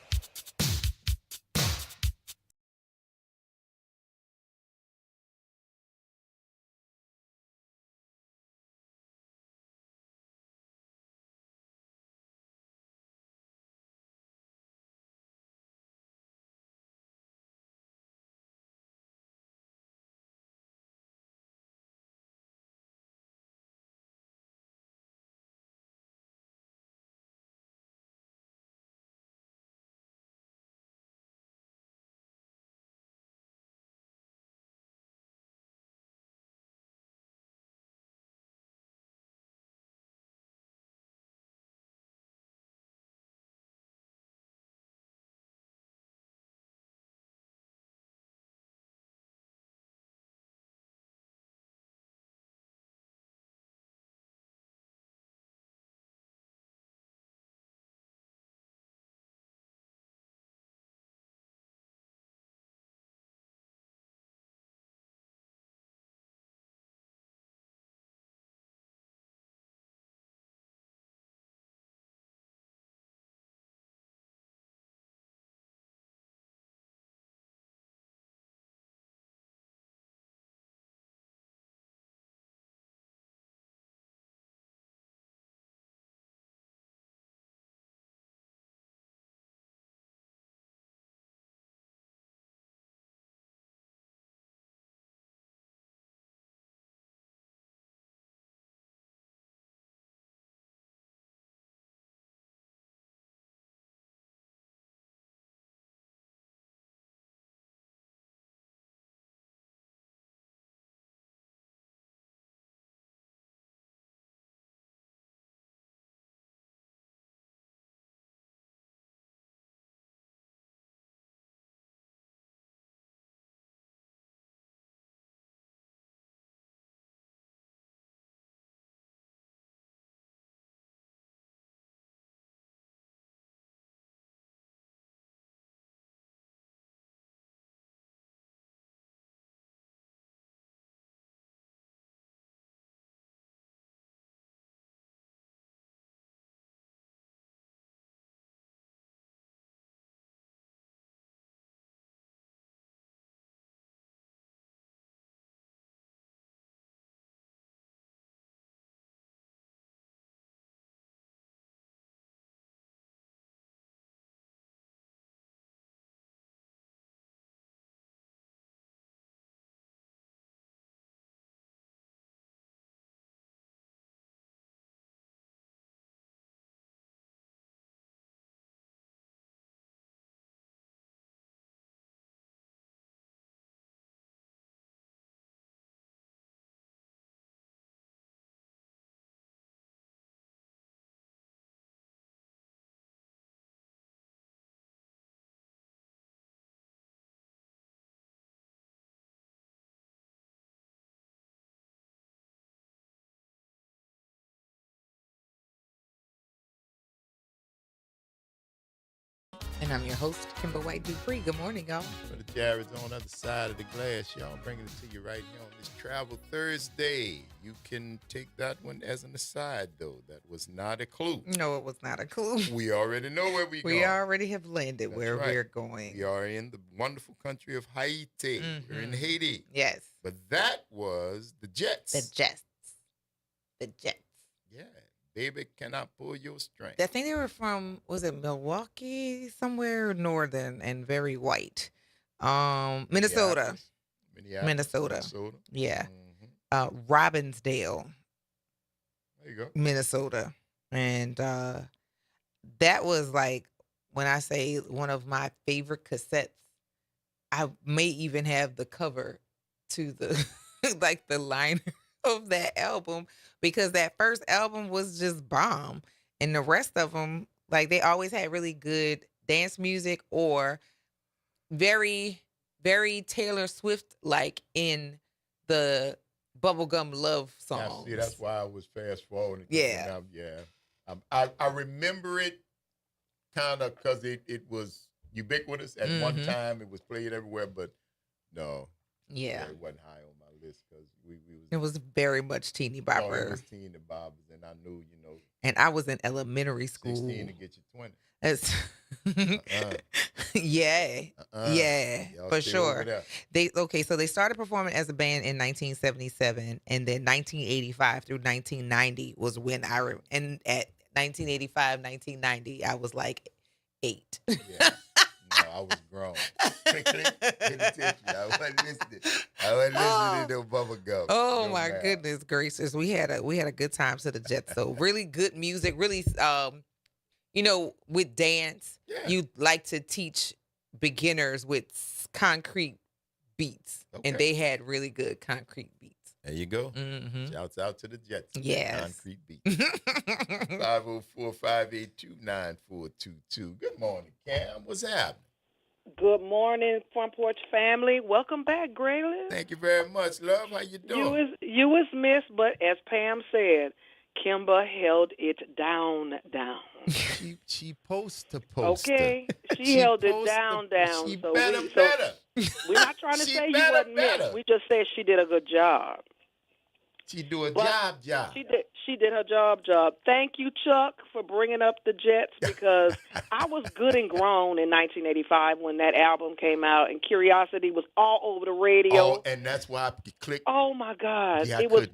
And I'm your host, Kimber White Dupree. Good morning, y'all. Brother Jared's on the other side of the glass. Y'all bringing it to you right here on this Travel Thursday. You can take that one as an aside, though. That was not a clue. No, it was not a clue. We already know where we're going. We already have landed where right. we're going. We are in the wonderful country of Haiti. Mm-hmm. We're in Haiti. Yes. But that was the Jets. The Jets. The Jets. Yeah. Baby cannot pull your string. I think they were from, was it Milwaukee? Somewhere northern and very white. Minnesota. Minnesota. Yeah. Mm-hmm. Robbinsdale. There you go. Minnesota. And that was like, when I say one of my favorite cassettes, I may even have the cover to the, like the liner of that album, because that first album was just bomb. And the rest of them, like, they always had really good dance music or very very Taylor Swift like in the bubblegum love songs. See, that's why I was fast forwarding. Yeah. I remember it kind of because it was ubiquitous at one time. It was played everywhere, but no. Yeah. It wasn't high on my list because we was. It was very much teeny bopper. Oh, it was teeny boppers, and I knew, And I was in elementary school. 16 to get you 20. It's yeah, Y'all for stay sure. over there. So they started performing as a band in 1977, and then 1985 through 1990 was when and at 1985, 1990, I was like 8. Yeah. No, I was grown. Pay attention. I wasn't listening. To Bubba Gum. Oh my goodness gracious. We had a good time to the Jets. So really good music, really with dance, you like to teach beginners with concrete beats. Okay. And they had really good concrete beats. There you go. Mm-hmm. Shouts out to the Jets. Yes. Concrete beats. 504-582-9422. Good morning, Cam. What's happening? Good morning, Front Porch family. Welcome back, Graylin. Thank you very much, love. How you doing? You was missed, but as Pam said, Kimba held it down. She poster. Okay, she held it down. She so better. We're not trying to She say you better. wasn't missed. We just said she did a good job. She do a job. She did her job. Thank you, Chuck, for bringing up the Jets because I was good and grown in 1985 when that album came out and Curiosity was all over the radio. Oh, and that's why I clicked. Oh my God, Yeah, it was.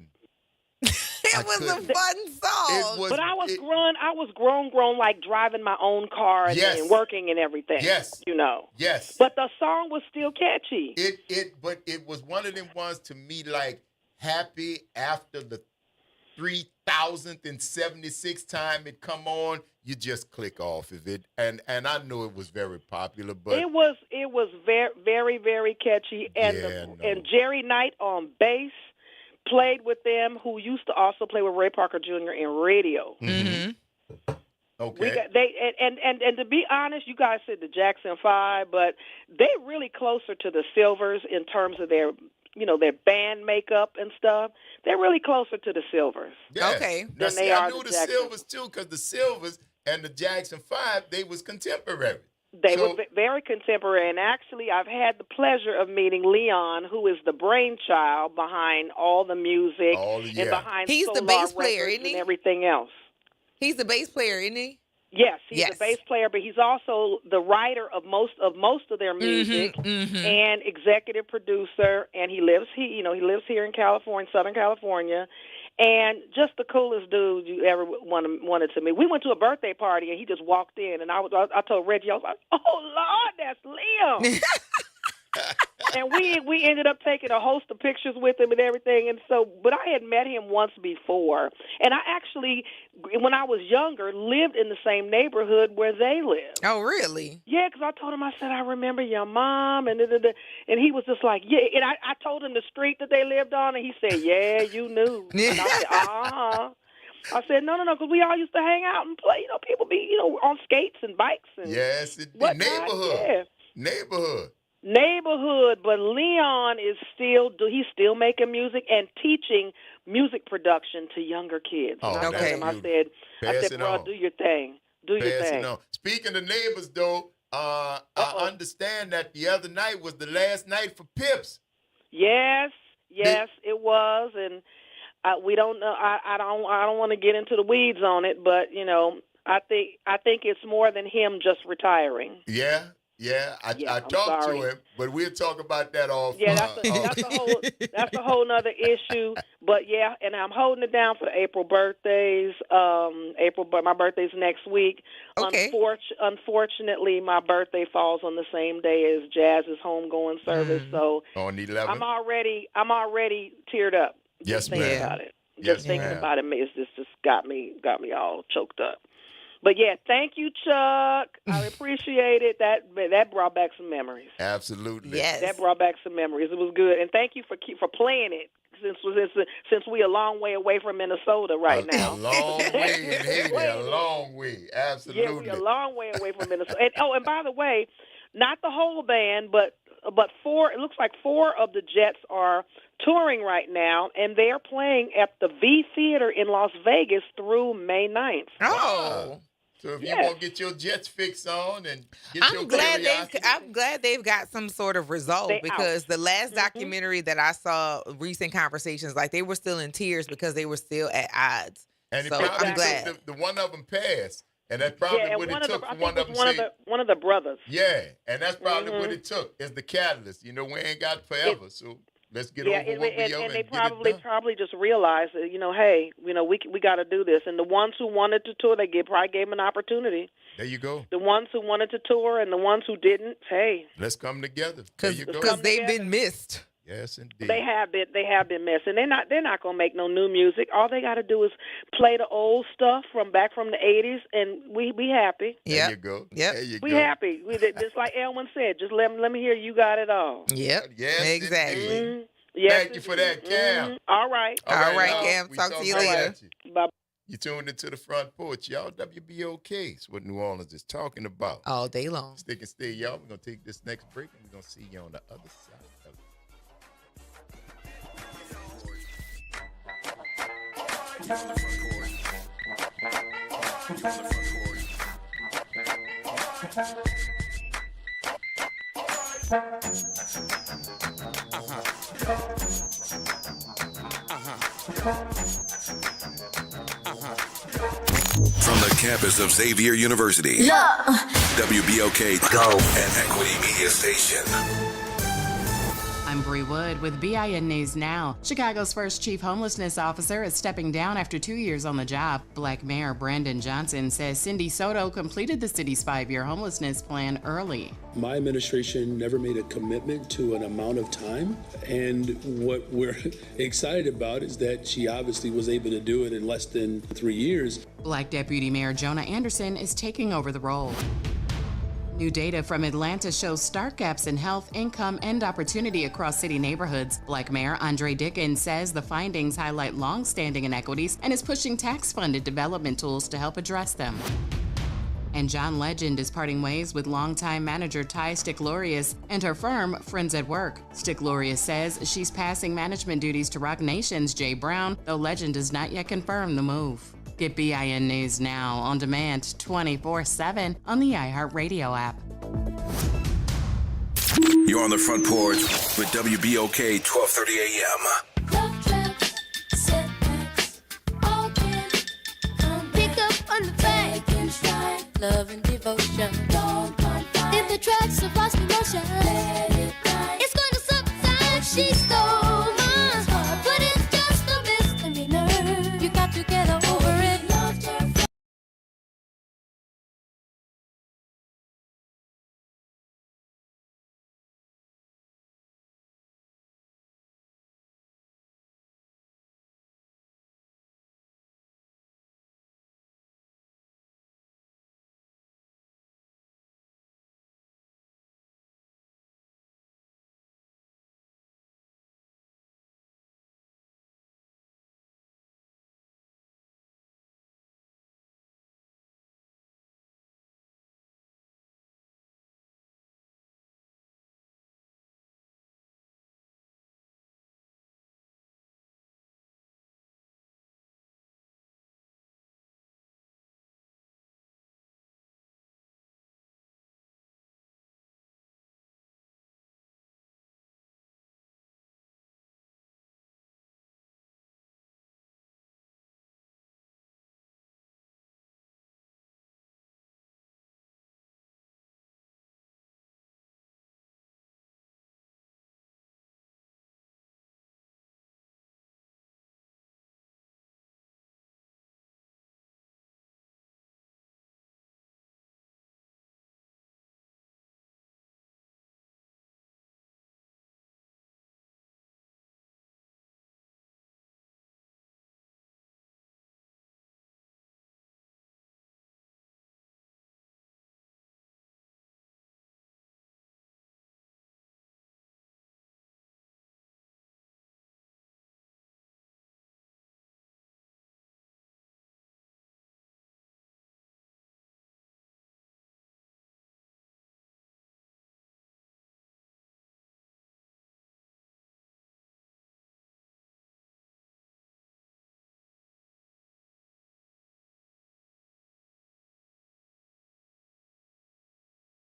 It was a fun song. But I was grown, like driving my own car and working and everything. Yes. Yes. But the song was still catchy. But it was one of them ones to me like happy after the 3,076th time it come on, you just click off of it. And I knew it was very popular, but it was very, very, very catchy. And Jerry Knight on bass played with them, who used to also play with Ray Parker Jr. in radio. Mm-hmm. Okay. And to be honest, you guys said the Jackson 5, but they're really closer to the Silvers in terms of their band makeup and stuff. They're really closer to the Silvers. Yeah. Okay. Now, than they I are knew the the Jackson. Silvers too, because the Silvers and the Jackson 5, they was contemporary. They were very contemporary, and actually I've had the pleasure of meeting Leon, who is the brainchild behind all the music and behind He's the Solar bass player, Records isn't he? and everything else. He's the bass player, isn't he? Yes, he's a bass player, but he's also the writer of most of their music and executive producer. And he lives here in California, Southern California, and just the coolest dude you ever wanted to meet. We went to a birthday party, and he just walked in, and I told Reggie, I was like, "Oh Lord, that's Liam." And we ended up taking a host of pictures with him and everything. And so, but I had met him once before. And I actually, when I was younger, lived in the same neighborhood where they lived. Oh, really? Yeah, because I told him, I said, I remember your mom. And he was just like, yeah. And I told him the street that they lived on. And he said, yeah, you knew. And I said, uh-huh. I said, no, because we all used to hang out and play. People be, on skates and bikes. And yes, the neighborhood. Neighborhood. But Leon is he's still making music and teaching music production to younger kids. Oh, and I said, bro, do your thing. Do your thing. Speaking of neighbors, though, I understand that the other night was the last night for Pips. Yes, it was, and we don't know. I don't want to get into the weeds on it, but I think it's more than him just retiring. Yeah, I talked to him, but we'll talk about that off. Yeah, that's a whole nother issue. But yeah, and I'm holding it down for the April birthdays. My birthday's next week. Okay. Unfortunately, my birthday falls on the same day as Jazz's homegoing service, so on the 11th. I'm already teared up. Yes, thinking ma'am. about it. Just thinking about it, it's just got me all choked up. But yeah, thank you, Chuck. I appreciate it. That brought back some memories. Absolutely. Yes. That brought back some memories. It was good, and thank you for playing it. Since we a long way away from Minnesota right now. A long way in Haiti. A long way. Absolutely. Yeah, we're a long way away from Minnesota. And by the way, not the whole band, but but four. It looks like four of the Jets are touring right now, and they are playing at the V Theater in Las Vegas through May 9th. Oh. So if you Yes. want to get your Jets fix on and get your I'm glad curiosity. they've got some sort of result They because out. the last documentary that I saw, Recent Conversations, like they were still in tears because they were still at odds. And it So probably I'm glad. took the one of them passed, and that's probably Yeah, and what one it of the, took I for think one it of was them. one of the brothers. Yeah, and that's probably what Mhm. it took is the catalyst. You know, we ain't got forever, so let's get over what we over and they and get it done. probably just realized that, hey, we got to do this. And the ones who wanted to tour, probably gave them an opportunity. There you go. The ones who wanted to tour and the ones who didn't, hey, Let's come together. There you go. Because they've been missed. Yes, indeed. they have been missed, and they're not gonna make no new music. All they got to do is play the old stuff from back from the '80s, and we happy. There you go. Yep. There you We go. happy. Just like Elwin said, just let me hear you got it all. Yep. Yes, Exactly. indeed. Yes, Thank you for that, Cam. Mhm. All right. All right, y'all. Cam. We Talk to talking you about later. you. Bye. You tuned into the Front Porch, y'all. WBOK is what New Orleans is talking about. All day long. Stick and stay, y'all. We're going to take this next break, and we're going to see you on the other side of it. From the campus of Xavier University, WBOK Go and Equity Media Station. I'm Bree Wood with BIN News Now. Chicago's first chief homelessness officer is stepping down after 2 years on the job. Black Mayor Brandon Johnson says Cindy Soto completed the city's 5-year homelessness plan early. My administration never made a commitment to an amount of time, and what we're excited about is that she obviously was able to do it in less than 3 years. Black Deputy Mayor Jonah Anderson is taking over the role. New data from Atlanta shows stark gaps in health, income, and opportunity across city neighborhoods. Black Mayor Andre Dickens says the findings highlight long-standing inequities and is pushing tax-funded development tools to help address them. And John Legend is parting ways with longtime manager Ty Sticklorius and her firm, Friends at Work. Sticklorius says she's passing management duties to Rock Nation's Jay Brown, though Legend does not yet confirm the move. Get BIN News Now on demand 24/7 on the iHeartRadio app. You're on the Front Porch with WBOK 1230 AM. Love and devotion. If the tracks of lost emotion, it's gonna subside. She stole my heart, but it's just a misdemeanor. You got to get over it.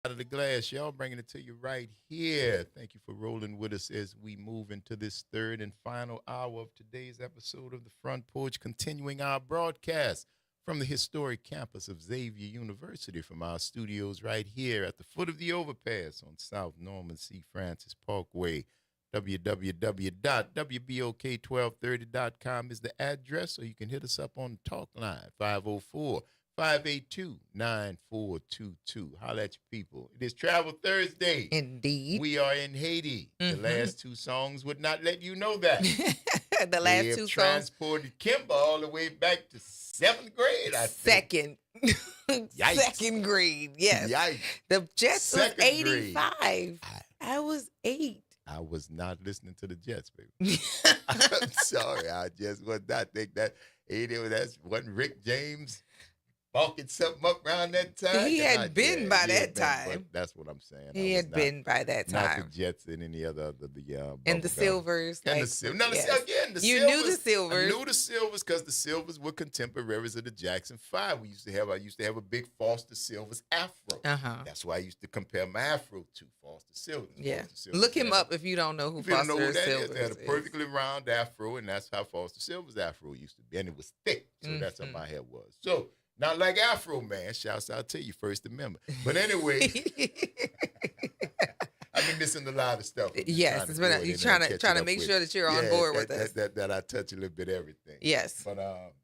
Out of the glass, y'all, bringing it to you right here. Thank you for rolling with us as we move into this third and final hour of today's episode of the Front Porch, continuing our broadcast from the historic campus of Xavier University, from our studios right here at the foot of the overpass on South Norman C. Francis Parkway. www.wbok1230.com is the address, or you can hit us up on the talk line, 504-582-9422. Holla at your people. It is Travel Thursday. Indeed. We are in Haiti. The last two songs would not let you know that. The last two songs transported Kimber all the way back to 7th grade, I think. Second grade, yes. Yikes. The Jets Second was 85. I was 8. I was not listening to the Jets, baby. I'm sorry. I just was not think that 80, that wasn't Rick James balking something up around that time. He had been by that time. That's what I'm saying. He had been by that time. Not the Jets and any other and the Silvers. And the Silvers. No, again, the you Silvers. knew the Silvers. I knew the Silvers because the Silvers were contemporaries of the Jackson 5. I used to have a big Foster Silvers afro. That's why I used to compare my afro to Foster Silvers. Yeah. Foster Silvers. Look him up if you don't know who Foster Silvers is. They had a perfectly round afro, and that's how Foster Silvers afro used to be. And it was thick, so that's how my hair was. So, not like Afro Man. Shouts out to you, First Amendment. But anyway, I've been missing a lot of stuff. Yes, it's been you're trying to make sure that you're on board with us. That I touch a little bit of everything. Yes. But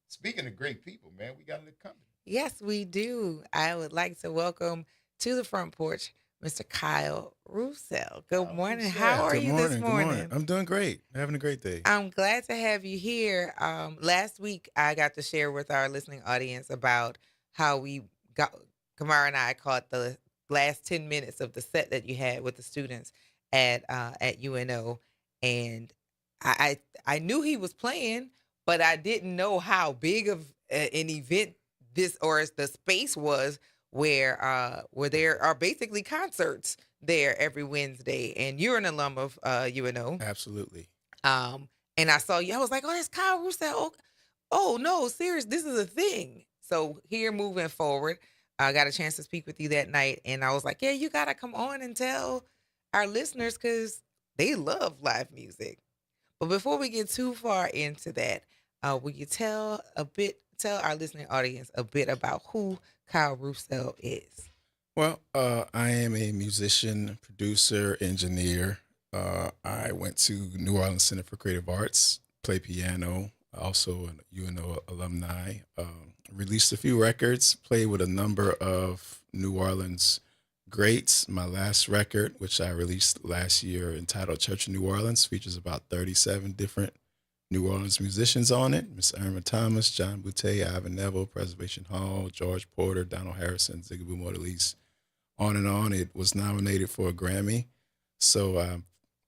speaking of great people, man, we got a little company. Yes, we do. I would like to welcome to the Front Porch Mr. Kyle Roussel. Good morning. How are you this morning? I'm doing great. Having a great day. I'm glad to have you here. Last week, I got to share with our listening audience about how Kamara and I caught the last 10 minutes of the set that you had with the students at UNO. And I knew he was playing, but I didn't know how big of an event this or the space was, where there are basically concerts there every Wednesday. And you're an alum of UNO. Absolutely. And I saw you. I was like, oh, that's Kyle Roussel. Oh, no, serious. This is a thing. So here moving forward, I got a chance to speak with you that night. And I was like, yeah, you got to come on and tell our listeners because they love live music. But before we get too far into that, will you tell our listening audience a bit about who Kyle Roussel is? Well, I am a musician, producer, engineer. I went to New Orleans Center for Creative Arts, play piano, also a UNO alumni. Released a few records, played with a number of New Orleans greats. My last record, which I released last year, entitled Church of New Orleans, features about 37 different New Orleans musicians on it. Miss Irma Thomas, John Boutte, Ivan Neville, Preservation Hall, George Porter, Donald Harrison, Zigaboo Mortalise, on and on. It was nominated for a Grammy. So I've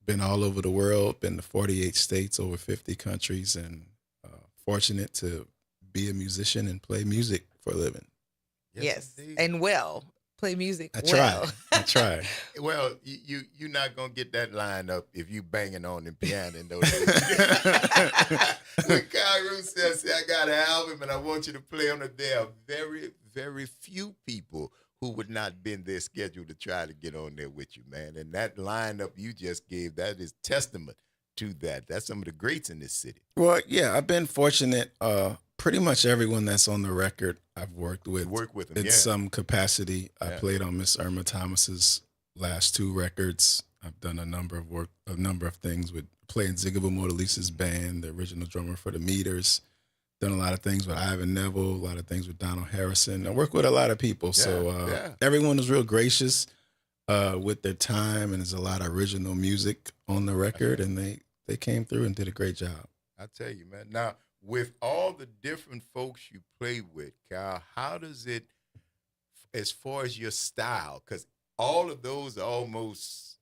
been all over the world, been to 48 states, over 50 countries, and fortunate to be a musician and play music for a living. Yes, and play music. I try. Well, you're not gonna get that line up if you banging on the piano. When Kyle Roussel said, "I got an album and I want you to play on it," there are very, very few people who would not been their schedule to try to get on there with you, man. And that lineup you just gave, that is testament to that. That's some of the greats in this city. Well, yeah, I've been fortunate. Pretty much everyone that's on the record I've worked with. Them, in some capacity. I played on Miss Irma Thomas's last 2 records. I've done a number of things with playing Zigaboo Mortalise's band, the original drummer for the Meters. Done a lot of things with Ivan Neville, a lot of things with Donald Harrison. I work with a lot of people, everyone was real gracious with their time, and there's a lot of original music on the record, and they came through and did a great job. I tell you, man. Now, with all the different folks you play with, Kyle, how does it, as far as your style, because all of those are almost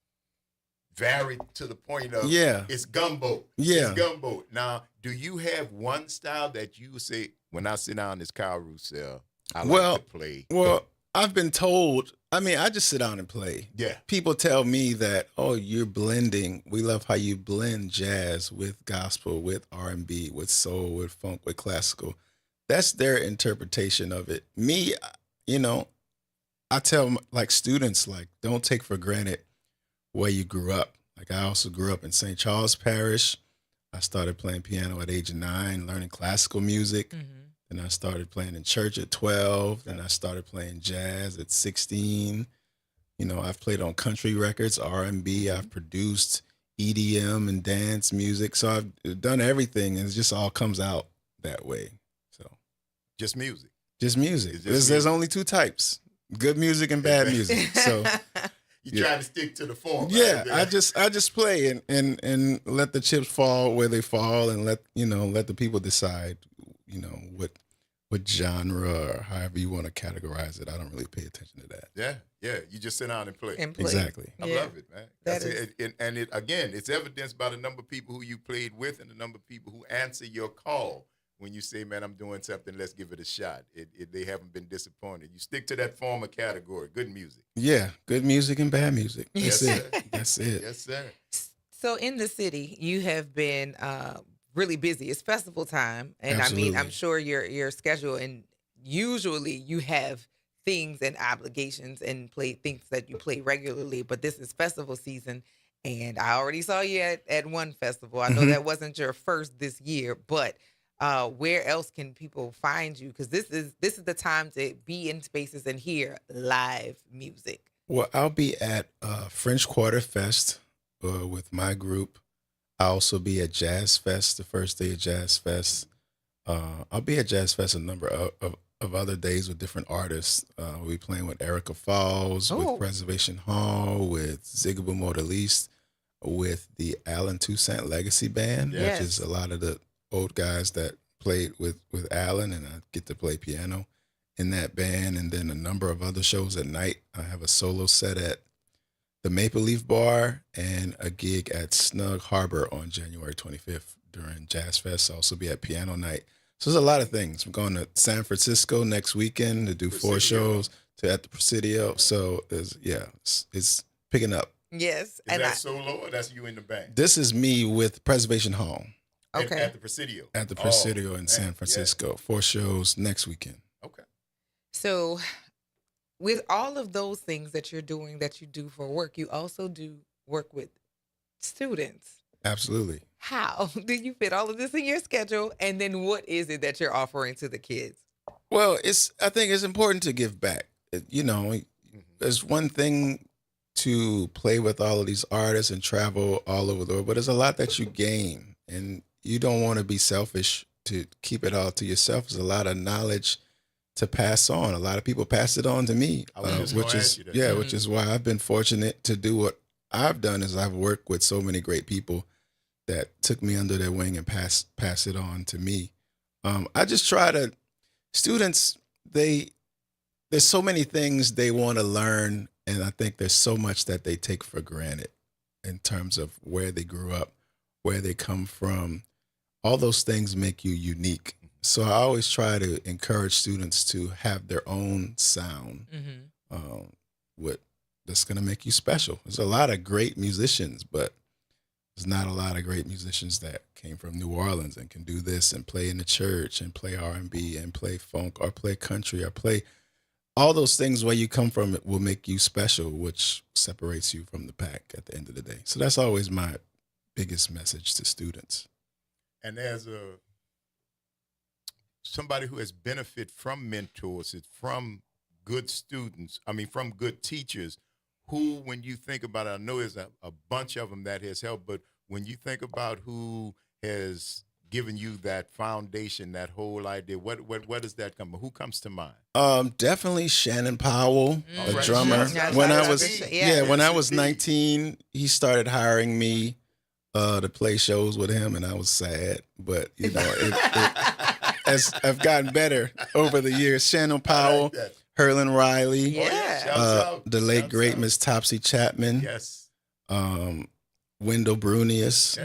varied to the point of it's gumbo. Yeah. It's gumbo. Now, do you have one style that you say, when I sit down as Kyle Roussel, I like to play? Well, I've been told, I just sit down and play. Yeah. People tell me that, oh, you're blending. We love how you blend jazz with gospel, with R&B, with soul, with funk, with classical. That's their interpretation of it. Me, I tell like students, like, don't take for granted where you grew up. Like, I also grew up in St. Charles Parish. I started playing piano at age of 9, learning classical music. Then I started playing in church at 12. Then I started playing jazz at 16. You know, I've played on country records, R&B. I've produced EDM and dance music. So I've done everything, and it just all comes out that way. So just music. Just music. Just There's music. only 2 types: good music and bad music. So you try to stick to the form. Yeah, I just play and let the chips fall where they fall, and let the people decide, what genre or however you want to categorize it. I don't really pay attention to that. Yeah. You just sit down and play. Exactly. I love it, man. It's evidenced by the number of people who you played with and the number of people who answer your call when you say, "Man, I'm doing something. Let's give it a shot." They haven't been disappointed. You stick to that former category. Good music. Yeah, good music and bad music. That's it. That's it. Yes, sir. So in the city, you have been really busy. It's festival time, and Absolutely. I mean, I'm sure your schedule, and usually you have things and obligations and play things that you play regularly, but this is festival season, and I already saw you at one festival. I know that wasn't your first this year, but where else can people find you? Because this is the time to be in spaces and hear live music. Well, I'll be at French Quarter Fest with my group. I'll also be at Jazz Fest, the first day of Jazz Fest. I'll be at Jazz Fest a number of other days with different artists. We'll be playing with Erica Falls, with Preservation Hall, with Zigaboo Modeliste, with the Alan Toussaint Legacy Band, which is a lot of the old guys that played with Alan, and I get to play piano in that band, and then a number of other shows at night. I have a solo set at the Maple Leaf Bar and a gig at Snug Harbor on January 25th during Jazz Fest. I'll also be at Piano Night. So there's a lot of things. I'm going to San Francisco next weekend to do 4 shows at the Presidio. So it's picking up. Yes. Is that solo or that's you in the band? This is me with Preservation Hall. Okay. At the Presidio. At the Presidio in San Francisco. 4 shows next weekend. Okay. So with all of those things that you're doing, that you do for work, you also do work with students. Absolutely. How do you fit all of this in your schedule? And then what is it that you're offering to the kids? Well, I think it's important to give back. There's one thing to play with all of these artists and travel all over the world, but there's a lot that you gain, and you don't want to be selfish to keep it all to yourself. There's a lot of knowledge to pass on. A lot of people pass it on to me, which is why I've been fortunate to do what I've done. Is I've worked with so many great people that took me under their wing and pass it on to me. I just try to students. There's so many things they want to learn, and I think there's so much that they take for granted in terms of where they grew up, where they come from. All those things make you unique. So I always try to encourage students to have their own sound, that's going to make you special. There's a lot of great musicians, but there's not a lot of great musicians that came from New Orleans and can do this and play in the church and play R&B and play funk or play country or play all those things. Where you come from, it will make you special, which separates you from the pack at the end of the day. So that's always my biggest message to students. And as somebody who has benefited from mentors, from good students, from good teachers, who, when you think about it, I know there's a bunch of them that has helped, but when you think about who has given you that foundation, that whole idea, what does that come? Who comes to mind? Definitely Shannon Powell, a drummer. When I was 19, he started hiring me to play shows with him, and I was sad, but as I've gotten better over the years. Shannon Powell, Herlin Riley, the late great Miss Topsy Chapman, Wendell Brunius,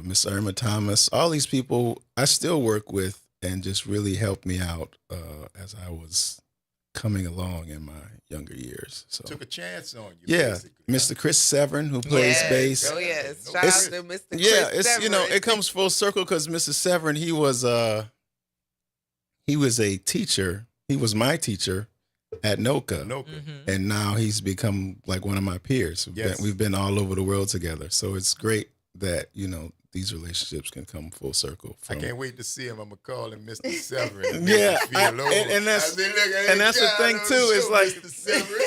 Miss Irma Thomas. All these people I still work with and just really helped me out as I was coming along in my younger years. So took a chance on you. Yeah, Mr. Chris Severn, who plays bass. Oh yes, shout out to Mr. Chris Severn. It comes full circle because Mr. Severn, he was a teacher. He was my teacher at NOCA. Mm-hmm. And now he's become like one of my peers. We've been all over the world together. So it's great that, these relationships can come full circle. I can't wait to see him. I'm gonna call him Mr. Severin. Yeah, and that's the thing too. It's like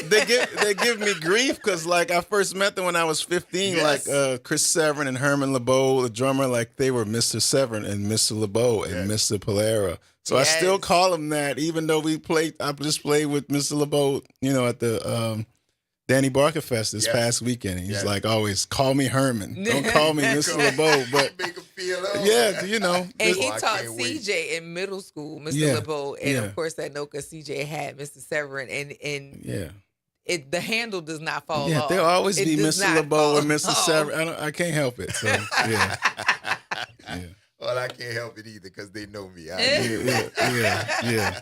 they give me grief because like I first met them when I was 15. Yes. Like Chris Severin and Herman LeBeau, the drummer, like they were Mr. Severin and Mr. LeBeau and Mr. Polera. So I still call him that, even though I just played with Mr. LeBeau, at the Danny Barker Fest this past weekend. And he's like, always call me Herman. Don't call me Mr. LeBeau. But make him feel old. And he taught CJ in middle school, Mr. LeBeau, and of course at NOCA, CJ had Mr. Severin, and the handle does not fall off. Yeah, there'll always be Mr. LeBeau or Mr. Severin. I can't help it. So yeah. Well, I can't help it either because they know me. Yeah.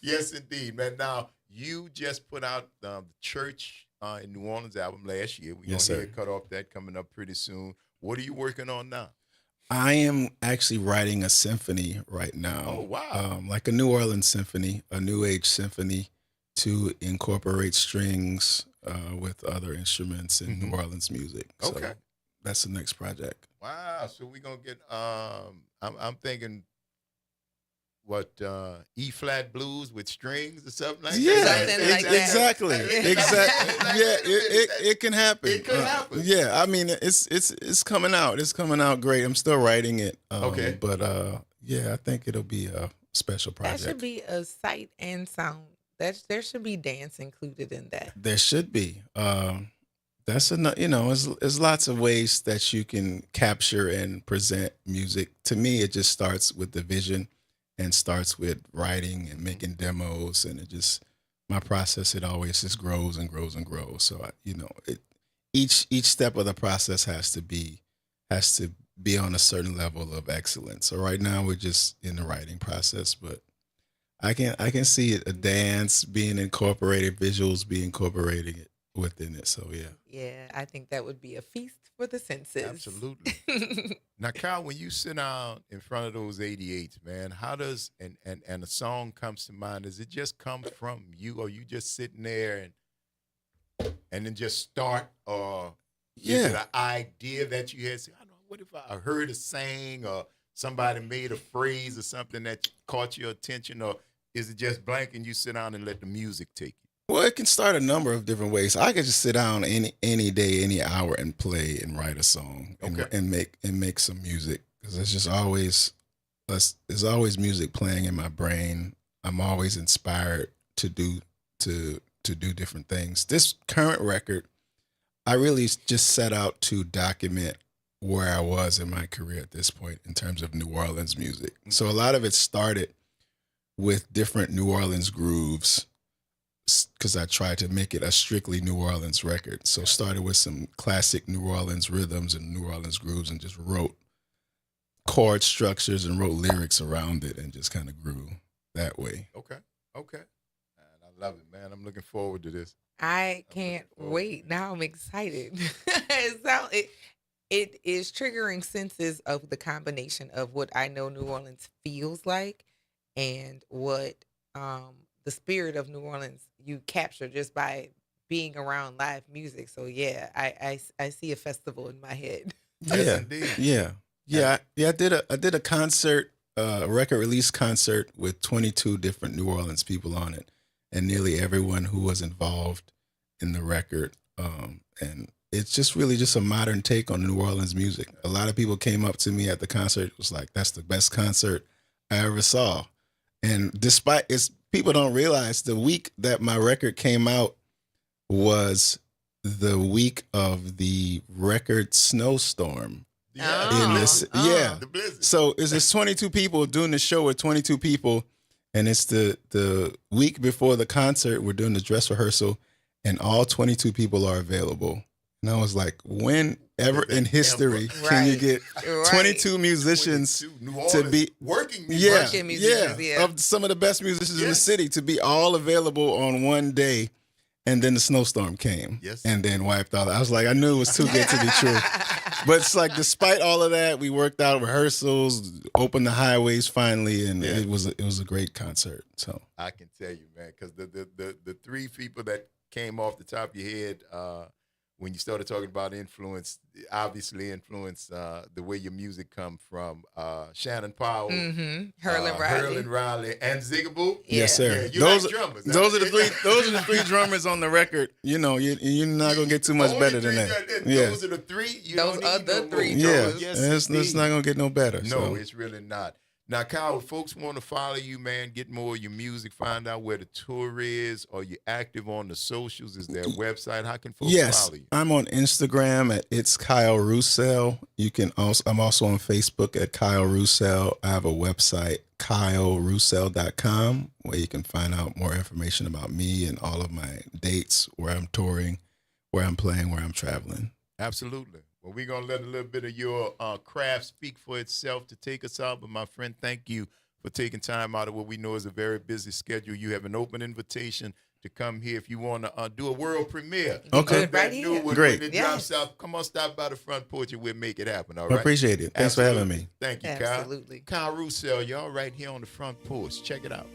Yes, indeed, man. Now, you just put out the Church in New Orleans album last year. We're going to cut off that coming up pretty soon. What are you working on now? I am actually writing a symphony right now. Oh, wow. Like a New Orleans symphony, a New Age symphony to incorporate strings with other instruments and New Orleans music. Okay. So that's the next project. Wow. So we're going to get, I'm thinking, what, E-flat blues with strings or something like that? Yeah, exactly. Yeah, it can happen. It could happen. Yeah, I mean, it's coming out. It's coming out great. I'm still writing it. Okay. But, I think it'll be a special project. That should be a sight and sound. There should be dance included in that. There should be. That's there's lots of ways that you can capture and present music. To me, it just starts with the vision and starts with writing and making demos, and my process, it always just grows and grows and grows. So each step of the process has to be on a certain level of excellence. So right now we're just in the writing process, but I can see it, a dance being incorporated, visuals being incorporated within it. So yeah. Yeah, I think that would be a feast for the senses. Absolutely. Now, Kyle, when you sit down in front of those 88s, man, how does and a song comes to mind? Does it just come from you, or you just sitting there and then just start, or is it an idea that you had? Say, I don't know, what if I heard a saying, or somebody made a phrase or something that caught your attention, or is it just blank and you sit down and let the music take you? Well, it can start a number of different ways. I could just sit down any day, any hour, and play and write a song and make some music, because there's always music playing in my brain. I'm always inspired to do different things. This current record, I really just set out to document where I was in my career at this point in terms of New Orleans music. So a lot of it started with different New Orleans grooves, because I tried to make it a strictly New Orleans record. So started with some classic New Orleans rhythms and New Orleans grooves, and just wrote chord structures and wrote lyrics around it, and just kind of grew that way. Okay. Man, I love it, man. I'm looking forward to this. I can't wait. Now I'm excited. It is triggering senses of the combination of what I know New Orleans feels like and what the spirit of New Orleans you capture just by being around live music. So yeah, I see a festival in my head. Yeah. I did a concert, a record release concert with 22 different New Orleans people on it, and nearly everyone who was involved in the record. And it's just really just a modern take on New Orleans music. A lot of people came up to me at the concert. It was like, that's the best concert I ever saw. And people don't realize the week that my record came out was the week of the record snowstorm. The blizzard. So it's 22 people doing the show with 22 people, and it's the week before the concert. We're doing the dress rehearsal, and all 22 people are available. And I was like, whenever in history can you get 22 musicians to be working musicians, of some of the best musicians in the city to be all available on one day? And then the snowstorm came, Yes. and then wiped all that. I was like, I knew it was too good to be true. But it's like, despite all of that, we worked out rehearsals, opened the highways finally, and it was a great concert. So I can tell you, man, because the three people that came off the top of your head when you started talking about influence, obviously influence the way your music come from Shannon Powell, Herlin Riley, and Zigaboo. yes, sir. Yeah, you those like drummers. Huh? those are the three. Those are the three drummers on the record. You know, you're not gonna get too much better than that. Yeah, Those are the three. Those are the three yeah. drummers. Yes, It's not gonna get no better. No, so. it's really not. Now, Kyle, if folks want to follow you, man, get more of your music, find out where the tour is. Are you active on the socials? Is there a website? How can folks follow you? I'm on Instagram at It's Kyle Roussel. I'm also on Facebook at Kyle Roussel. I have a website, kyleroussel.com, where you can find out more information about me and all of my dates, where I'm touring, where I'm playing, where I'm traveling. Absolutely. Well, we're going to let a little bit of your craft speak for itself to take us out. But, my friend, thank you for taking time out of what we know is a very busy schedule. You have an open invitation to come here if you want to do a world premiere. Okay. Right here. Great. When it drops out, come on, stop by the Front Porch and we'll make it happen, all right? I appreciate it. Thanks for having me. Thank you, Kyle. Absolutely. Kyle Roussel, y'all right here on the Front Porch. Check it out.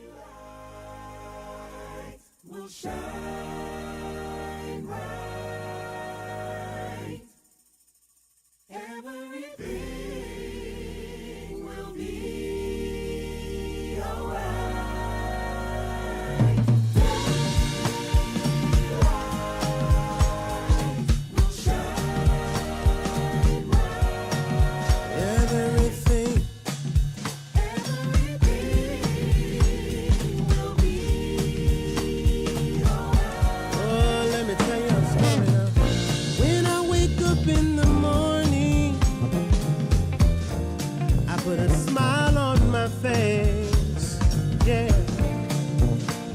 Will shine bright. Everything will be alright. Will shine bright. Everything will be alright. Oh, let me tell you a story now. When I wake up in the morning, I put a smile on my face, yeah,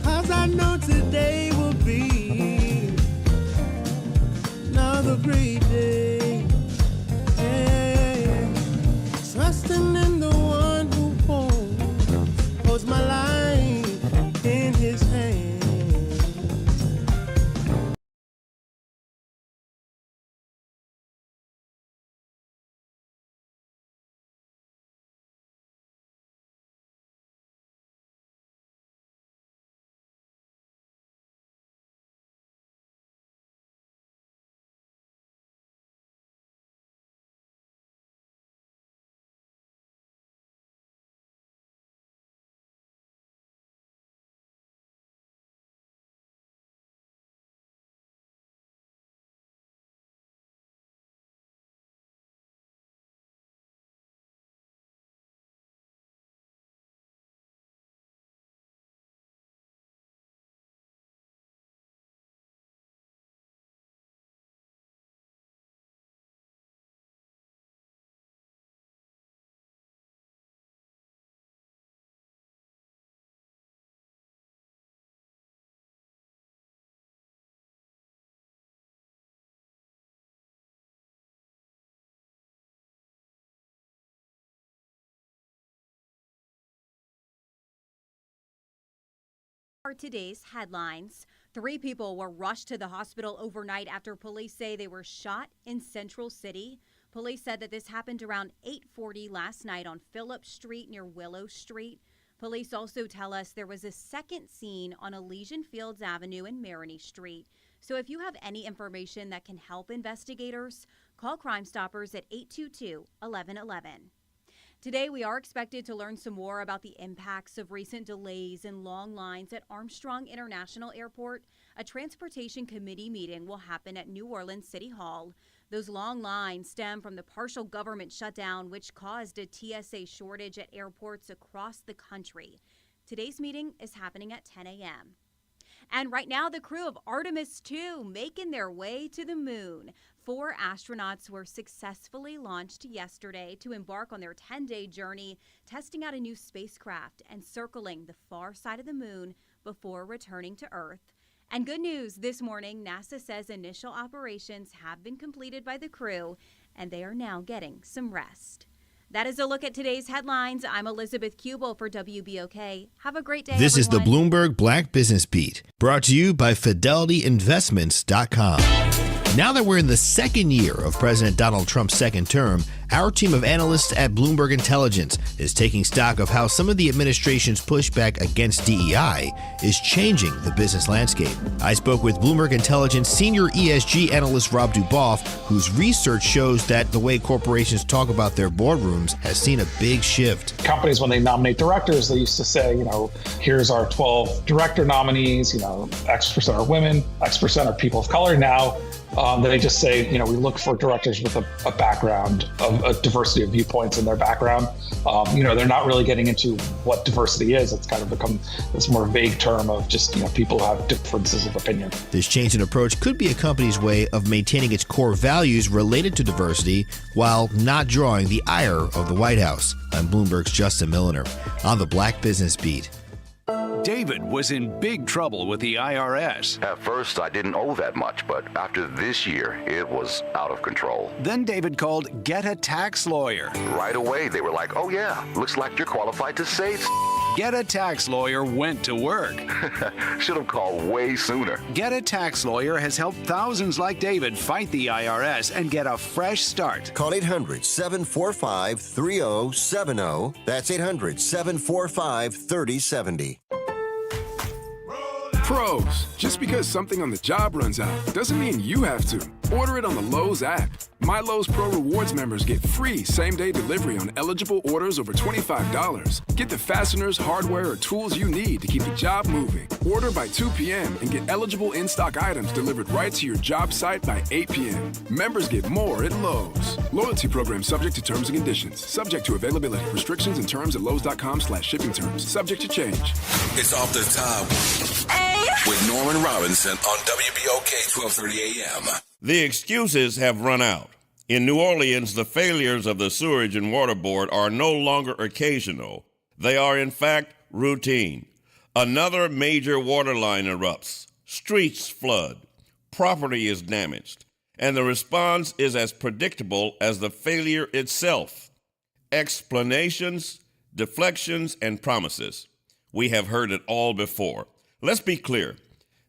'cause I know today will be another great day, yeah. Trusting in the one who holds my life in his hand. Are today's headlines. 3 people were rushed to the hospital overnight after police say they were shot in Central City. Police said that this happened around 8:40 last night on Phillip Street near Willow Street. Police also tell us there was a second scene on Elysian Fields Avenue and Maroney Street. So if you have any information that can help investigators, call Crime Stoppers at 822-1111. Today, we are expected to learn some more about the impacts of recent delays and long lines at Armstrong International Airport. A transportation committee meeting will happen at New Orleans City Hall. Those long lines stem from the partial government shutdown, which caused a TSA shortage at airports across the country. Today's meeting is happening at 10 a.m. And right now, the crew of Artemis 2 making their way to the moon. 4 astronauts were successfully launched yesterday to embark on their 10-day journey, testing out a new spacecraft and circling the far side of the moon before returning to Earth. And good news this morning, NASA says initial operations have been completed by the crew, and they are now getting some rest. That is a look at today's headlines. I'm Elizabeth Kubel for WBOK. Have a great day, This is the everyone. Bloomberg Black Business Beat, brought to you by FidelityInvestments.com. Now that we're in the second year of President Donald Trump's second term, our team of analysts at Bloomberg Intelligence is taking stock of how some of the administration's pushback against DEI is changing the business landscape. I spoke with Bloomberg Intelligence senior ESG analyst Rob Duboff, whose research shows that the way corporations talk about their boardrooms has seen a big shift. Companies, when they nominate directors, they used to say, here's our 12 director nominees, X% are women, X% are people of color. Now, they just say, we look for directors with a background of a diversity of viewpoints in their background. They're not really getting into what diversity is. It's kind of become this more vague term of just, people who have differences of opinion. This change in approach could be a company's way of maintaining its core values related to diversity while not drawing the ire of the White House. I'm Bloomberg's Justin Milliner on the Black Business Beat. David was in big trouble with the IRS. At first, I didn't owe that much, but after this year, it was out of control. Then David called Get a Tax Lawyer. Right away, they were like, oh yeah, looks like you're qualified to say Get a Tax Lawyer went to work. Should have called way sooner. Get a Tax Lawyer has helped thousands like David fight the IRS and get a fresh start. Call 800-745-3070. That's 800-745-3070. Pros, just because something on the job runs out doesn't mean you have to. Order it on the Lowe's app. My Lowe's Pro Rewards members get free same-day delivery on eligible orders over $25. Get the fasteners, hardware, or tools you need to keep the job moving. Order by 2 p.m. and get eligible in-stock items delivered right to your job site by 8 p.m. Members get more at Lowe's. Loyalty program subject to terms and conditions. Subject to availability. Restrictions and terms at Lowe's.com/shipping terms. Subject to change. It's off the top with Norman Robinson on WBOK 1230 AM. The excuses have run out. In New Orleans, the failures of the Sewerage and Water Board are no longer occasional. They are, in fact, routine. Another major water line erupts. Streets flood. Property is damaged. And the response is as predictable as the failure itself. Explanations, deflections, and promises. We have heard it all before. Let's be clear.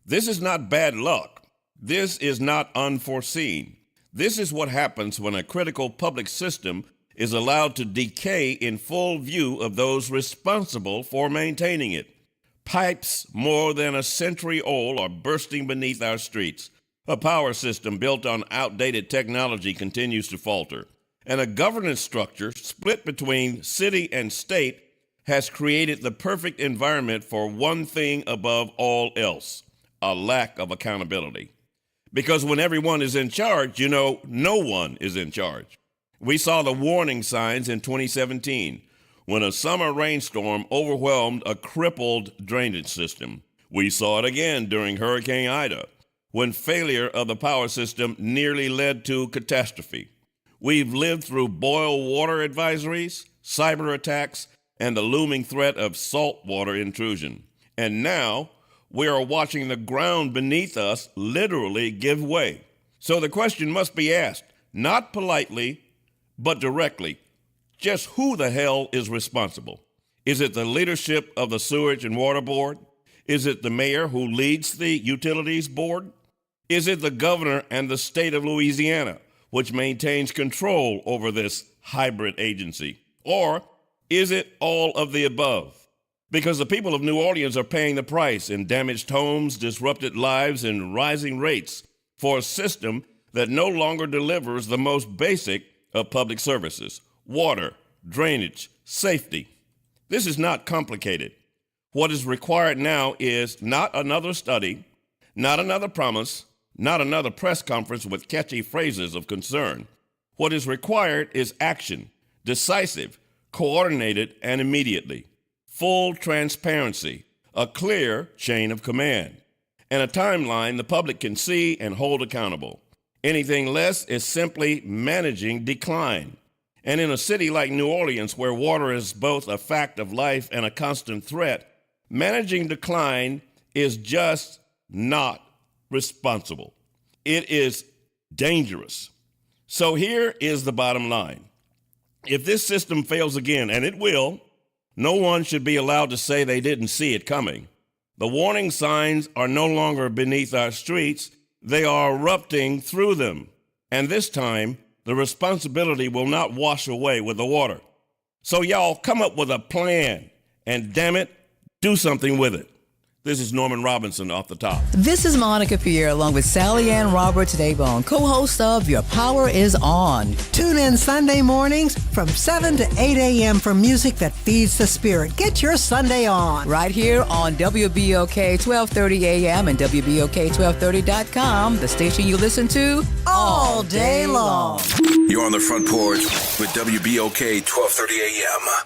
This is not bad luck. This is not unforeseen. This is what happens when a critical public system is allowed to decay in full view of those responsible for maintaining it. Pipes more than a century old are bursting beneath our streets. A power system built on outdated technology continues to falter. And a governance structure split between city and state has created the perfect environment for one thing above all else: a lack of accountability. Because when everyone is in charge, no one is in charge. We saw the warning signs in 2017 when a summer rainstorm overwhelmed a crippled drainage system. We saw it again during Hurricane Ida when failure of the power system nearly led to catastrophe. We've lived through boil water advisories, cyber attacks, and the looming threat of saltwater intrusion. And now, we are watching the ground beneath us literally give way. So the question must be asked, not politely, but directly, just who the hell is responsible? Is it the leadership of the Sewerage and Water Board? Is it the mayor who leads the Utilities Board? Is it the governor and the state of Louisiana, which maintains control over this hybrid agency? Or is it all of the above? Because the people of New Orleans are paying the price in damaged homes, disrupted lives, and rising rates for a system that no longer delivers the most basic of public services: water, drainage, safety. This is not complicated. What is required now is not another study, not another promise, not another press conference with catchy phrases of concern. What is required is action, decisive, coordinated, and immediately. Full transparency, a clear chain of command, and a timeline the public can see and hold accountable. Anything less is simply managing decline. And in a city like New Orleans, where water is both a fact of life and a constant threat, managing decline is just not responsible. It is dangerous. So here is the bottom line. If this system fails again, and it will, no one should be allowed to say they didn't see it coming. The warning signs are no longer beneath our streets, they are erupting through them. And this time, the responsibility will not wash away with the water. So y'all come up with a plan, and damn it, do something with it. This is Norman Robinson off the top. This is Monica Pierre along with Sally Ann Roberts Daybone, co-host of Your Power is On. Tune in Sunday mornings from 7 to 8 a.m. for music that feeds the spirit. Get your Sunday on. Right here on WBOK 1230 AM and WBOK1230.com, the station you listen to all day long. You're on the Front Porch with WBOK 1230 AM.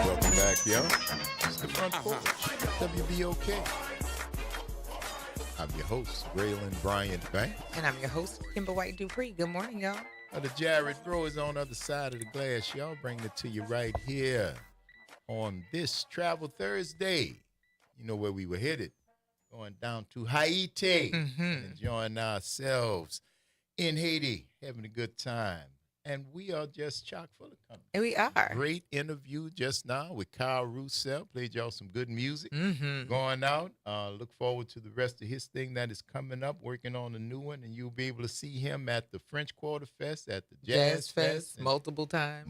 Welcome back, yo. It's the Front Porch, WBOK. I'm your host, Braylon Bryant Banks. And I'm your host, Kimber White Dupree. Good morning, y'all. The Jared Bro is on the other side of the glass. Y'all bringing it to you right here on this Travel Thursday. You know where we were headed. Going down to Haiti. Enjoying ourselves in Haiti. Having a good time. And we are just chock full of company. And we are. Great interview just now with Kyle Roussel. Played y'all some good music. Going out. Look forward to the rest of his thing that is coming up. Working on a new one. And you'll be able to see him at the French Quarter Fest, at the Jazz Fest. Multiple times.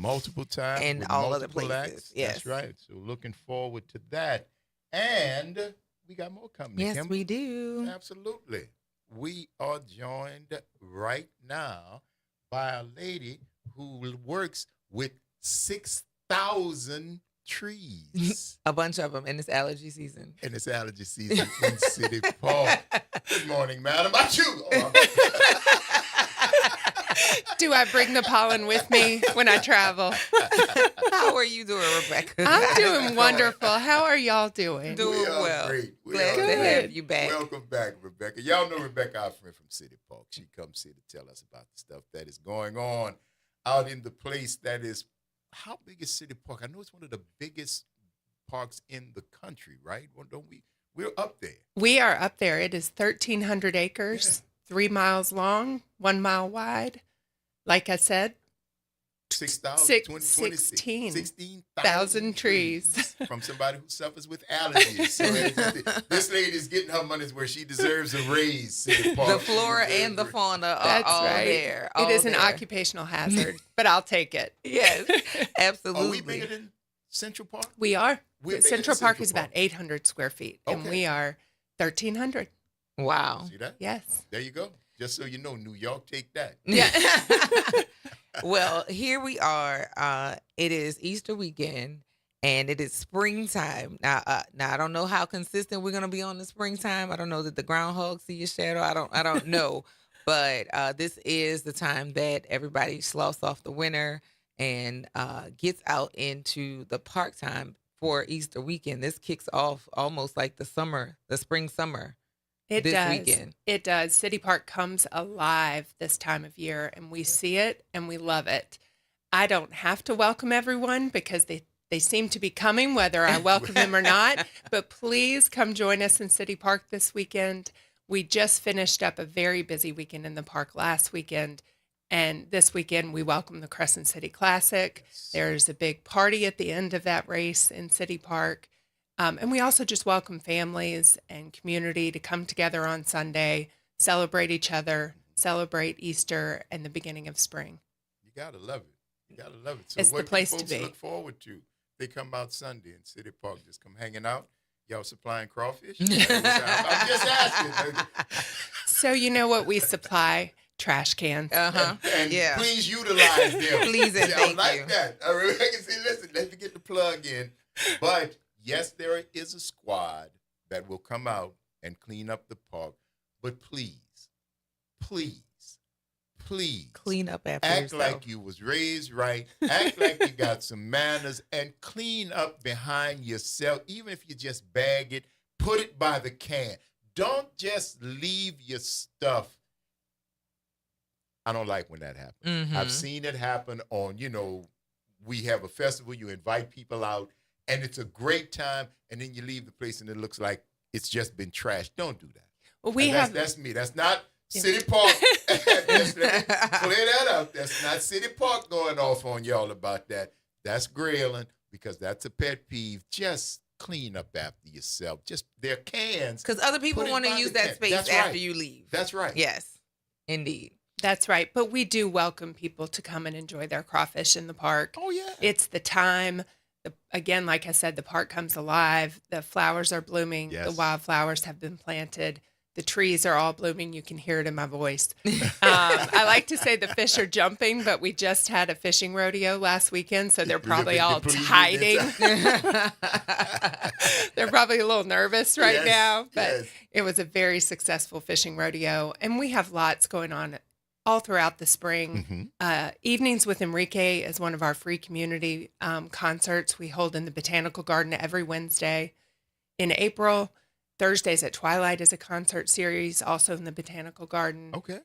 And all other places. Acts. Yes. That's right. So looking forward to that. And we got more coming. Yes, Kimber. we do. Absolutely. We are joined right now by a lady who works with 6,000 trees. A bunch of them, and it's allergy season. And it's allergy season in City Park. Good morning, madam. I chew. Do I bring the pollen with me when I travel? How are you doing, Rebecca? I'm doing wonderful. How are y'all doing? Doing well. Great. Glad to have you back. Welcome back, Rebecca. Y'all know Rebecca, our friend from City Park. She comes here to tell us about the stuff that is going on out in the place that is, how big is City Park? I know it's one of the biggest parks in the country, right? Well, don't we? We're up there. We are up there. It is 1,300 acres, 3 miles long, 1 mile wide. Like I said, 16,000 trees. From somebody who suffers with allergies. So this lady is getting her money's where she deserves a raise. City Park. The flora and the fauna are all there. It is an occupational hazard, but I'll take it. Yes, absolutely. Are we bigger than Central Park? We are. We're Central Park is about 800 square feet, and we are 1,300. Wow. See that? Yes. There you go. Just so you know, New York, take that. Yeah. Well, here we are. It is Easter weekend, and it is springtime. Now I don't know how consistent we're gonna be on the springtime. I don't know that the groundhog see your shadow. I don't know, but this is the time that everybody sloughs off the winter and gets out into the park time for Easter weekend. This kicks off almost like the spring summer. It this does. Weekend. It does. City Park comes alive this time of year, and we see it and we love it. I don't have to welcome everyone because they seem to be coming, whether I welcome them or not. But please come join us in City Park this weekend. We just finished up a very busy weekend in the park last weekend. And this weekend, we welcome the Crescent City Classic. There's a big party at the end of that race in City Park. And we also just welcome families and community to come together on Sunday, celebrate each other, celebrate Easter and the beginning of spring. You got to love it. You got to love it. So it's what the place folks to be. Look forward to. They come out Sunday in City Park, just come hanging out. Y'all supplying crawfish? I'm just asking. So you know what we supply? Trash cans. And please utilize them. Please and thank I like you. that. I really can say, listen, let me get the plug in. But yes, there is a squad that will come out and clean up the park. But please, clean up after act yourself. like you was raised right. Act like you got some manners and clean up behind yourself. Even if you just bag it, put it by the can. Don't just leave your stuff. I don't like when that happens. Mhm. I've seen it happen on, we have a festival, you invite people out, and it's a great time, and then you leave the place and it looks like it's just been trashed. Don't do that. Well, that's me. That's not City Park. Just let me clear that up. That's not City Park going off on y'all about that. That's grailing, because that's a pet peeve. Just clean up after yourself. Just their cans. Because other people want to use that space after you leave. That's right. Yes, indeed. That's right. But we do welcome people to come and enjoy their crawfish in the park. Oh, yeah. It's the time. Again, like I said, the park comes alive. The flowers are blooming. Yes. The wildflowers have been planted. The trees are all blooming. You can hear it in my voice. I like to say the fish are jumping, but we just had a fishing rodeo last weekend, so they're probably all hiding. They're probably a little nervous right now, but it was a very successful fishing rodeo. And we have lots going on all throughout the spring. Evenings with Enrique is one of our free community concerts we hold in the Botanical Garden every Wednesday. In April, Thursdays at Twilight is a concert series, also in the Botanical Garden. Okay.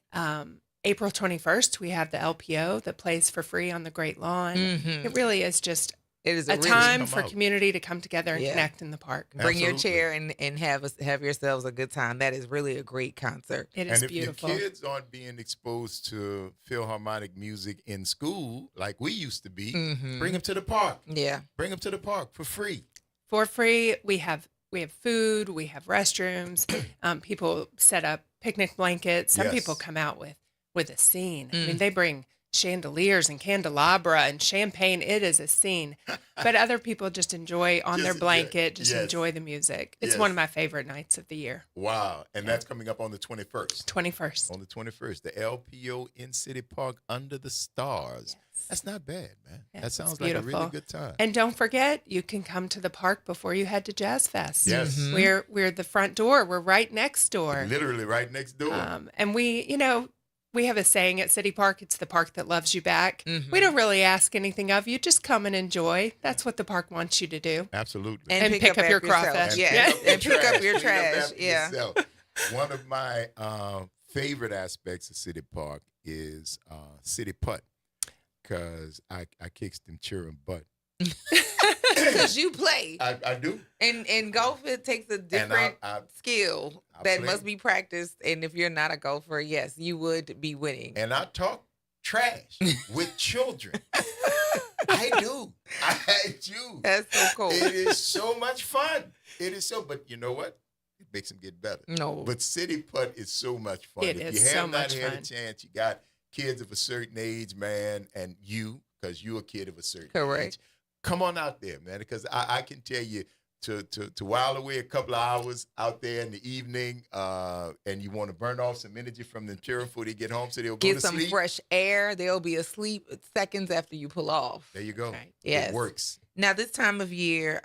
April 21st, we have the LPO that plays for free on the Great Lawn. It really is just a time for community to come together and connect in the park. Bring your chair and have yourselves a good time. That is really a great concert. It is beautiful. And if your kids aren't being exposed to Philharmonic music in school like we used to be, bring them to the park. Yeah. Bring them to the park for free. For free, we have food, we have restrooms. People set up picnic blankets. Some people come out with a scene. I mean, they bring chandeliers and candelabra and champagne. It is a scene. But other people just enjoy on their blanket, enjoy the music. It's one of my favorite nights of the year. Wow. And that's coming up on the 21st. 21st. On the 21st. The LPO in City Park Under the Stars. That's not bad, man. Yeah, that sounds like a really good time. And don't forget, you can come to the park before you head to Jazz Fest. Yes. We're the front door. We're right next door. Literally right next door. And we have a saying at City Park, it's the park that loves you back. We don't really ask anything of you. Just come and enjoy. That's what the park wants you to do. Absolutely. And pick up your crawfish. And pick up your trash. Yeah. One of my favorite aspects of City Park is City Putt, because I kicks them cheering butt. Because you play. I do. And golf, it takes a different skill that must be practiced. And if you're not a golfer, yes, you would be winning. And I talk trash with children. I do. That's so cool. It is so much fun. It is so, but you know what? It makes them get better. No. But City Putt is so much fun. It if is you have so not much had fun. a chance, you got kids of a certain age, man, and you, because you're a kid of a certain age. Come on out there, man, because I can tell you to while away a couple of hours out there in the evening, and you want to burn off some energy from them cheering before they get home, so they'll go Get to some sleep. fresh air. They'll be asleep seconds after you pull off. There you go. Right. Yes. It works. Now, this time of year,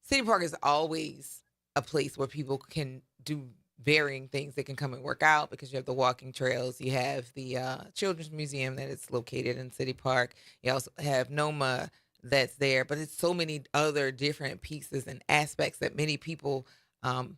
City Park is always a place where people can do varying things. They can come and work out because you have the walking trails. You have the Children's Museum that is located in City Park. You also have NOMA that's there, but it's so many other different pieces and aspects that many people, I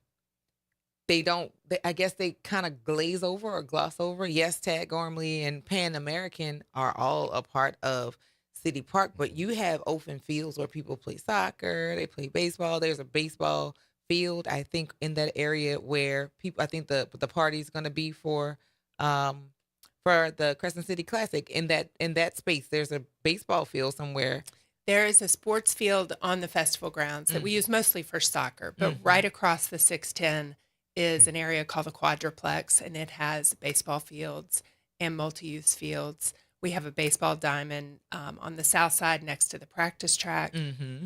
guess they kind of glaze over or gloss over. Yes, Tad Gormley and Pan American are all a part of City Park, but you have open fields where people play soccer, they play baseball. There's a baseball field, I think, in that area where people, I think the party's going to be for the Crescent City Classic. In that space, there's a baseball field somewhere. There is a sports field on the festival grounds that we use mostly for soccer, but right across the 610 is an area called the Quadruplex, and it has baseball fields and multi-use fields. We have a baseball diamond on the south side next to the practice track,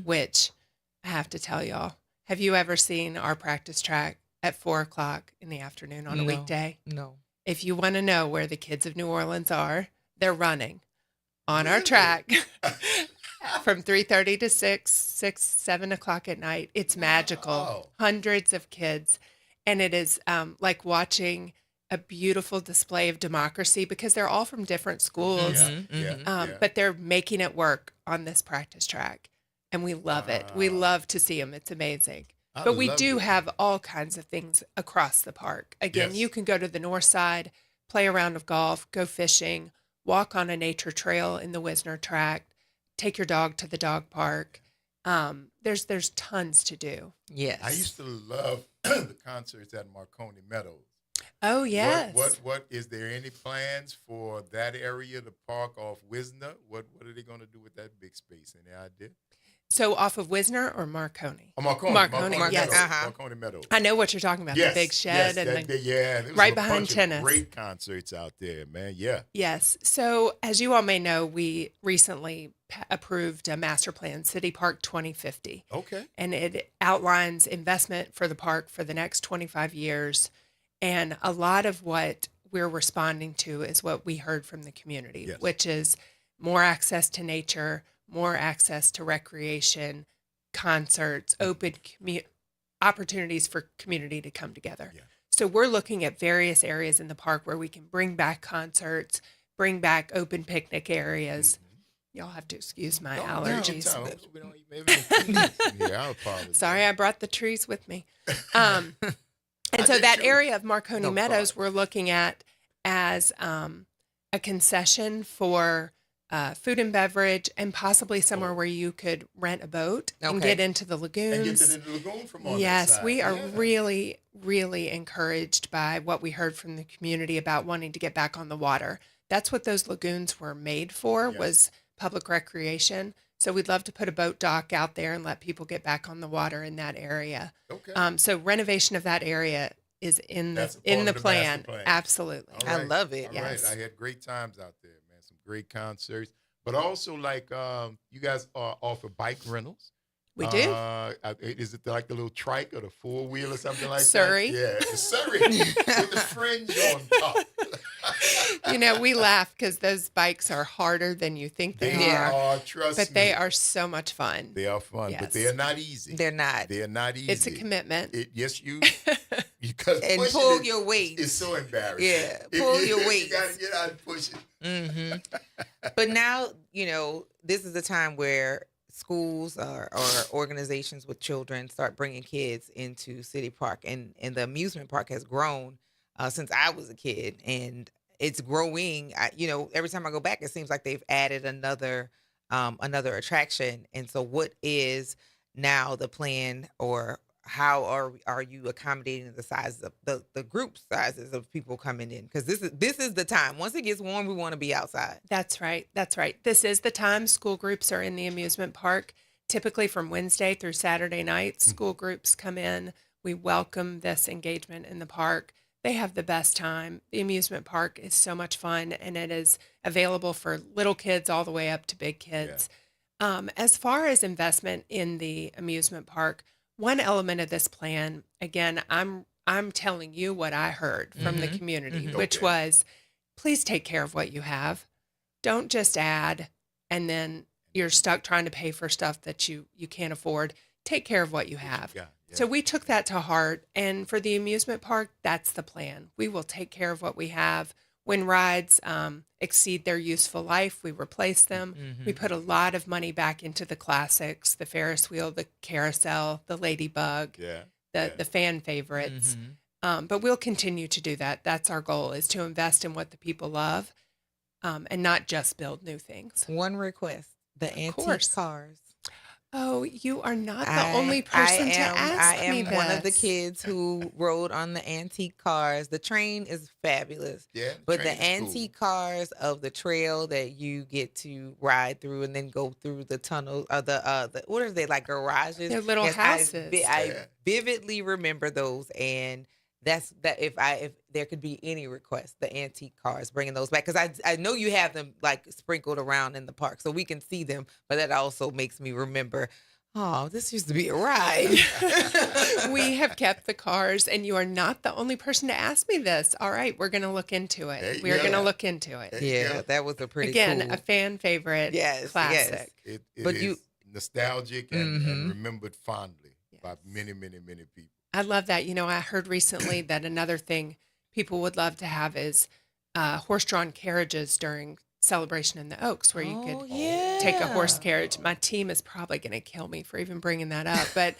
which I have to tell y'all, have you ever seen our practice track at 4:00 in the afternoon on a weekday? No. If you want to know where the kids of New Orleans are, they're running on our track from 3:30 to 7 o'clock at night. It's magical. Wow. Hundreds of kids. And it is like watching a beautiful display of democracy because they're all from different schools. But they're making it work on this practice track. And we love it. We love to see them. It's amazing. But we do have all kinds of things across the park. Again, you can go to the north side, play a round of golf, go fishing, walk on a nature trail in the Wisner Tract, take your dog to the dog park. There's tons to do. Yes. I used to love the concerts at Marconi Meadows. Oh, yes. What is there any plans for that area, the park off Wisner? What are they going to do with that big space? Any idea? So off of Wisner or Marconi? Oh, Marconi. Yes. Meadows. Marconi Meadows. I know what you're talking about. Yes, the big shed and there was right a behind bunch of tennis. Great concerts out there, man. Yeah. Yes. So as you all may know, we recently approved a master plan, City Park 2050. Okay. And it outlines investment for the park for the next 25 years. And a lot of what we're responding to is what we heard from the community, Yes. which is more access to nature, more access to recreation, concerts, open opportunities for community to come together. Yeah. So we're looking at various areas in the park where we can bring back concerts, bring back open picnic areas. Y'all have to excuse my allergies. We don't even have any here. I apologize. Sorry, I brought the trees with me. And so that area of Marconi Meadows we're looking at as a concession for food and beverage, and possibly somewhere where you could rent a boat and get into the lagoons. And get to the lagoon from on that Yes, side. we are really, really encouraged by what we heard from the community about wanting to get back on the water. That's what those lagoons were made for, was public recreation. So we'd love to put a boat dock out there and let people get back on the water in that area. Okay. So renovation of that area is in That's the part of plan. master plan. Absolutely. All right. I love it. All right. I had great times out there, man. Some great concerts. But also, like, you guys offer bike rentals. We do. Is it like the little trike or the four-wheel or something like Surrey. that? Yeah, the Surrey with the fringe on top. You know, we laugh because those bikes are harder than you think they are. Trust but me. they are so much fun. They are fun, but they are not easy. They're not. They are not easy. It's a commitment. Yes, because And pushing pull it your weight. is so embarrassing. Yeah, pull your weight. You got to get out and push it. Mm-hmm. But now, you know, this is the time where schools or organizations with children start bringing kids into City Park, and the amusement park has grown since I was a kid, and it's growing. Every time I go back, it seems like they've added another attraction. And so, what is now the plan, or how are you accommodating the sizes of the group sizes of people coming in? Because this is the time. Once it gets warm, we want to be outside. That's right. That's right. This is the time school groups are in the amusement park, typically from Wednesday through Saturday nights. School groups come in. We welcome this engagement in the park. They have the best time. The amusement park is so much fun, and it is available for little kids all the way up to big kids. Yeah. As far as investment in the amusement park, one element of this plan, again, I'm telling you what I heard from the community, which was, please take care of what you have. Don't just add, and then you're stuck trying to pay for stuff that you can't afford. Take care of what you have. Yeah. So we took that to heart, and for the amusement park, that's the plan. We will take care of what we have. When rides exceed their useful life, we replace them. We put a lot of money back into the classics, the Ferris wheel, the carousel, the ladybug, the fan favorites. But we'll continue to do that. That's our goal, is to invest in what the people love, and not just build new things. One request, the antique cars. Oh, you are not the only person to ask me this. I am one of the kids who rode on the antique cars. The train is fabulous. Yeah, but the antique cars of the trail that you get to ride through and then go through the tunnel, the what are they, like garages? They're little houses. I vividly remember those, and that's that. If there could be any request, the antique cars, bringing those back, because I know you have them like sprinkled around in the park, so we can see them. But that also makes me remember, oh, this used to be a ride. We have kept the cars, and you are not the only person to ask me this. All right, we're going to look into it. We're going to look into it. Yeah, that was a pretty cool. a fan favorite. Classic. Yes. It is nostalgic and remembered fondly by many, many, many people. I love that. You know, I heard recently that another thing people would love to have is horse-drawn carriages during Celebration in the Oaks, where you could take a horse carriage. My team is probably going to kill me for even bringing that up, but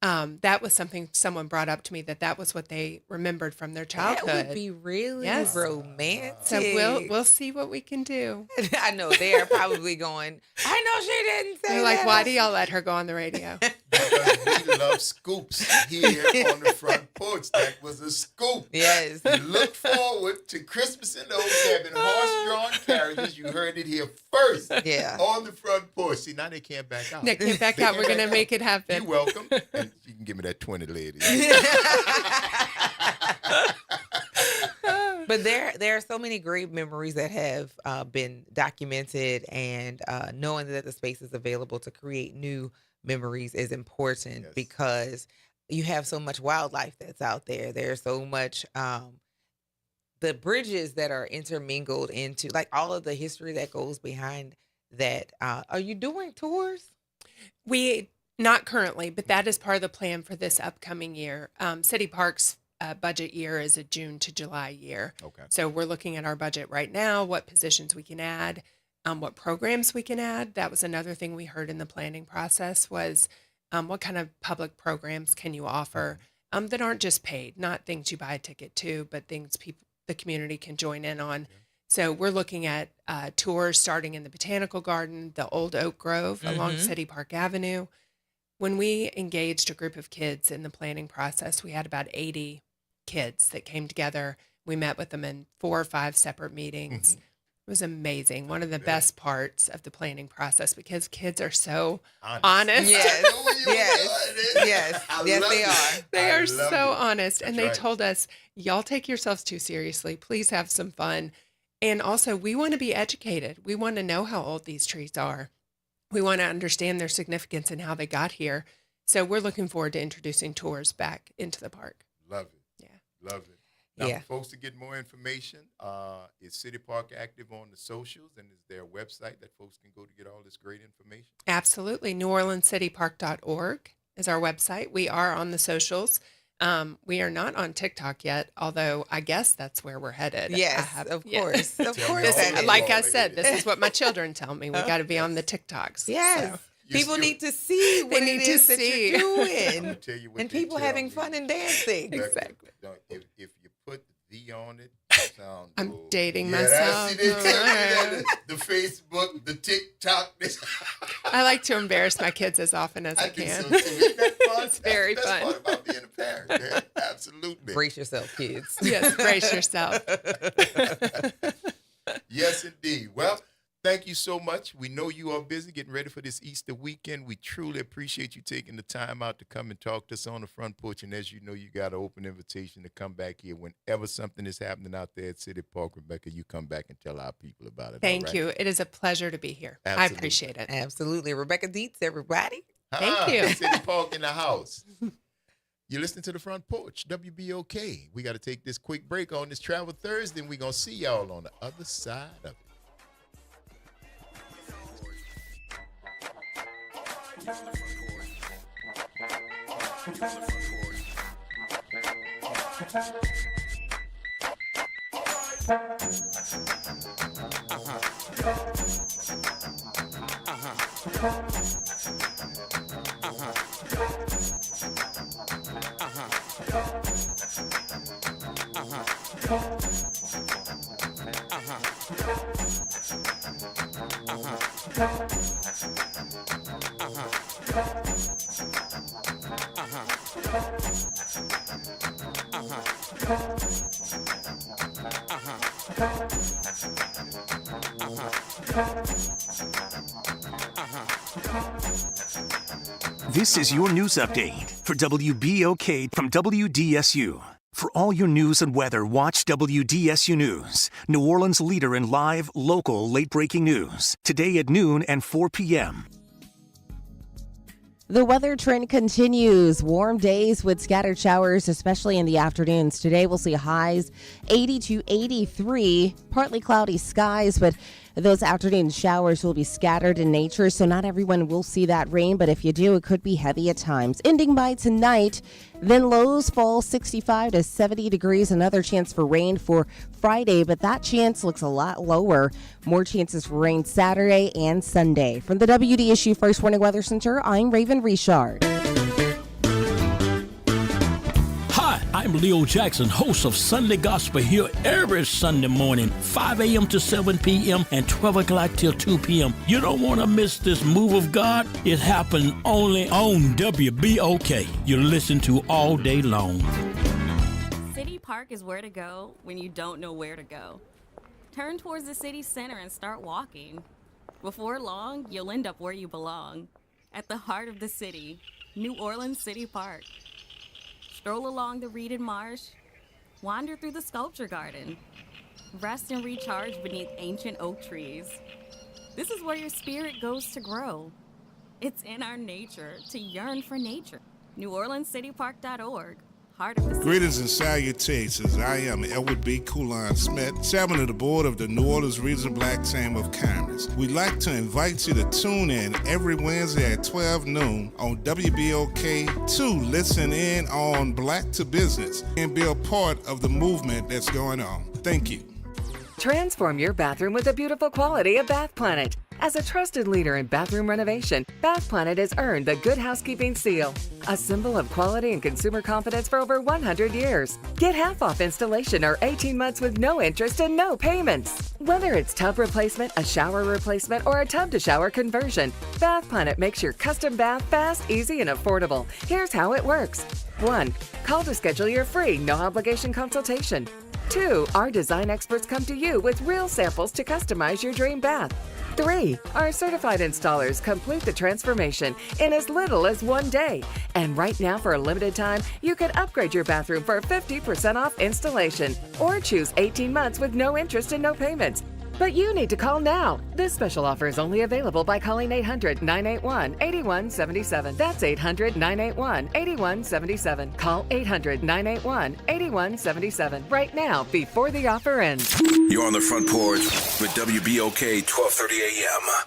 That was something someone brought up to me, that was what they remembered from their childhood. That would be really romantic. So we'll see what we can do. I know they are probably going, I know she didn't say They're that. like, why do y'all let her go on the radio? Because we love scoops here on the front porch. That was a scoop. Yes. You look forward to Christmas in Oak having horse-drawn carriages. You heard it here first. Yeah. On the front porch. See, now they can't back out. They can't back out. We're going to make it happen. You're welcome. And you can give me that 20, lady. But there are so many great memories that have been documented, and knowing that the space is available to create new memories is important because you have so much wildlife that's out there. There's so much the bridges that are intermingled into, like, all of the history that goes behind that. Are you doing tours? Not currently, but that is part of the plan for this upcoming year. City Parks budget year is a June to July year. Okay. So we're looking at our budget right now, what positions we can add, what programs we can add. That was another thing we heard in the planning process was what kind of public programs can you offer that aren't just paid, not things you buy a ticket to, but things the community can join in on. Yeah. So we're looking at tours starting in the Botanical Garden, the Old Oak Grove along City Park Avenue. When we engaged a group of kids in the planning process, we had about 80 kids that came together. We met with them in 4 or 5 separate meetings. It was amazing. One of the best parts of the planning process because kids are so honest. Yes, they are. They are so honest. And they told us, y'all take yourselves too seriously. Please have some fun. And also, we want to be educated. We want to know how old these trees are. We want to understand their significance and how they got here. So we're looking forward to introducing tours back into the park. Love it. Yeah. Love it. Now, for folks to get more information, is City Park active on the socials, and is there a website that folks can go to get all this great information? Absolutely. NewOrleansCityPark.org is our website. We are on the socials. We are not on TikTok yet, although I guess that's where we're headed. Yes, of course. Of course. Like I said, this is what my children tell me. We got to be on the TikToks. Yes. So. People need to see what it is that you're doing. And people having fun and dancing. Exactly. If you put the V on it, sound I'm cool. dating myself. The Facebook, the TikTok. I like to embarrass my kids as often as I can. So too. Isn't that fun? It's very fun. That's fun about being a parent. Man. Absolutely. Brace yourself, kids. Yes, brace yourself. Yes, indeed. Well, thank you so much. We know you are busy getting ready for this Easter weekend. We truly appreciate you taking the time out to come and talk to us on the front porch. And as you know, you got an open invitation to come back here whenever something is happening out there at City Park. Rebecca, you come back and tell our people about it. Thank you. It is a pleasure to be here. Absolutely. I appreciate it. Absolutely. Rebecca Dietz, everybody. Thank you. City Park in the house. You're listening to the Front Porch, WBOK. We got to take this quick break on this Travel Thursday, and we're going to see y'all on the other side of it. This is your news update for WBOK from WDSU. For all your news and weather, watch WDSU News, New Orleans' leader in live, local, late-breaking news. Today at noon and 4 p.m. The weather trend continues. Warm days with scattered showers, especially in the afternoons. Today we'll see highs 80 to 83, partly cloudy skies, but those afternoon showers will be scattered in nature, so not everyone will see that rain, but if you do, it could be heavy at times. Ending by tonight, then lows fall 65 to 70 degrees. Another chance for rain for Friday, but that chance looks a lot lower. More chances for rain Saturday and Sunday. From the WDSU First Warning Weather Center, I'm Raven Richard. I'm Leo Jackson, host of Sunday Gospel here every Sunday morning, 5 a.m. to 7 p.m. and 12 o'clock till 2 p.m. You don't want to miss this move of God. It happens only on WBOK. You listen to all day long. City Park is where to go when you don't know where to go. Turn towards the city center and start walking. Before long, you'll end up where you belong, at the heart of the city, New Orleans City Park. Stroll along the reeded marsh, wander through the sculpture garden, rest and recharge beneath ancient oak trees. This is where your spirit goes to grow. It's in our nature to yearn for nature. NewOrleansCityPark.org. Greetings and salutations. I am Edward B. Coulon Smith, chairman of the board of the New Orleans Regional Black Chamber of Commerce. We'd like to invite you to tune in every Wednesday at 12 noon on WBOK to listen in on Black to Business and be a part of the movement that's going on. Thank you. Transform your bathroom with the beautiful quality of Bath Planet. As a trusted leader in bathroom renovation, Bath Planet has earned the Good Housekeeping seal, a symbol of quality and consumer confidence for over 100 years. Get half off installation or 18 months with no interest and no payments. Whether it's tub replacement, a shower replacement, or a tub to shower conversion, Bath Planet makes your custom bath fast, easy, and affordable. Here's how it works. 1. Call to schedule your free, no obligation consultation. 2. Our design experts come to you with real samples to customize your dream bath. 3. Our certified installers complete the transformation in as little as 1 day. And right now, for a limited time, you can upgrade your bathroom for 50% off installation or choose 18 months with no interest and no payments. But you need to call now. This special offer is only available by calling 800-981-8177. That's 800-981-8177. Call 800-981-8177 right now before the offer ends. You're on the Front Porch with WBOK 1230 AM.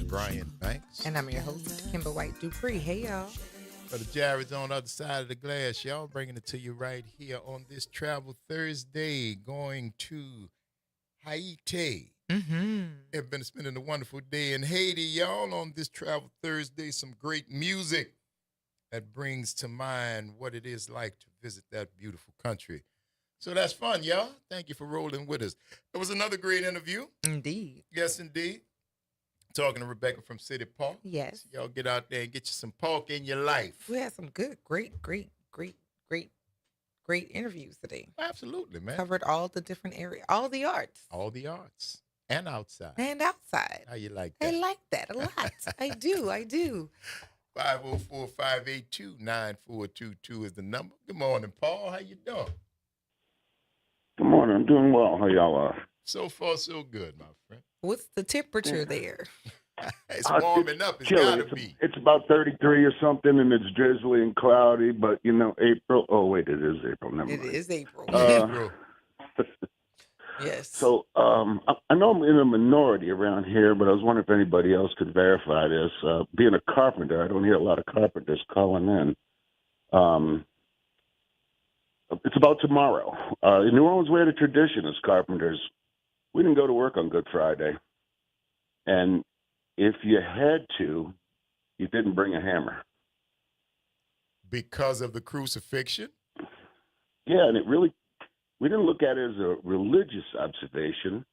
Brian Banks. And I'm your host, Kimber White Dupree. Hey, y'all. Brother Jared's on the other side of the glass. Y'all bringing it to you right here on this Travel Thursday, going to Haiti. Mm-hmm. Have been spending a wonderful day in Haiti, y'all, on this Travel Thursday. Some great music that brings to mind what it is like to visit that beautiful country. So that's fun, y'all. Thank you for rolling with us. It was another great interview. Indeed. Yes, indeed. Talking to Rebecca from City Park. Yes. So y'all get out there and get you some park in your life. We had some good, great interviews today. Absolutely, man. Covered all the different areas, all the arts. All the arts. And outside. And outside. How you like that? I like that a lot. I do. 504-582-9422 is the number. Good morning, Paul. How you doing? Good morning. I'm doing well. How y'all are? So far, so good, my friend. What's the temperature there? It's warming up. It's chilly. gotta be. It's about 33 or something, and it's drizzly and cloudy. But April. Oh wait, it is April. Never mind. It is April. Yes. So I know I'm in a minority around here, but I was wondering if anybody else could verify this. Being a carpenter, I don't hear a lot of carpenters calling in. It's about tomorrow. In New Orleans, we had a tradition as carpenters. We didn't go to work on Good Friday. And if you had to, you didn't bring a hammer. Because of the crucifixion? Yeah, and we didn't look at it as a religious observation.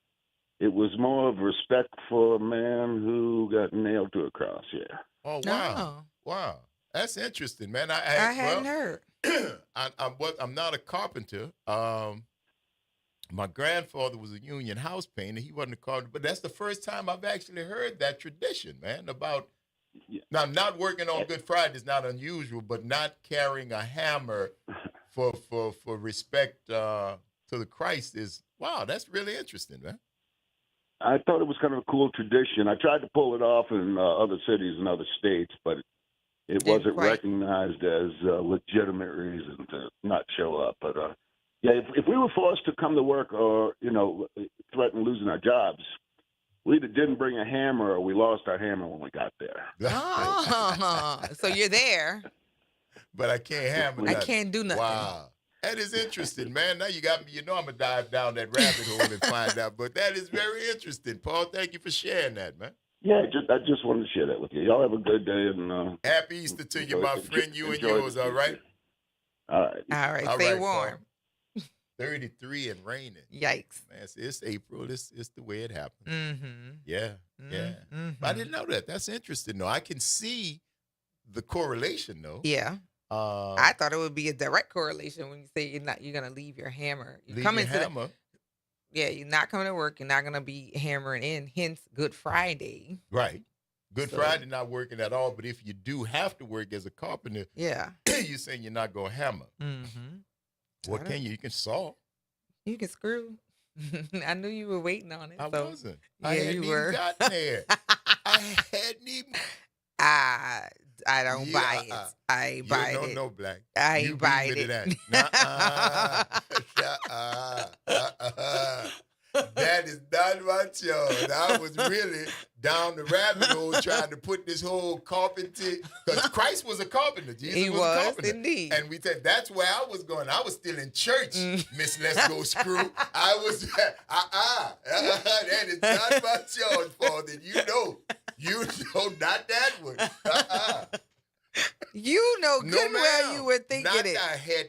It was more of respect for a man who got nailed to a cross, yeah. Oh, wow. Wow. That's interesting, man. I hadn't heard. I'm not a carpenter. My grandfather was a union house painter. He wasn't a carpenter, but that's the first time I've actually heard that tradition, man, about now not working on Good Friday is not unusual, but not carrying a hammer for respect to the Christ is, wow, that's really interesting, man. I thought it was kind of a cool tradition. I tried to pull it off in other cities and other states, but it wasn't recognized as a legitimate reason to not show up. But yeah, if we were forced to come to work or threaten losing our jobs, we either didn't bring a hammer or we lost our hammer when we got there. Oh, so you're there, but I can't hammer. I can't do nothing. Wow. That is interesting, man. Now you got me. I'm going to dive down that rabbit hole and find out. But that is very interesting, Paul. Thank you for sharing that, man. Yeah, I just wanted to share that with you. Y'all have a good day. And Happy Easter to you, my friend. You and yours, all right? All right. All right. Stay warm. Paul. 33 and raining. Yikes. Man, it's April. It's the way it happens. Mm-hmm. Yeah, yeah. Mm-hmm. I didn't know that. That's interesting, though. I can see the correlation, though. Yeah. I thought it would be a direct correlation when you say you're gonna leave your hammer. Leave your hammer. You're not coming to work. You're not gonna be hammering in. Hence, Good Friday. Right. Good Friday not working at all. But if you do have to work as a carpenter, yeah, you're saying you're not gonna hammer. Mm-hmm. What can you? You can saw. You can screw. I knew you were waiting on it. I wasn't. Yeah, I hadn't even gotten there. I hadn't even. I don't buy it. I ain't buy it. No, Black. I ain't buy it. That is not my choice. I was really down the rabbit hole trying to put this whole carpenter, because Christ was a carpenter. Jesus was a carpenter. Indeed. And we said that's where I was going. I was still in church, Miss Let's Go Screw. I was, that is not my choice, Father. You know, not that one. You know good well you were thinking not it.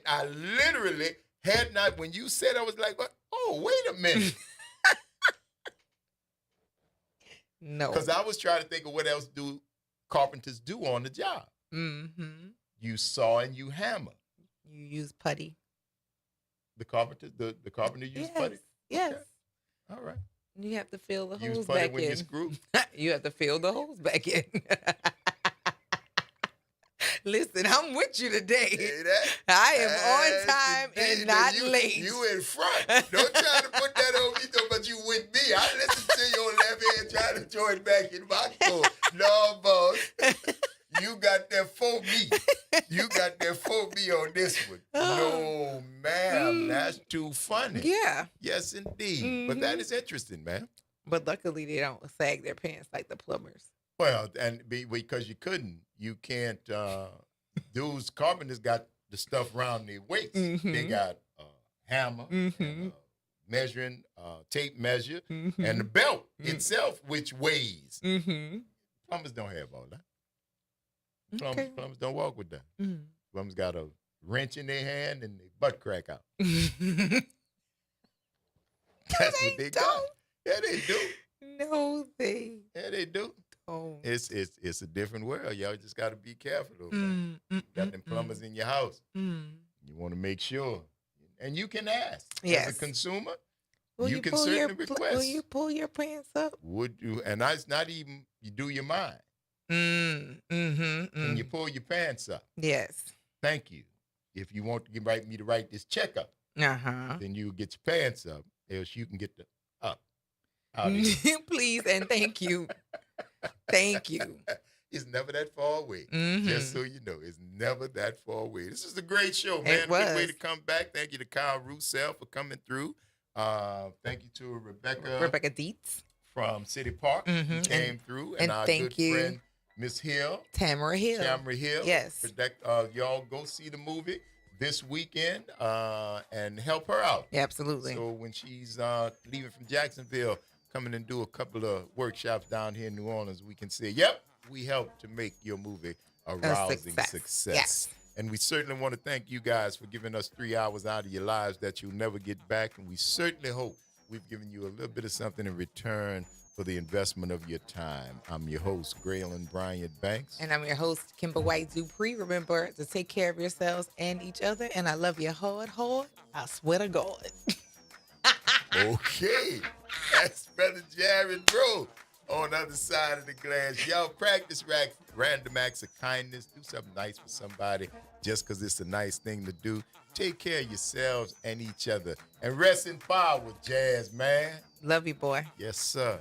I literally had not, when you said, I was like, oh, wait a minute. No. Because I was trying to think of what else do carpenters do on the job. Mm-hmm. You saw and you hammer. You use putty. The carpenter uses putty? Yes. Okay. All right. You have to fill the use holes putty back when in. You screw? You have to fill the holes back in. Listen, I'm with you today. I am on time and not late. You in front. Don't try to put that on me, though, but you with me. I listen to your left hand trying to join back in my court. No, boss. You got that for me. You got that for me on this one. No, ma'am. That's too funny. Yeah. Yes, indeed. But that is interesting, man. But luckily, they don't sag their pants like the plumbers. Well, because you can't, those carpenters got the stuff around their waist. Mm-hmm. They got a hammer, measuring, tape measure, and the belt itself, which weighs. Plumbers don't have all that. Plumbers don't walk with that. Plumbers got a wrench in their hand and their butt crack out. That's what they got. Yeah, they do. No, Yeah, they do. Oh. It's a different world. Y'all just got to be careful, though. Man. Got them plumbers in your house. You want to make sure. And you can ask. Yes. As a consumer, you can certainly request. Will you pull your pants up? Would you? And it's not even, you do your mind. And you pull your pants up. Yes. Thank you. If you want to me to write this check up, then you get your pants up, else you can get the up. Please and thank you. Thank you. It's never that far away. Just so you know, it's never that far away. This is a great show, man. It was. Good way to come back. Thank you to Kyle Roussel for coming through. Thank you to Rebecca Dietz from City Park who came through, and our thank good you. friend Miss Hill, Tamara Hill. Yes. Y'all go see the movie this weekend and help her out. Absolutely. So when she's leaving from Jacksonville, coming and do a couple of workshops down here in New Orleans, we can say, yep, we helped to make your movie a rousing success. Yes. And we certainly want to thank you guys for giving us 3 hours out of your lives that you'll never get back. And we certainly hope we've given you a little bit of something in return for the investment of your time. I'm your host, Graylin Bryant Banks. And I'm your host, Kimber White Dupree. Remember to take care of yourselves and each other. And I love you hard. I swear to God. Okay. That's Brother Jared Bro on the other side of the glass. Y'all practice random acts of kindness. Do something nice for somebody just because it's a nice thing to do. Take care of yourselves and each other. And rest in power, Jazz, man. Love you, boy. Yes, sir.